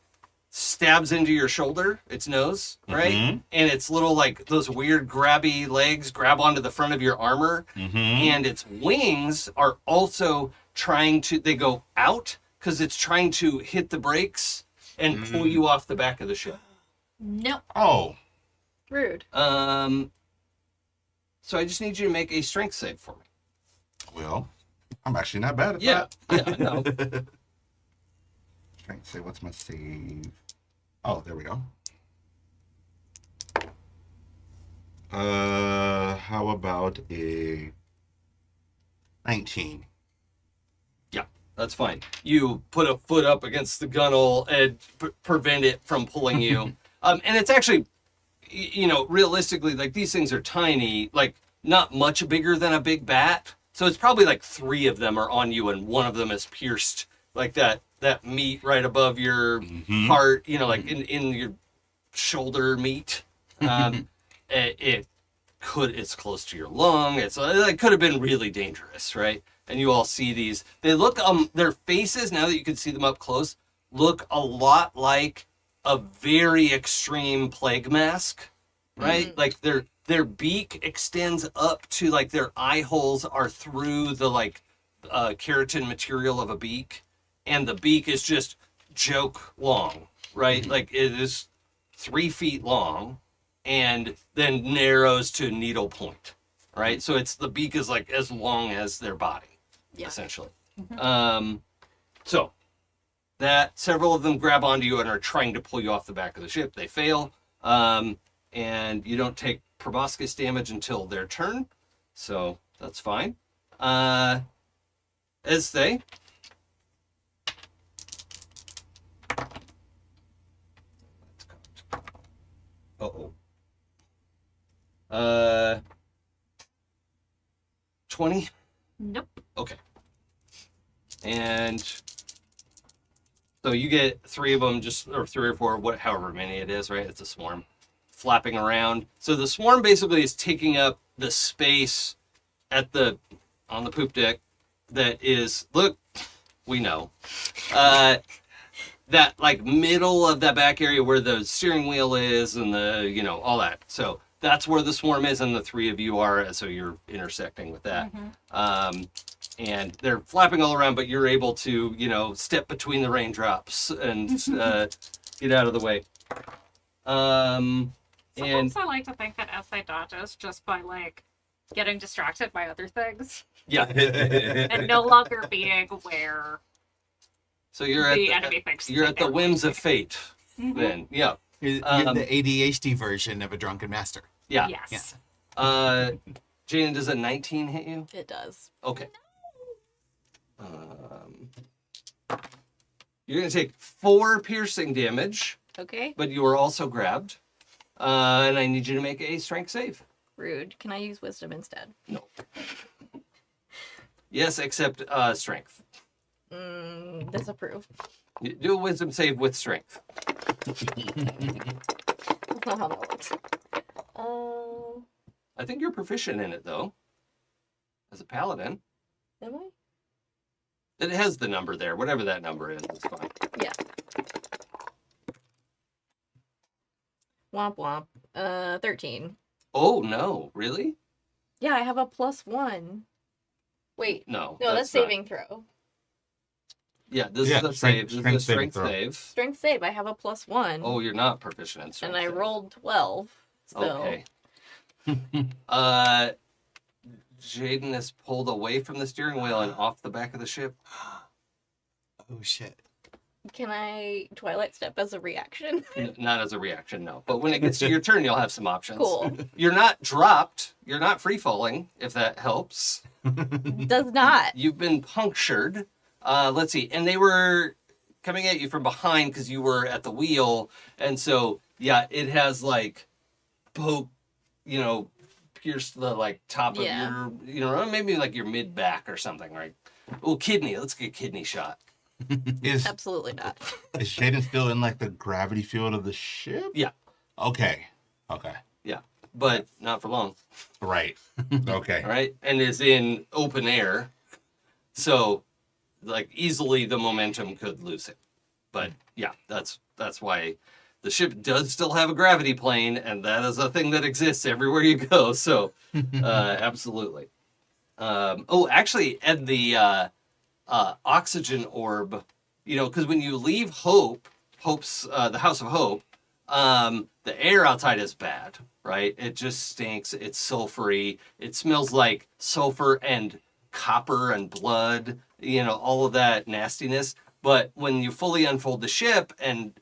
stabs into your shoulder, its nose, right? Mhm. And its little, like, those weird grabby legs grab onto the front of your armor, Mm-hmm. and its wings are also they go out because it's trying to hit the brakes and pull you off the back of the ship. Nope. Oh. Rude. So I just need you to make a strength save for me. Well, I'm actually not bad at Yeah, that. yeah, no. Trying to say, what's my save? Oh, there we go. How about a 19? That's fine. You put a foot up against the gunnel and prevent it from pulling you. And it's actually, realistically, like, these things are tiny, like, not much bigger than a big bat. So it's probably like 3 of them are on you, and one of them is pierced, like that meat right above your heart, like in your shoulder meat. It's close to your lung. It could have been really dangerous, right? And you all see these. They look, their faces, now that you can see them up close, look a lot like a very extreme plague mask, right? Like their beak extends up to, like, their eye holes are through the, like, keratin material of a beak, and the beak is just joke long, right? Like, it is 3 feet long and then narrows to needle point, right? So the beak is, like, as long as their body, essentially. So that several of them grab onto you and are trying to pull you off the back of the ship. They fail, and you don't take proboscis damage until their turn, so that's fine. Ezthe. Uh-oh. 20? Nope. Okay. And so you get 3 of them, or 3 or 4, however many it is, right? It's a swarm flapping around. So the swarm basically is taking up the space on the poop deck that is, look, we know, that, like, middle of that back area where the steering wheel is and the, all that. So that's where the swarm is, and the 3 of you are, so you're intersecting with that. and they're flapping all around, but you're able to, step between the raindrops and get out of the way. And Sometimes I like to think that Ezthe dodges just by getting distracted by other things yeah, and no longer being aware so you're at the enemy thinks you're at the they're whims of watching. fate. Then, yeah, You're the ADHD version of a drunken master. yeah. Yes. Jaden, does a 19 hit you? It does. Okay. You're gonna take 4 piercing damage, Okay. but you are also grabbed. And I need you to make a strength save. Rude. Can I use wisdom instead? No. Yes, except strength. Disapprove. You do a wisdom save with strength. That's not how that works. I think you're proficient in it though. As a paladin. Am I? It has the number there. Whatever that number is, it's fine. Yeah. Womp womp. 13. Oh no, really? Yeah, I have a +1. Wait. No. No, that's not- saving throw. Yeah, this Yeah, is a strength- save. This is a strength saving strength throw. save. Strength save. I have a +1. Oh, you're not proficient in strength. and I save. rolled 12. So Okay. Jaden is pulled away from the steering wheel and off the back of the ship. Oh shit. can I Twilight Step as a reaction? Not as a reaction, no. But when it gets to your turn, you'll have some options. Cool. You're not dropped. You're not free falling, if that helps. Does not. You've been punctured. Let's see. And they were coming at you from behind because you were at the wheel. And so, yeah, it has pierced the top of your, maybe your mid back or something, right? Oh, kidney. Let's get a kidney shot. Is Absolutely not. Jaden still in the gravity field of the ship? Yeah. Okay. Yeah. But not for long. Right. Okay. All right. And is in open air. So, easily the momentum could lose it. But yeah, that's why the ship does still have a gravity plane, and that is a thing that exists everywhere you go. So, absolutely. Actually, and the oxygen orb, because when you leave Hope's the House of Hope, the air outside is bad, right? It just stinks. It's sulfury. It smells like sulfur and copper and blood, all of that nastiness. But when you fully unfold the ship and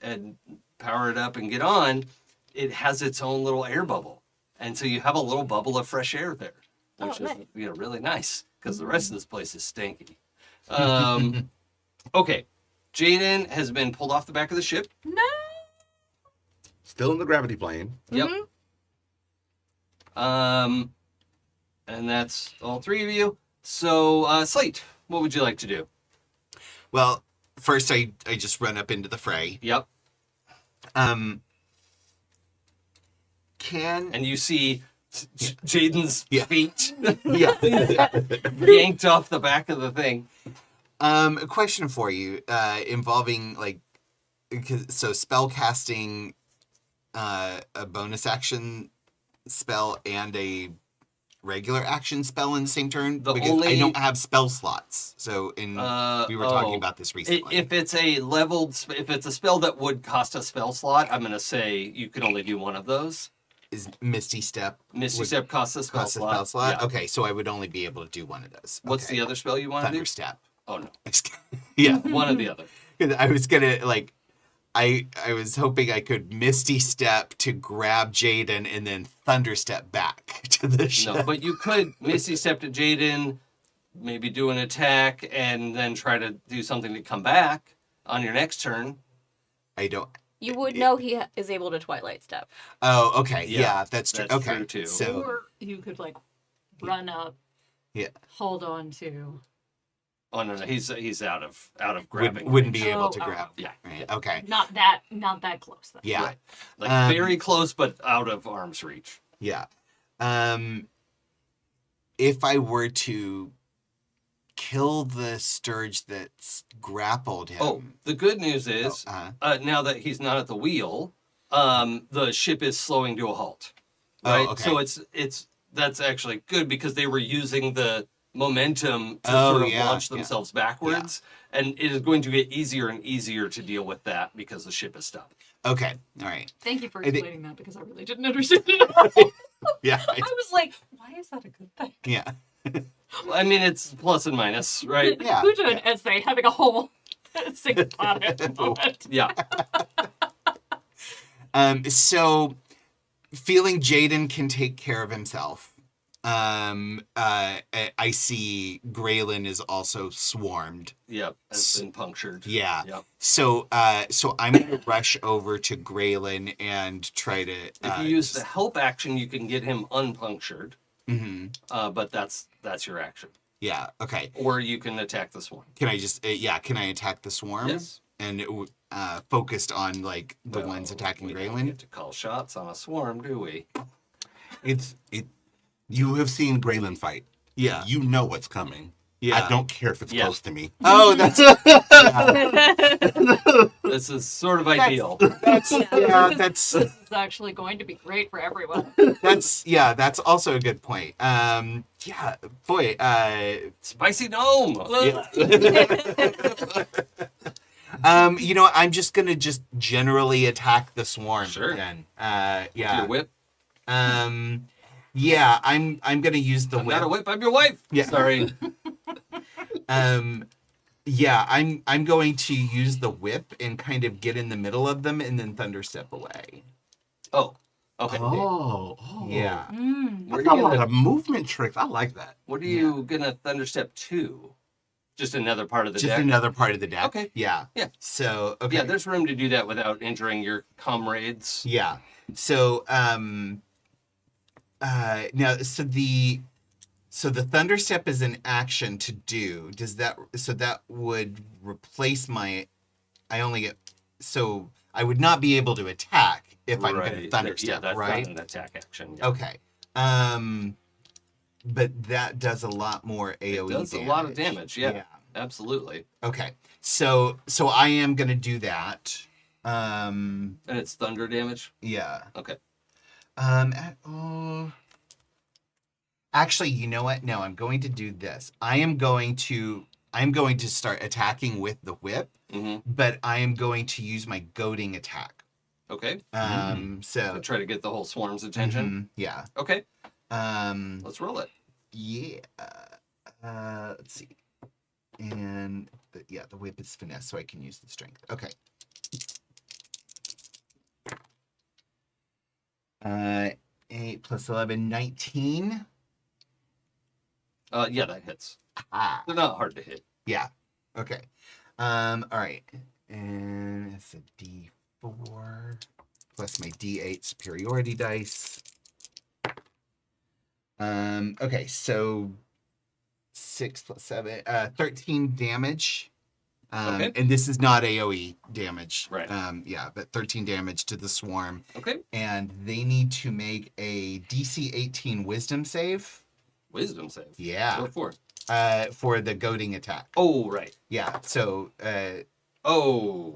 power it up and get on, it has its own little air bubble. And so you have a little bubble of fresh air there, which is really nice because the rest of this place is stinky. Okay. Jaden has been pulled off the back of the ship. No. Still in the gravity plane. Yep. And that's all 3 of you. So, Slate, what would you like to do? Well, first I just run up into the fray. Yep. Can And you see Jaden's Yeah. feet yeah. yanked off the back of the thing. A question for you, involving so spell casting, a bonus action spell and a regular action spell in the same turn. The because only- I don't have spell slots. So we were talking about this recently. If it's a leveled, if it's a spell that would cost a spell slot, I'm going to say you can only do one of those. Is Misty Step Misty would Step costs a spell cost a slot. spell slot? Yeah. Okay, so I would only be able to do one of those. What's Okay. the other spell you want to do? Thunder Step. Oh no, Yeah. one or the other. I was gonna I was hoping I could Misty Step to grab Jaden and then Thunder Step back to the ship. No, but you could Misty Step to Jaden, maybe do an attack, and then try to do something to come back on your next turn. I don't. You would know he is able to Twilight Step. Oh, okay. Yeah, Yeah, that's true. that's Okay, true, too. so Or you could run up. Yeah. Hold on to. Oh no, he's out of grabbing. wouldn't be range. able to Oh, grab. Yeah. Right. Okay. Not that close. Then. Yeah. Right. Very close, but out of arm's reach. Yeah. If I were to kill the Sturge that's grappled him. Oh, the good news is now that he's not at the wheel, the ship is slowing to a halt. Oh, Right. okay. So it's that's actually good because they were using the momentum to Oh, sort of yeah, launch yeah. themselves backwards, and it is going to get easier and easier to deal with that because the ship is stopped. Okay. All right. Thank you for I think- explaining that because I really didn't understand it at all. Yeah. I was like, why is that a good thing? Yeah. Well, I mean, it's plus and minus, right? Yeah. Puja and Ezthe having a whole syncoponic moment. Yeah. So feeling Jaden can take care of himself. I see Gralen is also swarmed. Yep. Has been punctured. Yeah. Yep. So I'm gonna rush over to Gralen and try to. If you use the help action, you can get him unpunctured, Mm-hmm. but that's your action. Yeah. Okay. Or you can attack the swarm. Can I just? Can I attack the swarm? Yes. And focused on like the Well, ones attacking we don't Gralen. get to call shots on a swarm, do we? You have seen Gralen fight. Yeah. You know what's coming. Yeah. I don't care if it's Yeah. close to me. Oh, that's This is sort of ideal. that's yeah. This is actually going to be great for everyone. That's also a good point. Yeah, boy. Spicy gnome. I'm just gonna generally attack the swarm. Sure. Then. Your whip. Yeah, I'm gonna use the I'm whip. not a whip. I'm your wife. Yeah. Sorry. Yeah, I'm going to use the whip and kind of get in the middle of them and then thunder step away. Oh. Okay. Oh. Yeah. Mm. Where That's a you lot gonna, of movement tricks. I like that. what are you gonna thunderstep to? Just another part of the Just deck. another part of the deck. Okay. Yeah. Yeah. So okay. Yeah, there's room to do that without injuring your comrades. Yeah. So now so the thunder step is an action to do. Does that that would replace my I would not be able to attack if I'm going to thunder Yeah, step, that's right? not an attack action. Yeah. Okay. But that does a lot more AoE It does a lot of damage. Yeah, absolutely. Okay. So I am going to do that. And it's thunder damage. Yeah. Okay. Actually, you know what? No, I'm going to do this. I'm going to start attacking with the whip, but I am going to use my goading attack. Okay. So So try to get the whole swarm's attention. yeah. Okay. Let's roll it. Yeah. Let's see. And the whip is finesse, so I can use the strength. Okay. 8 plus 11, 19. Yeah, that hits. Ah. They're not hard to hit. Yeah. Okay. All right. And it's a D4 plus my D8 superiority dice. Okay, so 6 plus 7, 13 damage. Okay. And this is not AoE damage. Right. Yeah, but 13 damage to the swarm. Okay. And they need to make a DC 18 wisdom save. Wisdom save. Yeah. What for? For the goading attack. Oh, right. Yeah. So, Oh.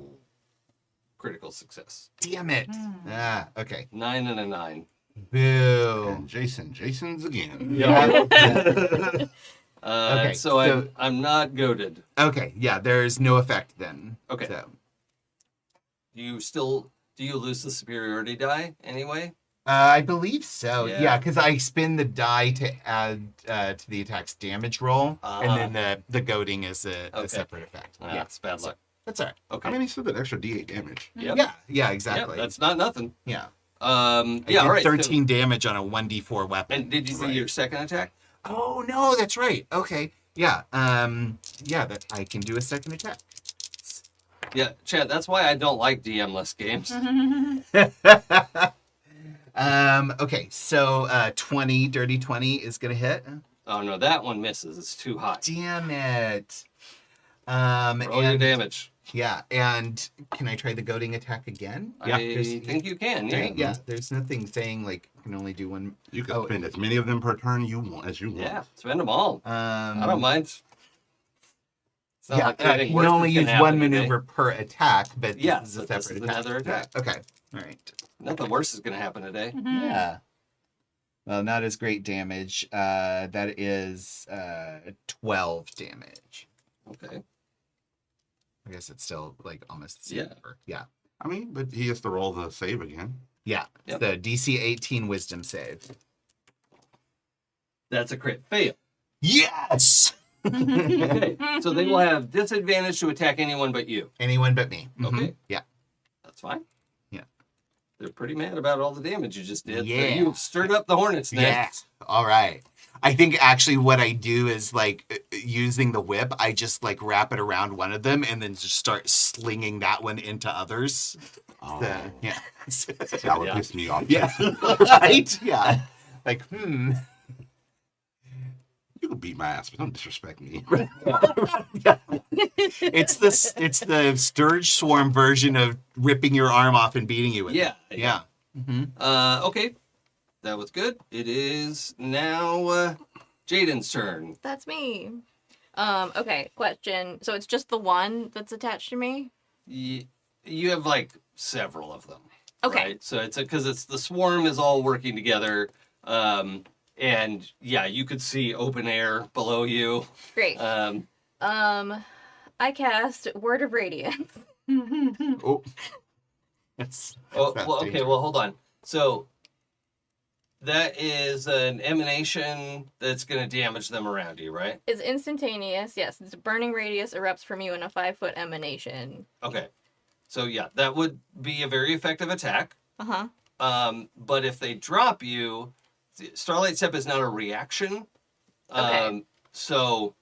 Critical success. damn it. Ah, okay. 9 and a 9. Boo. And Jason's again. Yeah. Okay, So I'm not goaded. Okay. Yeah. There's no effect then. Okay. So, Do you lose the superiority die anyway? I believe so. Yeah. Yeah, because I spin the die to add to the attack's damage roll, and then the goading is a Okay. separate effect. Yeah, Yeah. it's bad luck. That's all right. Okay. I mean, he still did extra D8 damage. Yep. Yeah. Yeah. Yep, Exactly. that's not nothing. yeah. Yeah, I all right. did so- 13 damage on a 1d4 weapon. and did you see your second attack? Oh no, that's right. Okay. Yeah. Yeah. That I can do a second attack. Yeah, Chad, that's why I don't like DM-less games. Okay. So 20, dirty 20 is gonna hit. Oh no, that one misses. It's too high. Damn it. Roll your damage. Yeah, and can I try the goading attack again? I think you can, yeah. Yeah, there's nothing saying like you can only do one. You can Oh. spend as many of them per turn you want as you want. Yeah, spend them all. I don't Um, mind. It's not yeah, like anything you worse can only is use gonna one happen today. maneuver per attack, but Yeah, this is a but this separate is attack. another attack. Yeah, okay, all right. Nothing worse is going to happen today. Yeah. Well, not as great damage. That is 12 damage. Okay. I guess it's still like almost the same Yeah. number. Yeah. I mean, but he has to roll the save again. Yeah. Yep. The DC 18 Wisdom save. That's a crit fail. Yes! Okay. So they will have disadvantage to attack anyone but you. Anyone but me. Mhm. Okay. Yeah. That's fine. Yeah. They're pretty mad about all the damage you just did. Yeah. You stirred up the hornet's nest. Yeah. All right. I think actually what I do is like using the whip, I just like wrap it around one of them and then just start slinging that one into others. Oh, Yeah. that would Yeah. piss me off. Yeah. Right? Yeah. Like, You can beat my ass, but don't disrespect me. It's the Sturge Swarm version of ripping your arm off and beating you with Yeah. it. Yeah. Mm-hmm. Okay. That was good. It is now Jaden's turn. That's me. Okay, question. So it's just the one that's attached to me? You have like several of them. Okay. Right? So it's because it's the swarm is all working together. And yeah, you could see open air below you. Great. I cast Word of Radiance. Oh. That's Oh, not well, okay. dangerous. Well, hold on. So that is an emanation that's going to damage them around you, right? It's instantaneous. Yes, it's a burning radius erupts from you in a 5-foot emanation. Okay. So yeah, that would be a very effective attack. Uh-huh. But if they drop you, Starlight Step is not a reaction. Okay. So,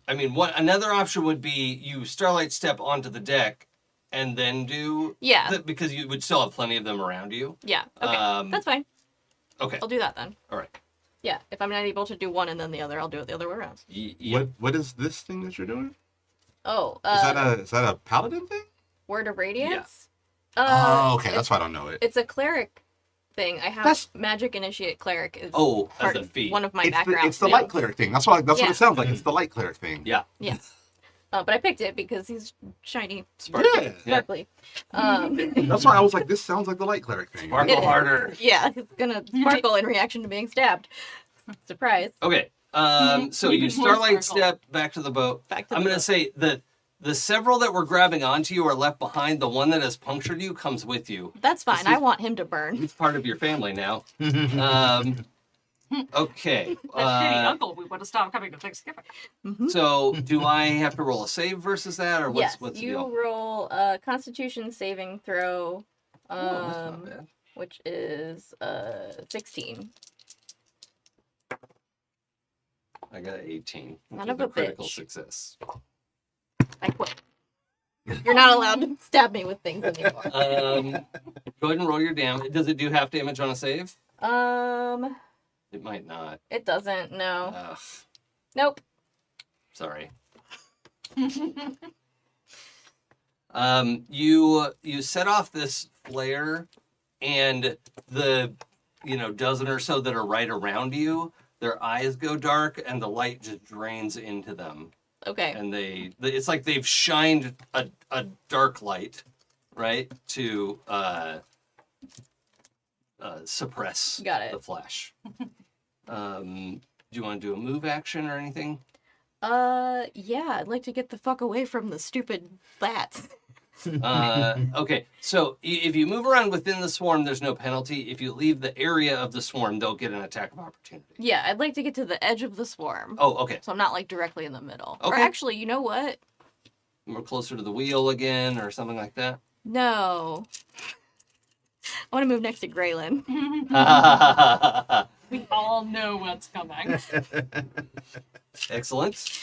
I mean, another option would be you Starlight Step onto the deck and then do Yeah. because you would still have plenty of them around you. Yeah. Okay. That's fine. Okay. I'll do that then. All right. Yeah. If I'm not able to do one and then the other, I'll do it the other way around. What is this thing that you're doing? Oh. Is that a paladin thing? Word of Radiance? Oh, okay. That's why I don't know it. It's a cleric thing. I have That's- Magic Initiate Cleric. Is Oh, part, as a feat. one of my It's backgrounds. the too. light cleric thing. That's what Yeah. it sounds like. It's the light cleric thing. Yeah. Yeah. But I picked it because he's shiny, Sparkle. Yeah. sparkly. That's why I was like, this sounds like the light cleric thing. Sparkle It is. harder. Yeah, it's gonna sparkle in reaction to being stabbed. Surprise. Okay. So Even you more Starlight sparkle. Step back to the boat. Back to I'm the going to boat. say that the several that were grabbing onto you are left behind. The one that has punctured you comes with you. That's fine. This I is- want him to burn. He's part of your family now. Okay. That shitty uncle, we would have stopped coming to Thanksgiving. So do I have to roll a save versus that, or Yes, what's the you deal? roll a Constitution saving throw, Oh, that's not bad. which is 16. I got an 18, which Son is of a a critical bitch. success. I quit. You're not allowed to stab me with things anymore. Go ahead and roll your damage. Does it do half damage on a save? It might not. It doesn't. No. Ugh, Nope. sorry. You set off this flare, and the dozen or so that are right around you, their eyes go dark, and the light just drains into them, Okay. and it's like they've shined a dark light, right, to suppress Got it. the flash. Do you want to do a move action or anything? Yeah, I'd like to get the fuck away from the stupid bats. Okay, so if you move around within the swarm, there's no penalty. If you leave the area of the swarm, they'll get an attack of opportunity. Yeah, I'd like to get to the edge of the swarm. Oh, okay. So I'm not like directly in the middle. Or Okay. actually, you know what? We're closer to the wheel again, or something like that. No. I want to move next to Gralen. We all know what's coming. Excellent.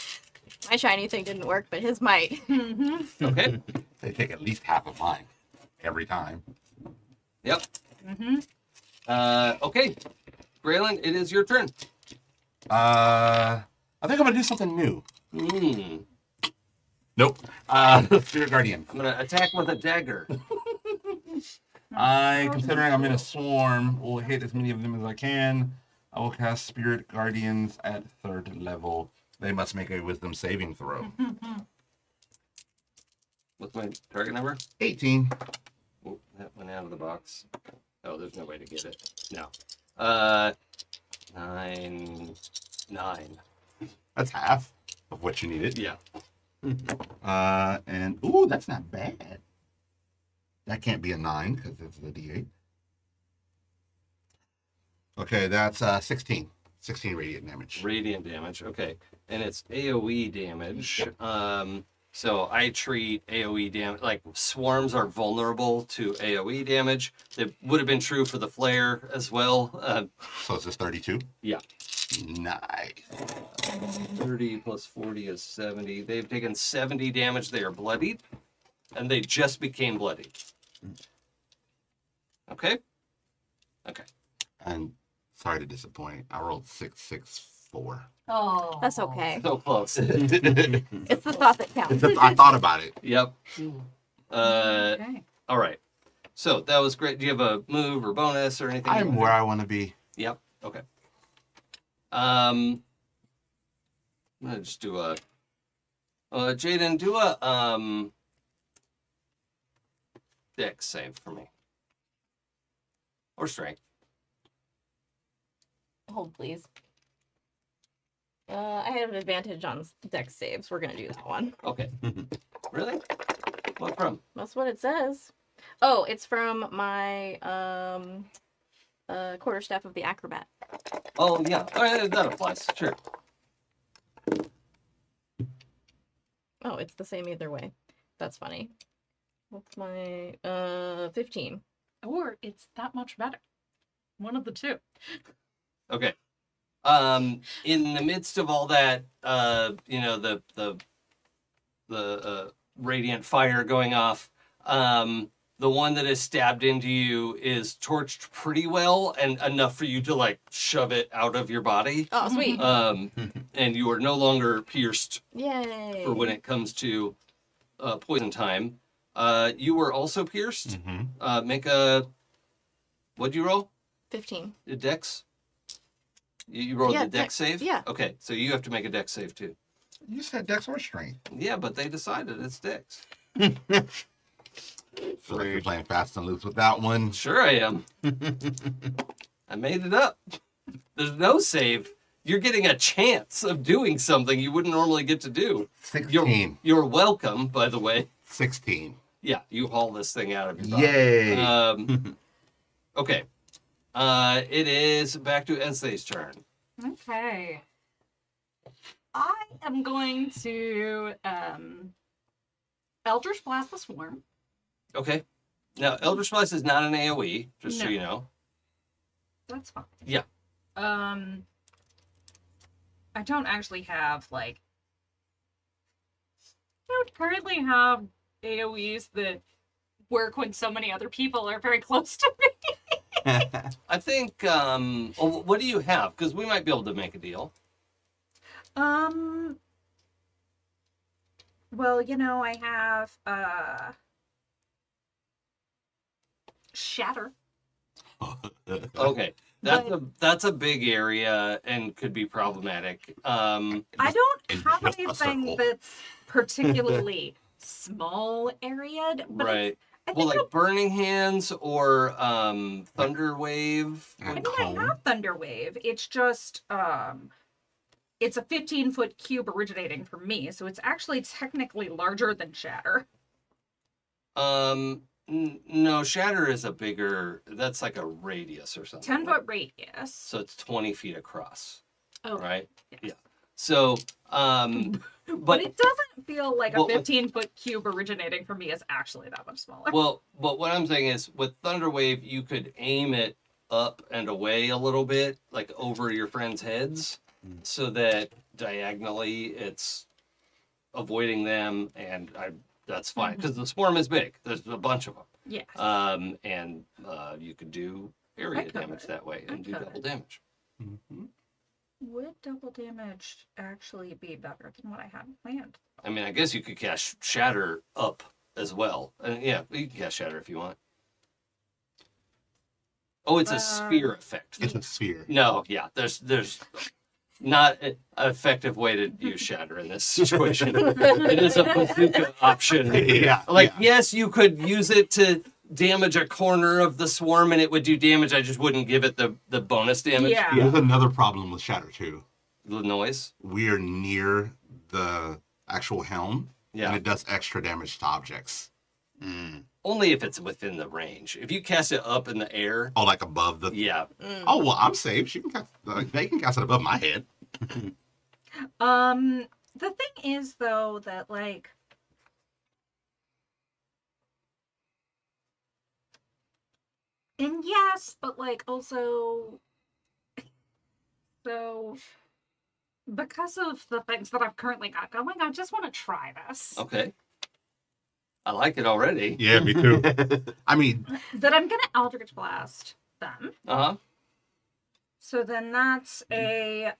My shiny thing didn't work, but his might. Okay. They take at least half of mine every time. Yep. Okay. Gralen, it is your turn. I think I'm gonna do something new. Hmm. Nope. Spirit Guardian. I'm gonna attack with a dagger. Considering I'm in a swarm, will hit as many of them as I can. I will cast Spirit Guardians at 3rd level. They must make a Wisdom saving throw. What's my target number? 18. Oh, that went out of the box. Oh, there's no way to get it. No. 9, 9. That's half of what you needed. Yeah. And ooh, that's not bad. That can't be a 9 because it's a D8. Okay, that's 16. 16 radiant damage. Radiant damage. Okay. And it's AoE damage. So I treat AoE damage, like swarms are vulnerable to AoE damage. It would have been true for the flare as well. So it's just 32? Yeah. Nice. 30 plus 40 is 70. They've taken 70 damage. They are bloodied. And they just became bloodied. Okay? Okay. And sorry to disappoint. I rolled 664. Oh. That's okay. So close. It's the thought that counts. I thought about it. Yep. Okay. All right. So that was great. Do you have a move or bonus or anything? I'm where I want to be. Yep. Okay. I'm gonna just do a Jaden, do a dex save for me. Or strength. Hold, please. I have an advantage on dex saves. We're gonna do that one. Okay. Really? What from? That's what it says. Oh, it's from my quarterstaff of the acrobat. Oh yeah. That applies. Sure. Oh, it's the same either way. That's funny. What's my 15? Or it's that much better. One of the two. Okay. In the midst of all that, the radiant fire going off, the one that is stabbed into you is torched pretty well and enough for you to like shove it out of your body. Oh, sweet. And you are no longer pierced Yay. for when it comes to poison time. You were also pierced. Make a, what'd you roll? 15. A dex? You rolled Yeah, the dex save? yeah. Okay, so you have to make a dex save too. You said dex or strength. Yeah, but they decided it's dex. Feel like you're playing fast and loose with that one. Sure I am. I made it up. There's no save. You're getting a chance of doing something you wouldn't normally get to do. 16. You're welcome, by the way. 16. Yeah, you haul this thing out of your body. Yay. Okay. It is back to Ezthe's turn. Okay. I am going to Eldritch Blast the Swarm. Okay. Now, Eldritch Blast is not an AoE, just so No. you know. That's fine. Yeah. I don't actually have I don't currently have AoEs that work when so many other people are very close to me. I think, what do you have? Because we might be able to make a deal. Well, I have Shatter. Okay. That's a big area and could be problematic. I don't in have just a anything circle. that's particularly small area, but Right. I Well, think like Burning Hands or Thunder Wave. I think I have Thunder Wave. It's just it's a 15-foot cube originating from me, so it's actually technically larger than Shatter. No, Shatter is a bigger. That's like a radius or something. 10-foot radius. So it's 20 feet across. Oh, Right. yes. Yeah. So, But it doesn't feel like a Well, 15-foot cube originating from me is actually that much smaller. Well, but what I'm saying is with Thunder Wave, you could aim it up and away a little bit, like over your friends' heads, so that diagonally it's avoiding them, and that's fine because the swarm is big. There's a bunch of them. Yes. And you could do area could. damage that way and do could. double damage. Would double damage actually be better than what I had planned? I mean, I guess you could cast Shatter up as well. Yeah, you can cast Shatter if you want. Oh, it's a sphere effect. It's a sphere. No, yeah, there's not an effective way to use Shatter in this situation. It is a bazooka option. Yeah. Like, yes, you could use it to damage a corner of the swarm and it would do damage. I just wouldn't give it the bonus damage. Yeah. There's another problem with Shatter too. The noise. We're near the actual helm, Yeah. and it does extra damage to objects. Only if it's within the range. If you cast it up in the air, Oh, like above the. yeah. Oh well, I'm safe. She can cast. They can cast it above my head. The thing is though that like and yes, but like also so because of the things that I've currently got going, I just want to try this. Okay. I like it already. Yeah, me too. I mean, That I'm gonna Eldritch Blast them. Uh-huh. So then that's a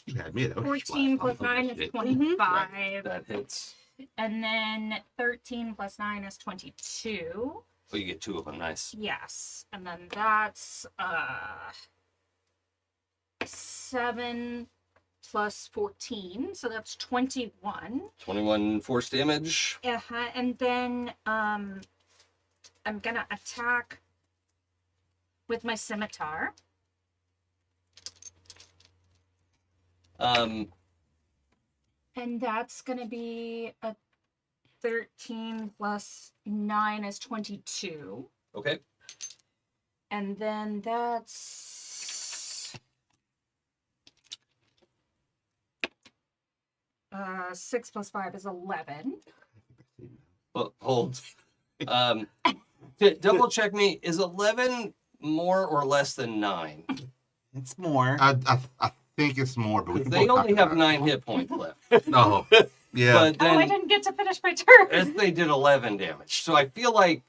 you had me. That was 14 plus 9 is 25. That hits. And then 13 plus 9 is 22. Oh, you get 2 of them. Nice. Yes. And then that's 7 plus 14. So that's 21. 21 force damage. Uh-huh. And then I'm gonna attack with my scimitar. And that's gonna be a 13 plus 9 is 22. Okay. And then that's 6 plus 5 is 11. Well, hold. Double check me. Is 11 more or less than 9? It's more. I think it's more, but we can They both only talk have about 9 hit points left. it. No. Yeah. But Oh, I then didn't get to finish my turn. Ezthe did 11 damage. So I feel like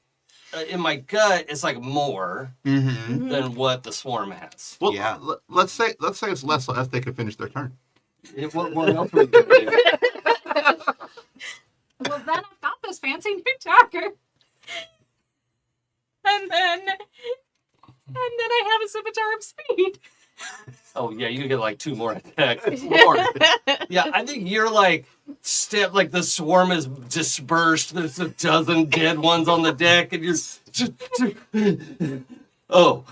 in my gut it's like more Mm-hmm. than what the swarm has. Well, Yeah. let's say it's less, so as they can finish their turn. What else are we gonna do? Well, then I've got this fancy new dagger. And then I have a scimitar of speed. Oh yeah, you get like 2 more attacks. More. Yeah, I think you're like like the swarm is dispersed. There's a dozen dead ones on the deck, and you're oh.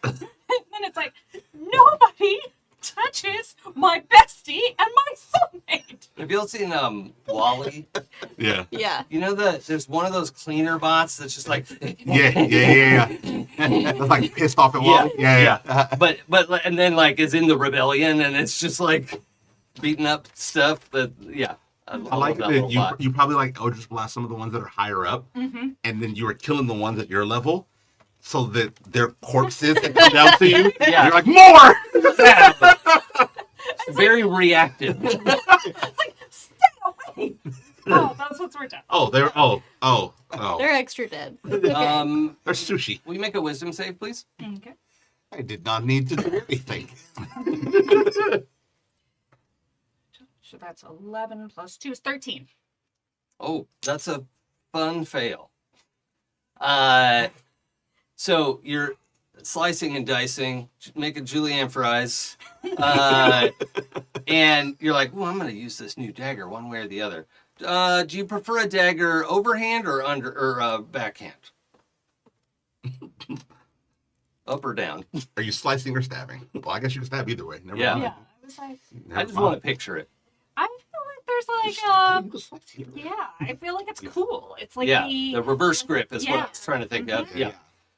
And then it's like, nobody touches my bestie and my soulmate. Have you all seen Wally? Yeah. Yeah. You know there's one of those cleaner bots that's just like Yeah. That's like pissed off at Wally. Yeah. but and then like is in the rebellion and it's just like beating up stuff that I I like love that little bot. you probably like Eldritch Blast some of the ones that are higher up, and then you were killing the ones at your level, so that their corpses that come down to you. Yeah. You're like more. Very reactive. It's like, stay away. Oh, that's what's worked out. Oh, they're They're extra dead. they're sushi. Will you make a wisdom save, please? Okay. I did not need to do anything. So that's 11 plus 2 is 13. Oh, that's a fun fail. So you're slicing and dicing, making julienne fries, and you're like, "Well, I'm going to use this new dagger one way or the other." Do you prefer a dagger overhand or backhand? Up or down? Are you slicing or stabbing? Well, I guess you can stab either way. Never Yeah. mind. Yeah. I was like, Never I just mind. want to picture it. I feel like there's like, You can slice here. yeah, I feel like it's cool. It's like Yeah, the reverse grip is what I Yeah. was trying to think of. Mhm. Yeah.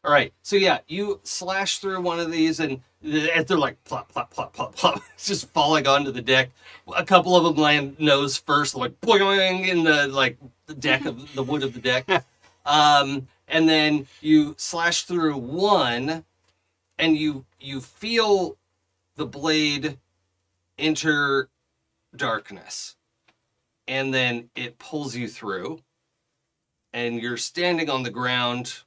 All right. So yeah, you slash through one of these, and they're like plop, plop, plop, plop, plop, it's just falling onto the deck. A couple of them land nose first, like boing in the deck of the wood of the deck. And then you slash through one, and you feel the blade enter darkness, and then it pulls you through, and you're standing on the ground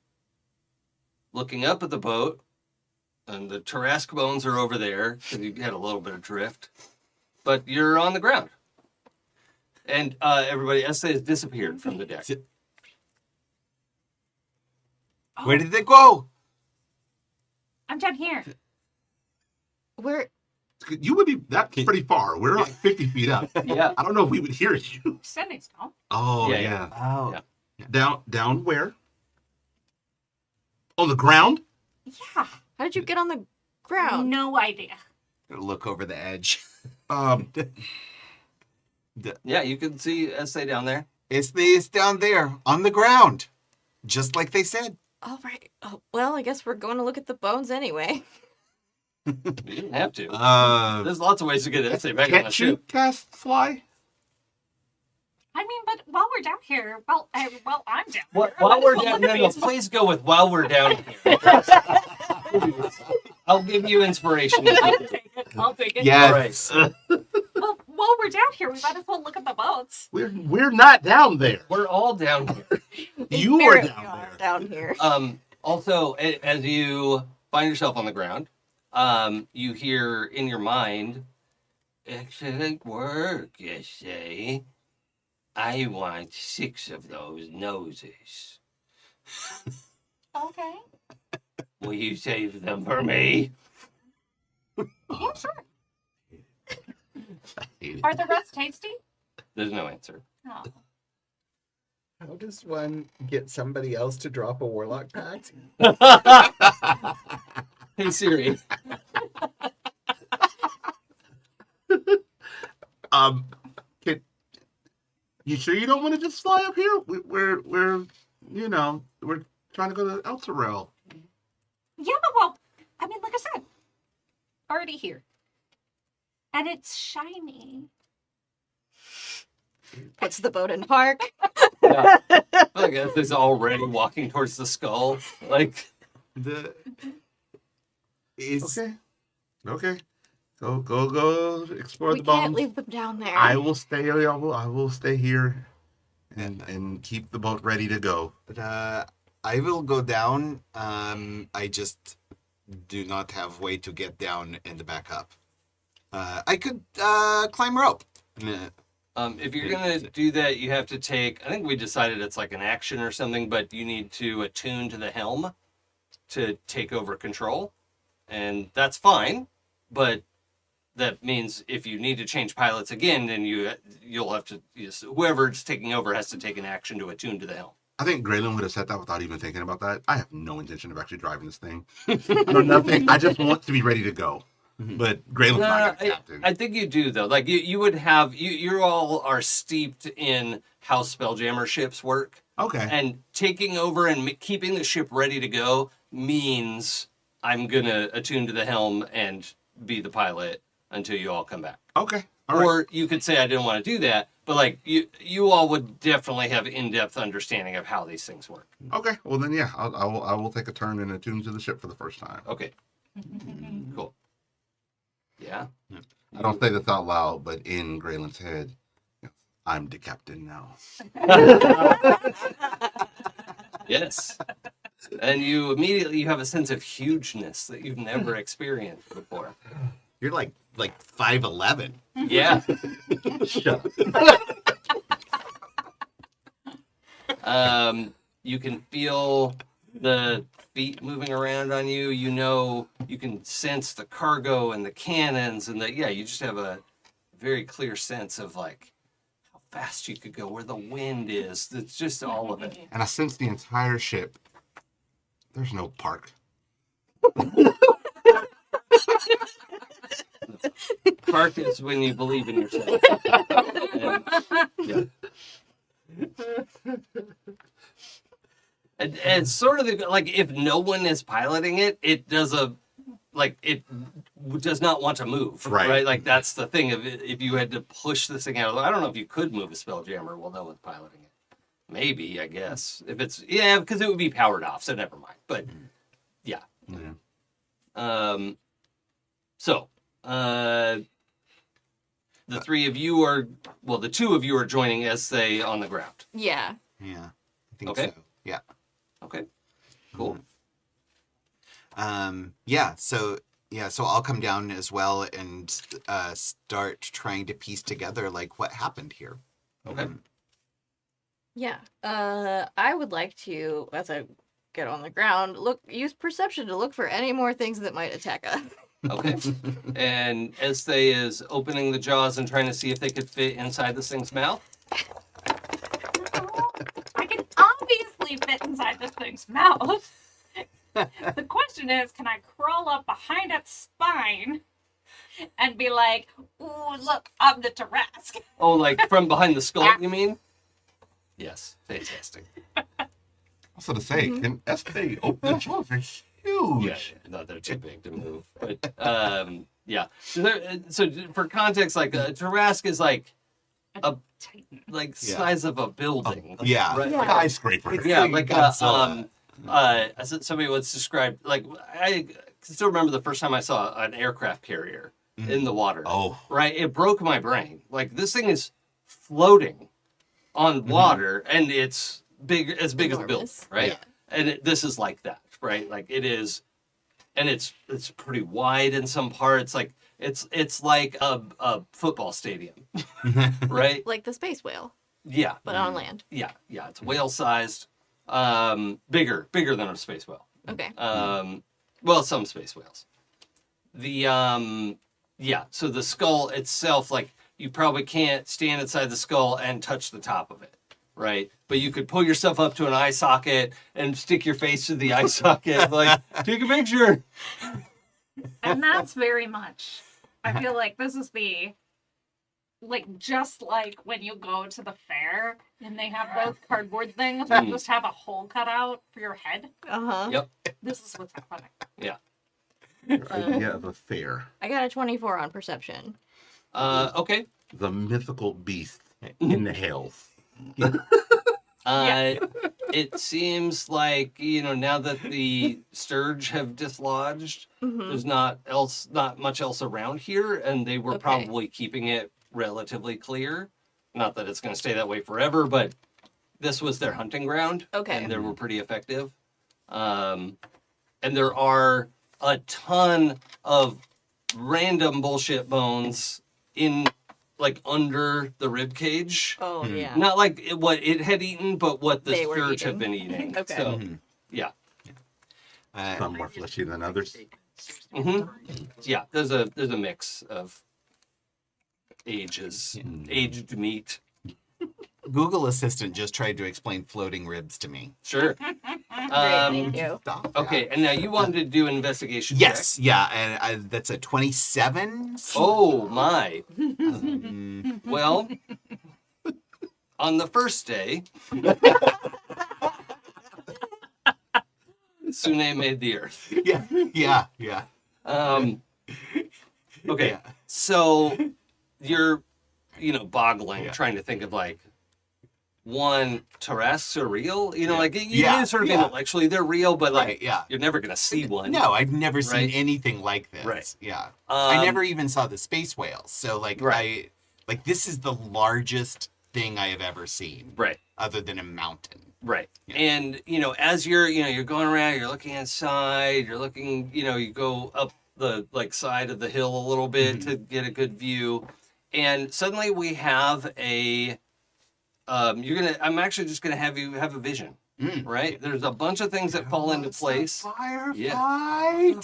looking up at the boat, and the Tarrasque bones are over there because you had a little bit of drift, but you're on the ground. And everybody, Ezthe has disappeared from the deck. Where did they go? I'm down here. We're You would be, that's pretty far. We're like 50 feet up. Yeah. I don't know if we would hear you. Standing stone. Oh, Yeah, yeah. Oh. Yeah. Down where? On the ground? Yeah. How did you get on the ground? No idea. Look over the edge. Yeah, you can see Ezthe down there. It's down there on the ground, just like they said. All right. Oh, well, I guess we're going to look at the bones anyway. You didn't have to. There's lots of ways to get Ezthe back on the Can't you ship. cast fly? I mean, but while we're down here, I'm down here. While we're down here, please go with while we're down here. I'll give you inspiration. I'll take it. Yes. All right. Well, while we're down here, we might as well look at the boats. We're not down there. We're all down here. You are Spirit, down we are there. down here. Also, as you find yourself on the ground, you hear in your mind, "Excellent work, Ezthe. I want 6 of those noses. Okay. Will you save them for me?" Yeah, sure. I hate it. Are the rest tasty? There's no answer. Oh. How does one get somebody else to drop a warlock pact? Hey Siri. Can, you sure you don't want to just fly up here? We're we're trying to go to Elturel. Yeah, but well, I mean, like I said, already here. And it's shiny. Puts the boat in park. Yeah. I guess he's already walking towards the skull. Like, The is Okay. Go explore We the bones. can't leave them down there. I will stay. I will stay here, and keep the boat ready to go. But I will go down. I just do not have way to get down and back up. I could climb rope. if you're gonna do that, you have to take. I think we decided it's like an action or something, but you need to attune to the helm to take over control, and that's fine. But that means if you need to change pilots again, then you'll have to. Whoever's taking over has to take an action to attune to the helm. I think Gralen would have said that without even thinking about that. I have no intention of actually driving this thing. I know nothing. I just want to be ready to go. But Gralen's not going to captain. I think you do though. Like you would have you all are steeped in how Spelljammer ships work, Okay. and taking over and keeping the ship ready to go means I'm gonna attune to the helm and be the pilot until you all come back. Okay. All right. Or you could say I didn't want to do that, but like you all would definitely have in-depth understanding of how these things work. Okay. Well then, yeah, I will take a turn and attune to the ship for the first time. Okay. Cool. Yeah. I don't say this out loud, but in Gralen's head, I'm the captain now. Yes. And you immediately have a sense of hugeness that you've never experienced before. You're like 5'11". Yeah. Shut up. You can feel the feet moving around on you. You know, you can sense the cargo and the cannons and you just have a very clear sense of like how fast you could go, where the wind is. It's just all of it. And I sense the entire ship. There's no park. Park is when you believe in yourself. And it's sort of like if no one is piloting it, it does not want to move, Right. Like that's the thing. If you had to push this thing out, I don't know if you could move a Spelljammer while no one's piloting it. Maybe, I guess, if it's because it would be powered off, so never mind. But yeah. So the three of you are the two of you are joining Ezthe on the ground. Yeah. Yeah, I think Okay. so. Yeah. Okay. Cool. So I'll come down as well and start trying to piece together like what happened here. Okay. Yeah. I would like to, as I get on the ground, use perception to look for any more things that might attack us. Okay. And Ezthe is opening the jaws and trying to see if they could fit inside this thing's mouth. I can obviously fit inside this thing's mouth. The question is, can I crawl up behind its spine and be like, ooh, look, I'm the Tarrasque. Oh, like from behind the skull, you mean? Yes. Fantastic. I was going to say, can Ezthe open the jaws? They're huge. Yeah, no, they're too big to move. But yeah. So for context, like a Tarrasque is like a Titan. size of a building. Yeah. Right? Yeah. Skyscraper. Yeah, like Godzilla. as somebody once described, like I can still remember the first time I saw an aircraft carrier in the water. Oh. Right, it broke my brain. Like this thing is floating on water, and it's big as a building, Enormous. right? Yeah. And this is like that, right? Like it is, and it's pretty wide in some parts. Like it's like a football stadium, right? Like the space whale, Yeah, but on land. yeah. It's whale sized, bigger than a space whale. Okay. Well, some space whales. So the skull itself, like you probably can't stand inside the skull and touch the top of it, right? But you could pull yourself up to an eye socket and stick your face to the eye socket, like take a picture. And that's very much. I feel like this is just like when you go to the fair and they have those cardboard things that just have a hole cut out for your head. Uh-huh. Yep. This is what's happening. Yeah. Idea of a fair. I got a 24 on perception. Okay. The mythical beast in the hills. It seems like, now that the sturge have dislodged, there's not much else around here, and they were Okay. probably keeping it relatively clear. Not that it's going to stay that way forever, but this was their hunting ground. Okay. And they were pretty effective. And there are a ton of random bullshit bones under the rib cage. Oh, yeah. Not like what it had eaten, but what the They were sturge had eating. been eating. Okay. So, yeah. Some more fleshy than others. Yeah, there's a mix of ages, aged meat. Google Assistant just tried to explain floating ribs to me. Sure. Great, thank you. Stop Okay, that. and now you wanted to do an investigation Yes, check. yeah, and that's a 27. Oh my. Mm, Well, on the first day, Sune made the earth. yeah. Okay, Yeah. so you're, boggling, Yeah. trying to think of one, Tarrasques are real? Like you Yeah, sort of yeah. intellectually they're real, but Right, yeah. you're never gonna see one. No, I've never seen Right. anything like this. Right. Yeah. I Um, never even saw the space whales. So Right. this is the largest thing I have ever seen. Right. Other than a mountain. Right. Yeah. And, as you're going around, you're looking inside, you're looking, you go up the side of the hill a little bit to get a good view. And suddenly we have I'm actually just going to have you have a vision, right? There's a bunch of things that fall into place. Firefight.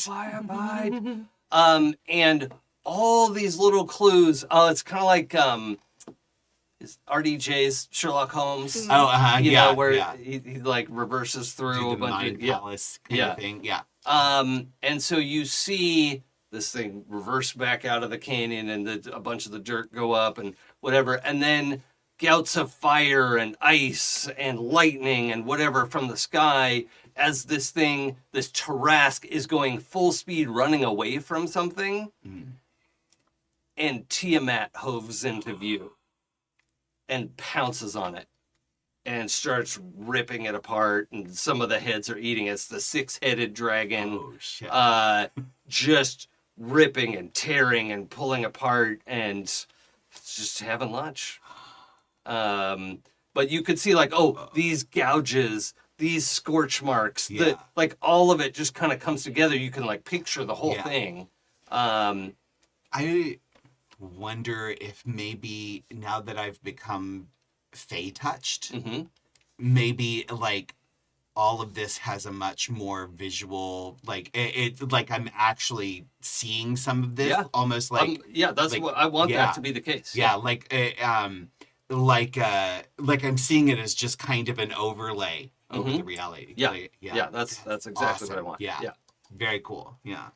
And all these little clues, it's kind of like, is RDJ's Sherlock Holmes. Oh, You know, where yeah. he reverses through Do a the bunch Mind of Palace kind Yeah. of thing. Yeah. And so you see this thing reverse back out of the canyon, and a bunch of the dirt go up and whatever, and then gouts of fire and ice and lightning and whatever from the sky as this Tarrasque is going full speed running away from something, and Tiamat hoves into view and pounces on it and starts ripping it apart, and some of the heads are eating. It's the 6-headed dragon, Oh shit. just ripping and tearing and pulling apart, and it's just having lunch. But you could see these gouges, these scorch marks, Yeah. all of it just kind of comes together. You can picture the whole Yeah. thing. I wonder if maybe now that I've become Fey touched, Mhm. maybe all of this has a much more visual, like it like I'm actually seeing some of this, Yeah. almost like yeah, that's like, what I want yeah. that to be the case. yeah, like like I'm seeing it as just kind of an overlay over the reality. Yeah. Like, Yeah, that's exactly what I awesome. want. Yeah. Yeah. Very cool. Yeah.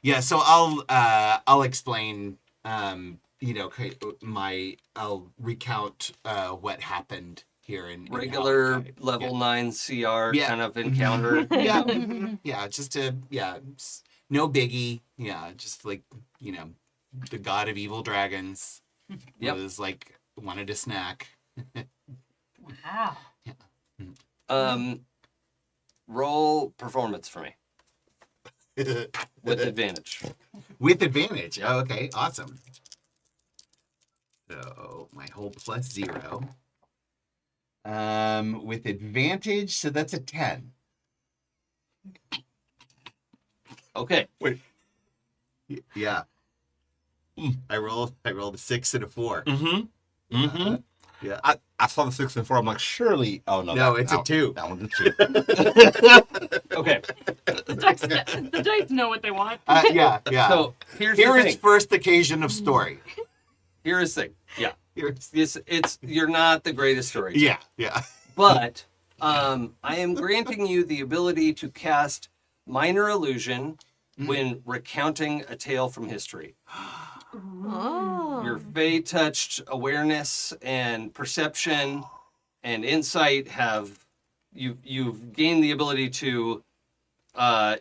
Yeah, so I'll explain I'll recount what happened here in Regular Helltide. level 9 CR Yeah. kind of encounter. Yeah. Yeah, just no biggie. Yeah, just like, the god of evil dragons Yep. was like wanted a snack. Wow. Roll performance for me with advantage. With advantage. Oh, okay, awesome. So my whole plus 0. With advantage, so that's a 10. Okay. Yeah. I rolled a 6 and a 4. Mm-hmm. Mm-hmm. Yeah. I saw the 6 and 4. I'm like, surely. Oh no. No, it's a 2. That one's a 2. Okay. The dice know what they want. Yeah. So here's Here the is thing. first occasion of story. Here is the thing. Yeah. Here's, It's you're not the greatest storyteller. yeah. But I am granting you the ability to cast minor illusion when recounting a tale from history. Oh. Your Fey touched awareness and perception and insight you've gained the ability to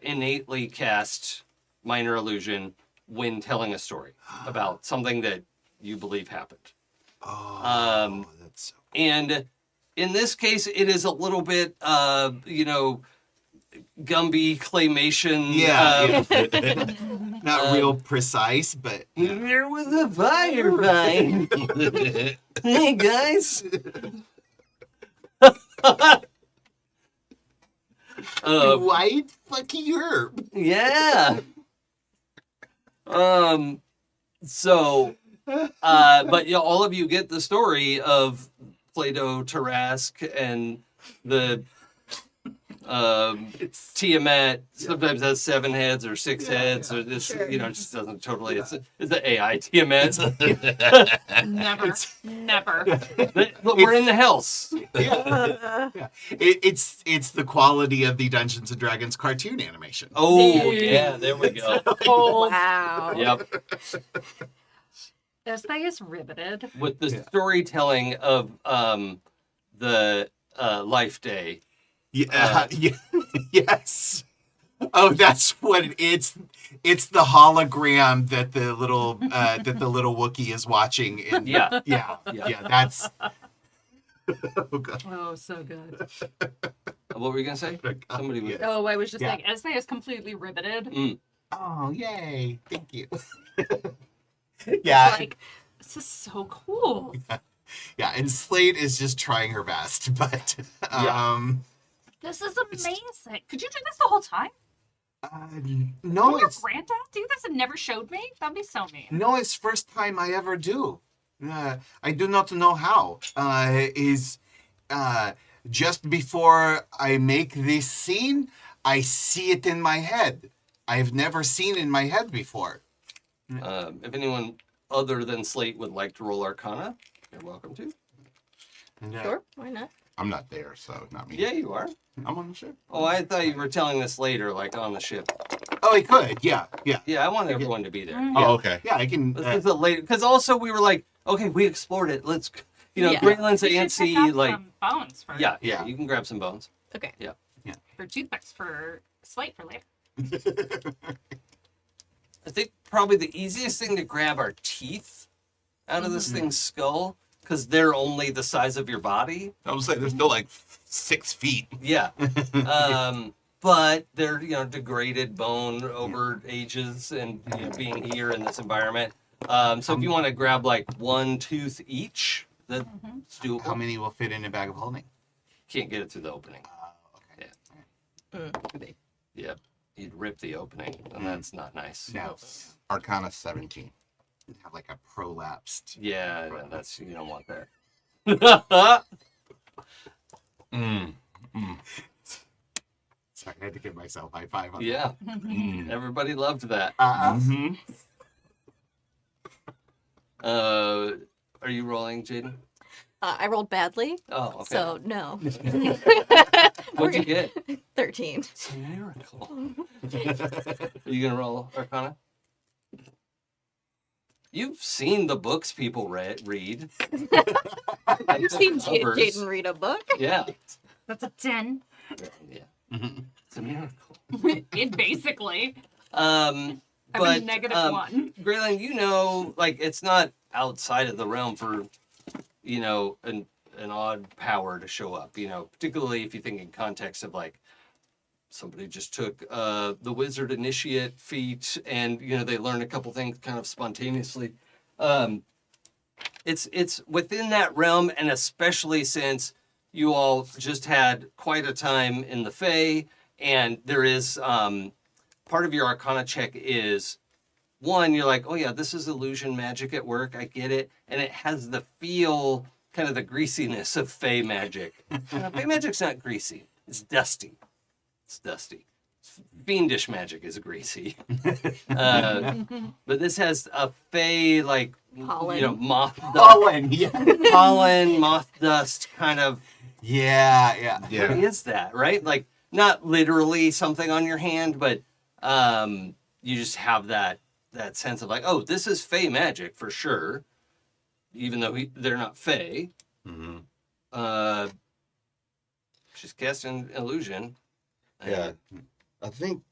innately cast minor illusion when telling a story about something that you believe happened. Oh, that's so And in this case, it is a little bit, Gumby claymation. not real precise, but There was a fire vine. Hey guys. white fucking herb. Yeah. So, but all of you get the story of Plato Tarask and the Tiamat sometimes has 7 heads or 6 heads, or this, it just doesn't totally. It's the AI Tiamat. Never. But we're in the hells. It's the quality of the Dungeons and Dragons cartoon animation. Oh yeah, there we go. Oh, Wow. Yep. Ezthe is riveted. With the storytelling of the Life Day. Yeah, yes. Oh, that's what it's the hologram that the little Wookiee is watching. Yeah. Yeah. That's. Oh god. Oh, so good. What were you gonna say? Somebody was. Oh, I was just Yeah. saying, Ezthe is completely riveted. Oh, yay! Thank you. Yeah. Like, this is so cool. Yeah, and Slate is just trying her best, but This is amazing. Could you do this the whole time? no, Will your it's granddad do this and never showed me? That'd be so mean. no, it's first time I ever do. I do not know how. Is just before I make this scene, I see it in my head. I've never seen in my head before. If anyone other than Slate would like to roll Arcana, you're welcome to. And, Sure, why not? I'm not there, so not me. Yeah, you are. I'm on the ship. Oh, I thought you were telling this later, like on the ship. Oh, I could. Yeah. Yeah, I want everyone to be there. Oh, okay. Yeah, I can. This is a later, because also we were like, okay, we explored it. Let's, Yeah. Gralen's We should antsy, check out like, some bones for yeah, you can grab some bones. Okay. for toothpicks for Slate for later. I think probably the easiest thing to grab are teeth out of this thing's skull, because they're only the size of your body. I was saying they're still like 6 feet. Yeah. But they're, degraded bone over ages and being here in this environment. So if you want to grab like 1 tooth each, that's doable. How many will fit in a bag of holding? Can't get it through the opening. Okay. Yep. You'd rip the opening, and that's not nice. No. Arcana 17. Have like a prolapsed. Yeah, that's you don't want that. had to give myself a high five on Yeah, that. everybody loved that. Mhm. Are you rolling, Jaden? I rolled badly, Oh, okay. so no. What'd you get? 13. It's a miracle. Are you gonna roll Arcana? You've seen the books people read. You've seen Covers. Jaden read a book? Yeah. That's a 10. Yeah. Mhm. It's a miracle. It basically. But I mean, -1. Gralen, you know, like it's not outside of the realm for, you know, an odd power to show up. You know, particularly if you think in context of like somebody just took the wizard initiate feat, and you know they learn a couple things kind of spontaneously. It's within that realm, and especially since you all just had quite a time in the Fae, and there is part of your Arcana check is one, you're like, oh yeah, this is illusion magic at work, I get it, and it has the feel, kind of the greasiness of Fae magic. Fae magic's not greasy, it's dusty. It's dusty. Fiendish magic is greasy. But this has a Fae, like, Pollen. you know, moth dust, Pollen, yeah. pollen, moth dust kind of. Yeah, yeah. What Yeah. is that, right? Like, not literally something on your hand, but you just have that sense of like, oh, this is Fae magic for sure, even though they're not Fae. Mm-hmm. She's casting illusion. Yeah. I think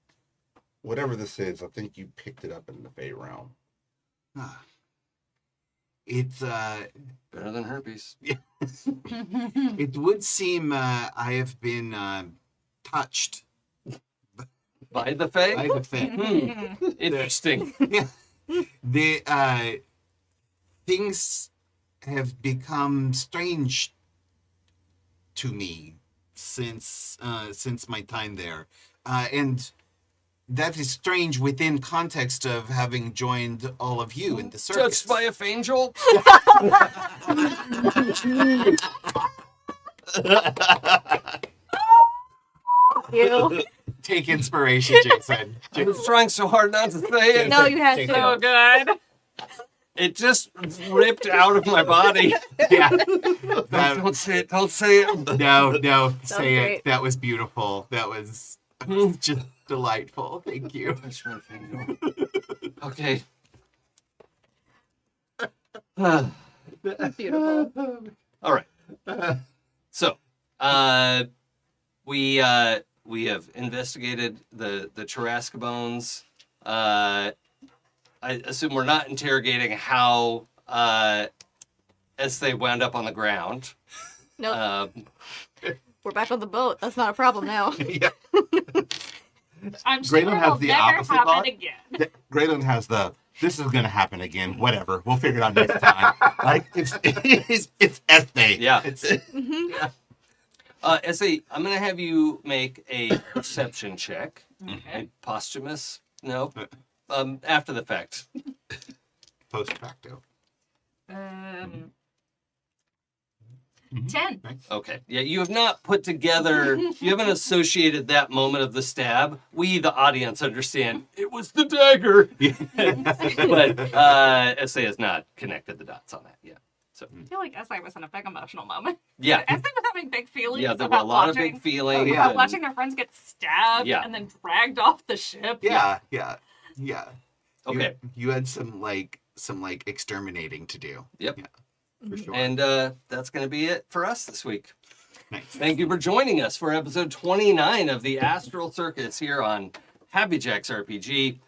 whatever this is, I think you picked it up in the Fey realm. It's Better than herpes. it would seem I have been touched By the Fae? by the Fae. Interesting. The things have become strange to me since my time there, and that is strange within context of having joined all of you in the circus. Touched by a Fangel? You. Take inspiration, Jason. I was trying so hard not to say it. No, you had Take to. So good. It just ripped out of my body. Yeah. Don't say it. Don't say it. No, say great. it. That was beautiful. That was just delightful. Thank you. Touched by a Fangel. Okay. Beautiful. All right. So, we have investigated the Tarrasque bones. I assume we're not interrogating how as they wound up on the ground. Nope. We're back on the boat. That's not a problem now. Yeah. I'm sure Gralen it'll has the never opposite happen thought. again. Gralen has this is going to happen again. Whatever. We'll figure it out next time. Like, it's Ezthe. Yeah. It's, Ezthe, I'm going to have you make a perception check. Okay. A posthumous? No. After the fact. Post facto. 10. Okay. Yeah, you have not put together, you haven't associated that moment of the stab. We, the audience, understand it was the dagger. But Ezthe has not connected the dots on that yet. So, I feel like Ezthe was in a big emotional moment. yeah. Ezthe was having big feelings. Yeah, there were a about lot watching, of big feelings. yeah. and- watching their friends get stabbed Yeah. and then dragged off the ship. Yeah. Okay. You had some exterminating to do. Yep. Yeah, for sure. And that's going to be it for us this week. Nice. Thank you for joining us for episode 29 of the Astral Circus here on Happy Jacks RPG.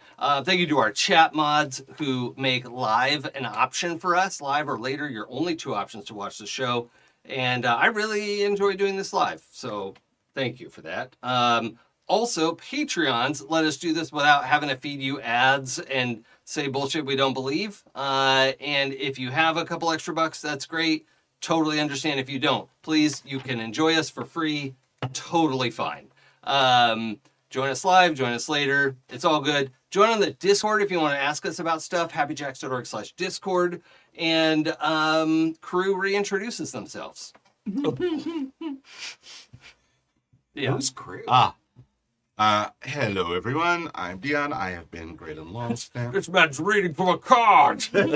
Thank you to our chat mods who make live an option for us. Live or later, your only two options to watch the show. And I really enjoy doing this live, so thank you for that. Also, Patreons let us do this without having to feed you ads and say bullshit we don't believe. And if you have a couple extra bucks, that's great. Totally understand if you don't. Please, you can enjoy us for free. Totally fine. Join us live, join us later. It's all good. Join on the Discord if you want to ask us about stuff. happyjacks.org/Discord. And crew reintroduces themselves. Yeah. Who's crew? Hello, everyone. I'm Dion. I have been Gralen Longstamp. This man's reading from a card. Sorry,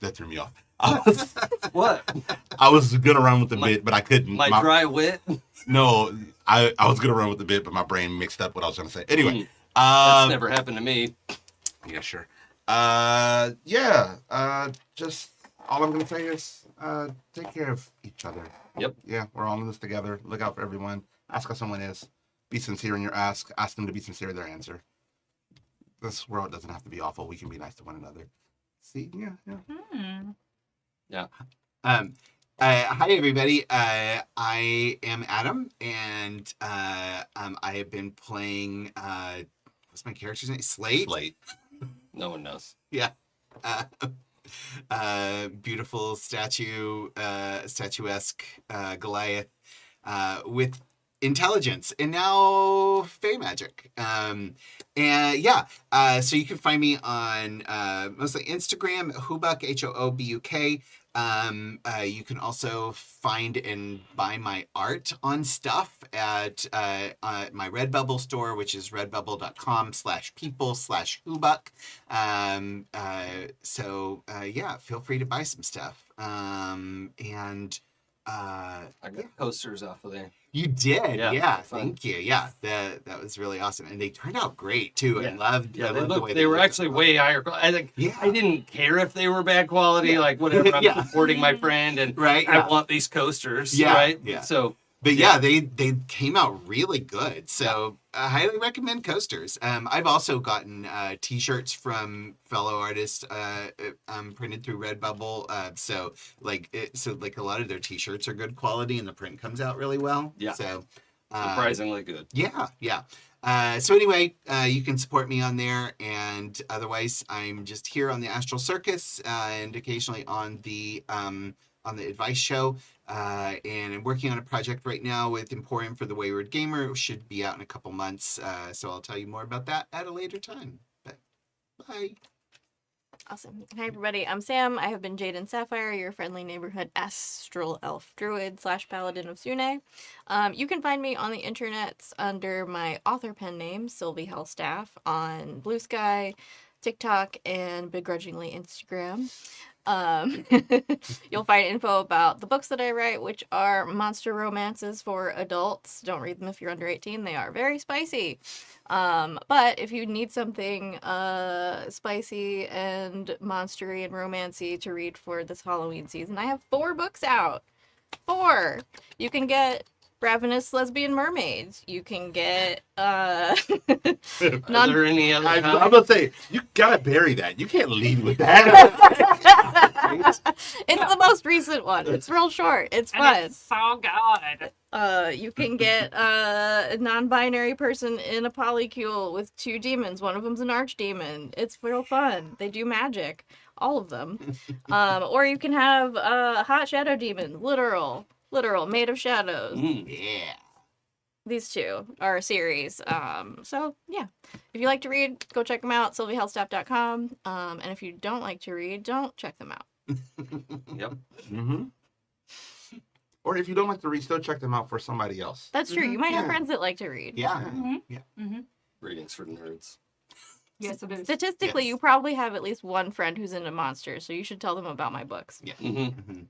that threw me off. What? I was gonna run with the bit, but I couldn't. My dry wit? No, I was gonna run with the bit, but my brain mixed up what I was gonna say. Anyway, That's never happened to me. yeah, sure. Just all I'm gonna say is take care of each other. Yep. Yeah, we're all in this together. Look out for everyone. Ask how someone is. Be sincere in your ask. Ask them to be sincere in their answer. This world doesn't have to be awful. We can be nice to one another. See? Yeah. Yeah. Hi everybody. I am Adam, and I have been playing. What's my character's name? Slate. Slate. No one knows. Yeah. Beautiful statuesque Goliath with intelligence and now fey magic. So you can find me on mostly Instagram, Hoobuk, HOOBUK. You can also find and buy my art on stuff at my Redbubble store, which is redbubble.com/people/Hoobuk. Feel free to buy some stuff. I got posters off of there. You did, yeah. Fun. Thank you. Yeah, that was really awesome, and they turned out great too. I loved. Yeah, I loved the way they were looked. actually way higher. I think Yeah. I didn't care if they were bad quality, like whatever. I'm Yeah. supporting my friend, and Right, I yeah. want these coasters, Yeah, right? yeah. So, But yeah, they came out really good. So I highly recommend coasters. I've also gotten T-shirts from fellow artists printed through Redbubble. So a lot of their T-shirts are good quality, and the print comes out really well. Yeah. So surprisingly good. yeah. So anyway, you can support me on there, and otherwise, I'm just here on the Astral Circus and occasionally on the advice show. And I'm working on a project right now with Emporium for the Wayward Gamer. It should be out in a couple months, so I'll tell you more about that at a later time. But bye. Awesome. Hi, everybody. I'm Sam. I have been Jaden Sapphire, your friendly neighborhood Astral Elf Druid / Paladin of Sune. You can find me on the internets under my author pen name, Sylvie Hellstaff, on Blue Sky, TikTok, and begrudgingly Instagram. You'll find info about the books that I write, which are monster romances for adults. Don't read them if you're under 18. They are very spicy. But if you need something spicy and monstery and romancy to read for this Halloween season, I have 4 books out. 4! You can get Ravenous Lesbian Mermaids. You can get Are there any other? I'm comments? gonna say you gotta bury that. You can't lead with that. It's the most recent one. It's real short. It's And fun. it's so good. You can get a non-binary person in a polycule with 2 demons. One of them's an archdemon. It's real fun. They do magic. All of them. Or you can have a hot shadow demon. Literal, made of shadows. Yeah. These 2 are a series. So yeah, if you like to read, go check them out. SylvieHealthStaff.com. And if you don't like to read, don't check them out. Yep. Mm-hmm. Or if you don't like to read, still check them out for somebody else. That's true. You might have Yeah. friends that like to read. Yeah. Readings for nerds. Yes, it is. Statistically, Yes. you probably have at least one friend who's into monsters, so you should tell them about my books. Yeah. Mm-hmm.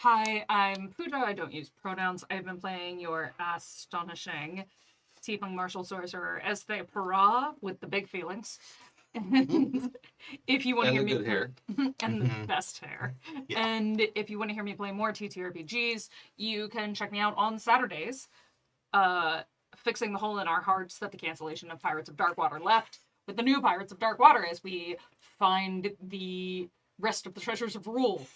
Hi, I'm Pooja. I don't use pronouns. I've been playing your astonishing Tiefling Martial Sorcerer Ezthe Perah with the big feelings. And if you want to And hear the me good hair. and the Mhm. best hair. Yeah. And if you want to hear me play more TTRPGs, you can check me out on Saturdays, fixing the hole in our hearts that the cancellation of Pirates of Darkwater left, with the new Pirates of Darkwater as we find the rest of the treasures of Rule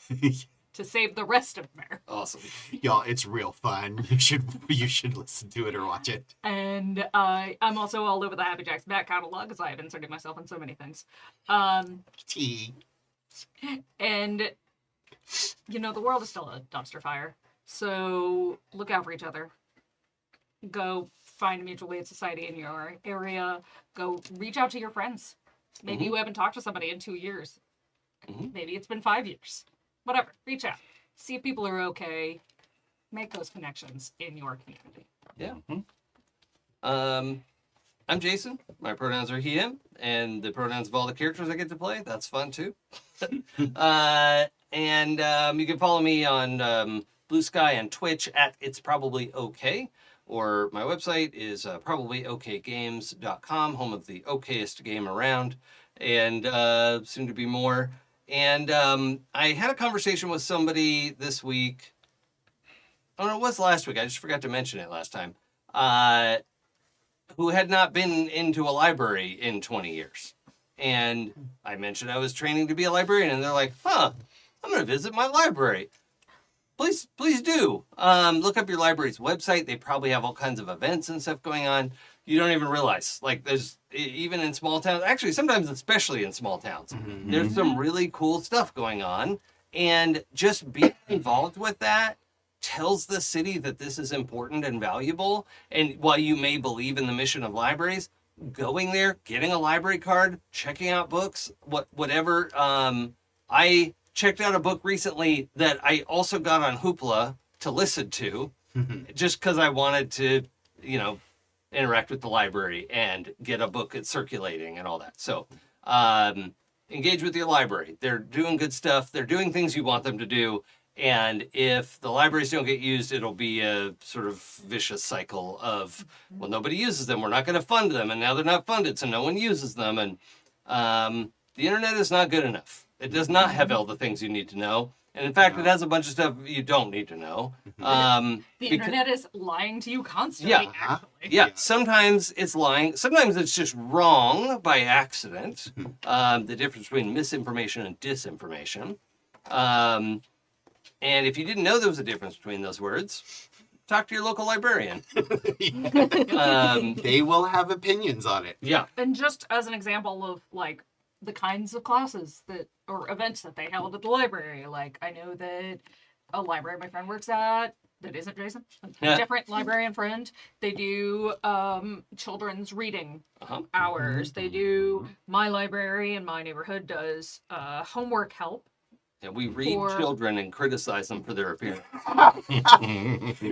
to save the rest of Mare. Awesome. Y'all, it's real fun. You should listen to it or watch it. And I'm also all over the Happy Jacks back catalog because I have inserted myself in so many things. Tea. And, you know, the world is still a dumpster fire. So look out for each other. Go find a mutual aid society in your area. Go reach out to your friends. Maybe you haven't talked to somebody in 2 years. Mhm. Maybe it's been 5 years. Whatever. Reach out. See if people are okay. Make those connections in your community. Yeah. Mhm. I'm Jason. My pronouns are he, him, and the pronouns of all the characters I get to play. That's fun too. And you can follow me on Blue Sky and Twitch at It's Probably Okay, or my website is probablyokgames.com, home of the okayest game around, and soon to be more. And I had a conversation with somebody this week. Oh, no, it was last week. I just forgot to mention it last time. Who had not been into a library in 20 years. And I mentioned I was training to be a librarian, and they're like, I'm going to visit my library. Please do. Look up your library's website. They probably have all kinds of events and stuff going on. You don't even realize. Like, there's, even in small towns, actually, sometimes especially in small towns, there's some really cool stuff going on. And just being involved with that tells the city that this is important and valuable. And while you may believe in the mission of libraries, going there, getting a library card, checking out books, whatever. I checked out a book recently that I also got on Hoopla to listen to, just because I wanted to, interact with the library and get a book that's circulating and all that. So engage with your library. They're doing good stuff. They're doing things you want them to do. And if the libraries don't get used, it'll be a sort of vicious cycle of, well, nobody uses them. We're not going to fund them. And now they're not funded, so no one uses them. And the internet is not good enough. It does not have all the things you need to know. And in fact, it has a bunch of stuff you don't need to know. The internet is lying to you constantly, actually. Yeah, sometimes it's lying. Sometimes it's just wrong by accident. The difference between misinformation and disinformation. And if you didn't know there was a difference between those words, talk to your local librarian. They will have opinions on it. Yeah. And just as an example of, like, the kinds of classes or events that they held at the library. Like, I know that a library my friend works at, that isn't Jason, a different librarian friend, they do children's reading hours. They do, my library in my neighborhood does homework help. Yeah, we read children and criticize them for their appearance.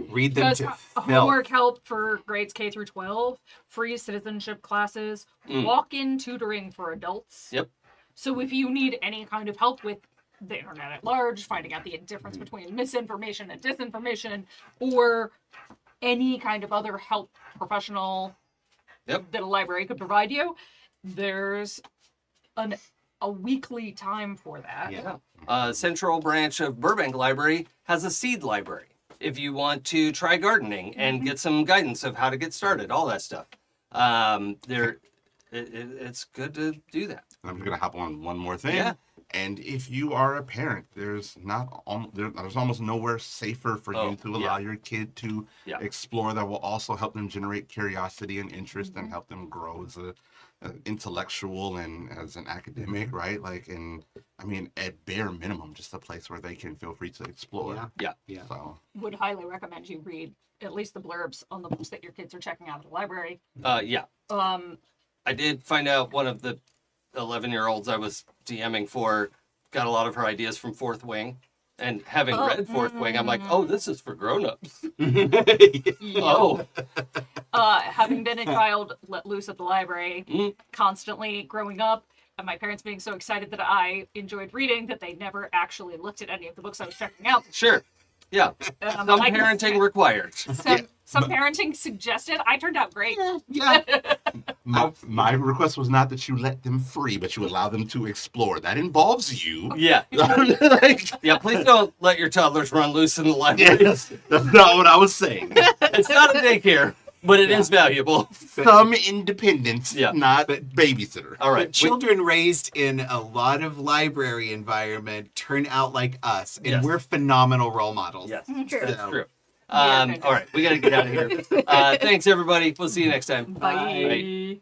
Read them to homework help for grades K through 12, free citizenship classes, walk-in tutoring for adults. Yep. So if you need any kind of help with the internet at large, finding out the difference between misinformation and disinformation, or any kind of other help professional that a library could provide you, there's a weekly time for that. Yeah. Central branch of Burbank Library has a seed library. If you want to try gardening and get some guidance of how to get started, all that stuff. It's good to do that. I'm just gonna hop on one more thing. Yeah. And if you are a parent, there's almost nowhere safer for you to allow your kid to explore that will also help them generate curiosity and interest and help them grow as a intellectual and as an academic, right? Like, at bare minimum, just a place where they can feel free to explore. Yeah. So Would highly recommend you read at least the blurbs on the books that your kids are checking out at the library. I did find out one of the 11-year-olds I was DMing for got a lot of her ideas from Fourth Wing. And having read Fourth Wing, I'm like, oh, this is for grown-ups. Having been a child let loose at the library, constantly growing up, and my parents being so excited that I enjoyed reading that they never actually looked at any of the books I was checking out. Sure. Yeah. Some parenting required. Some parenting suggested. I turned out great. Yeah. My request was not that you let them free, but you allow them to explore. That involves you. Yeah. Please don't let your toddlers run loose in the library. Yes, that's not what I was saying. It's not a daycare, but it is valuable. Some independence, not babysitter. All right. But children raised in a lot of library environment turn out like us, and we're phenomenal role models. Yes, True. that's true. All right, we got to get out of here. Thanks, everybody. We'll see you next time. Bye.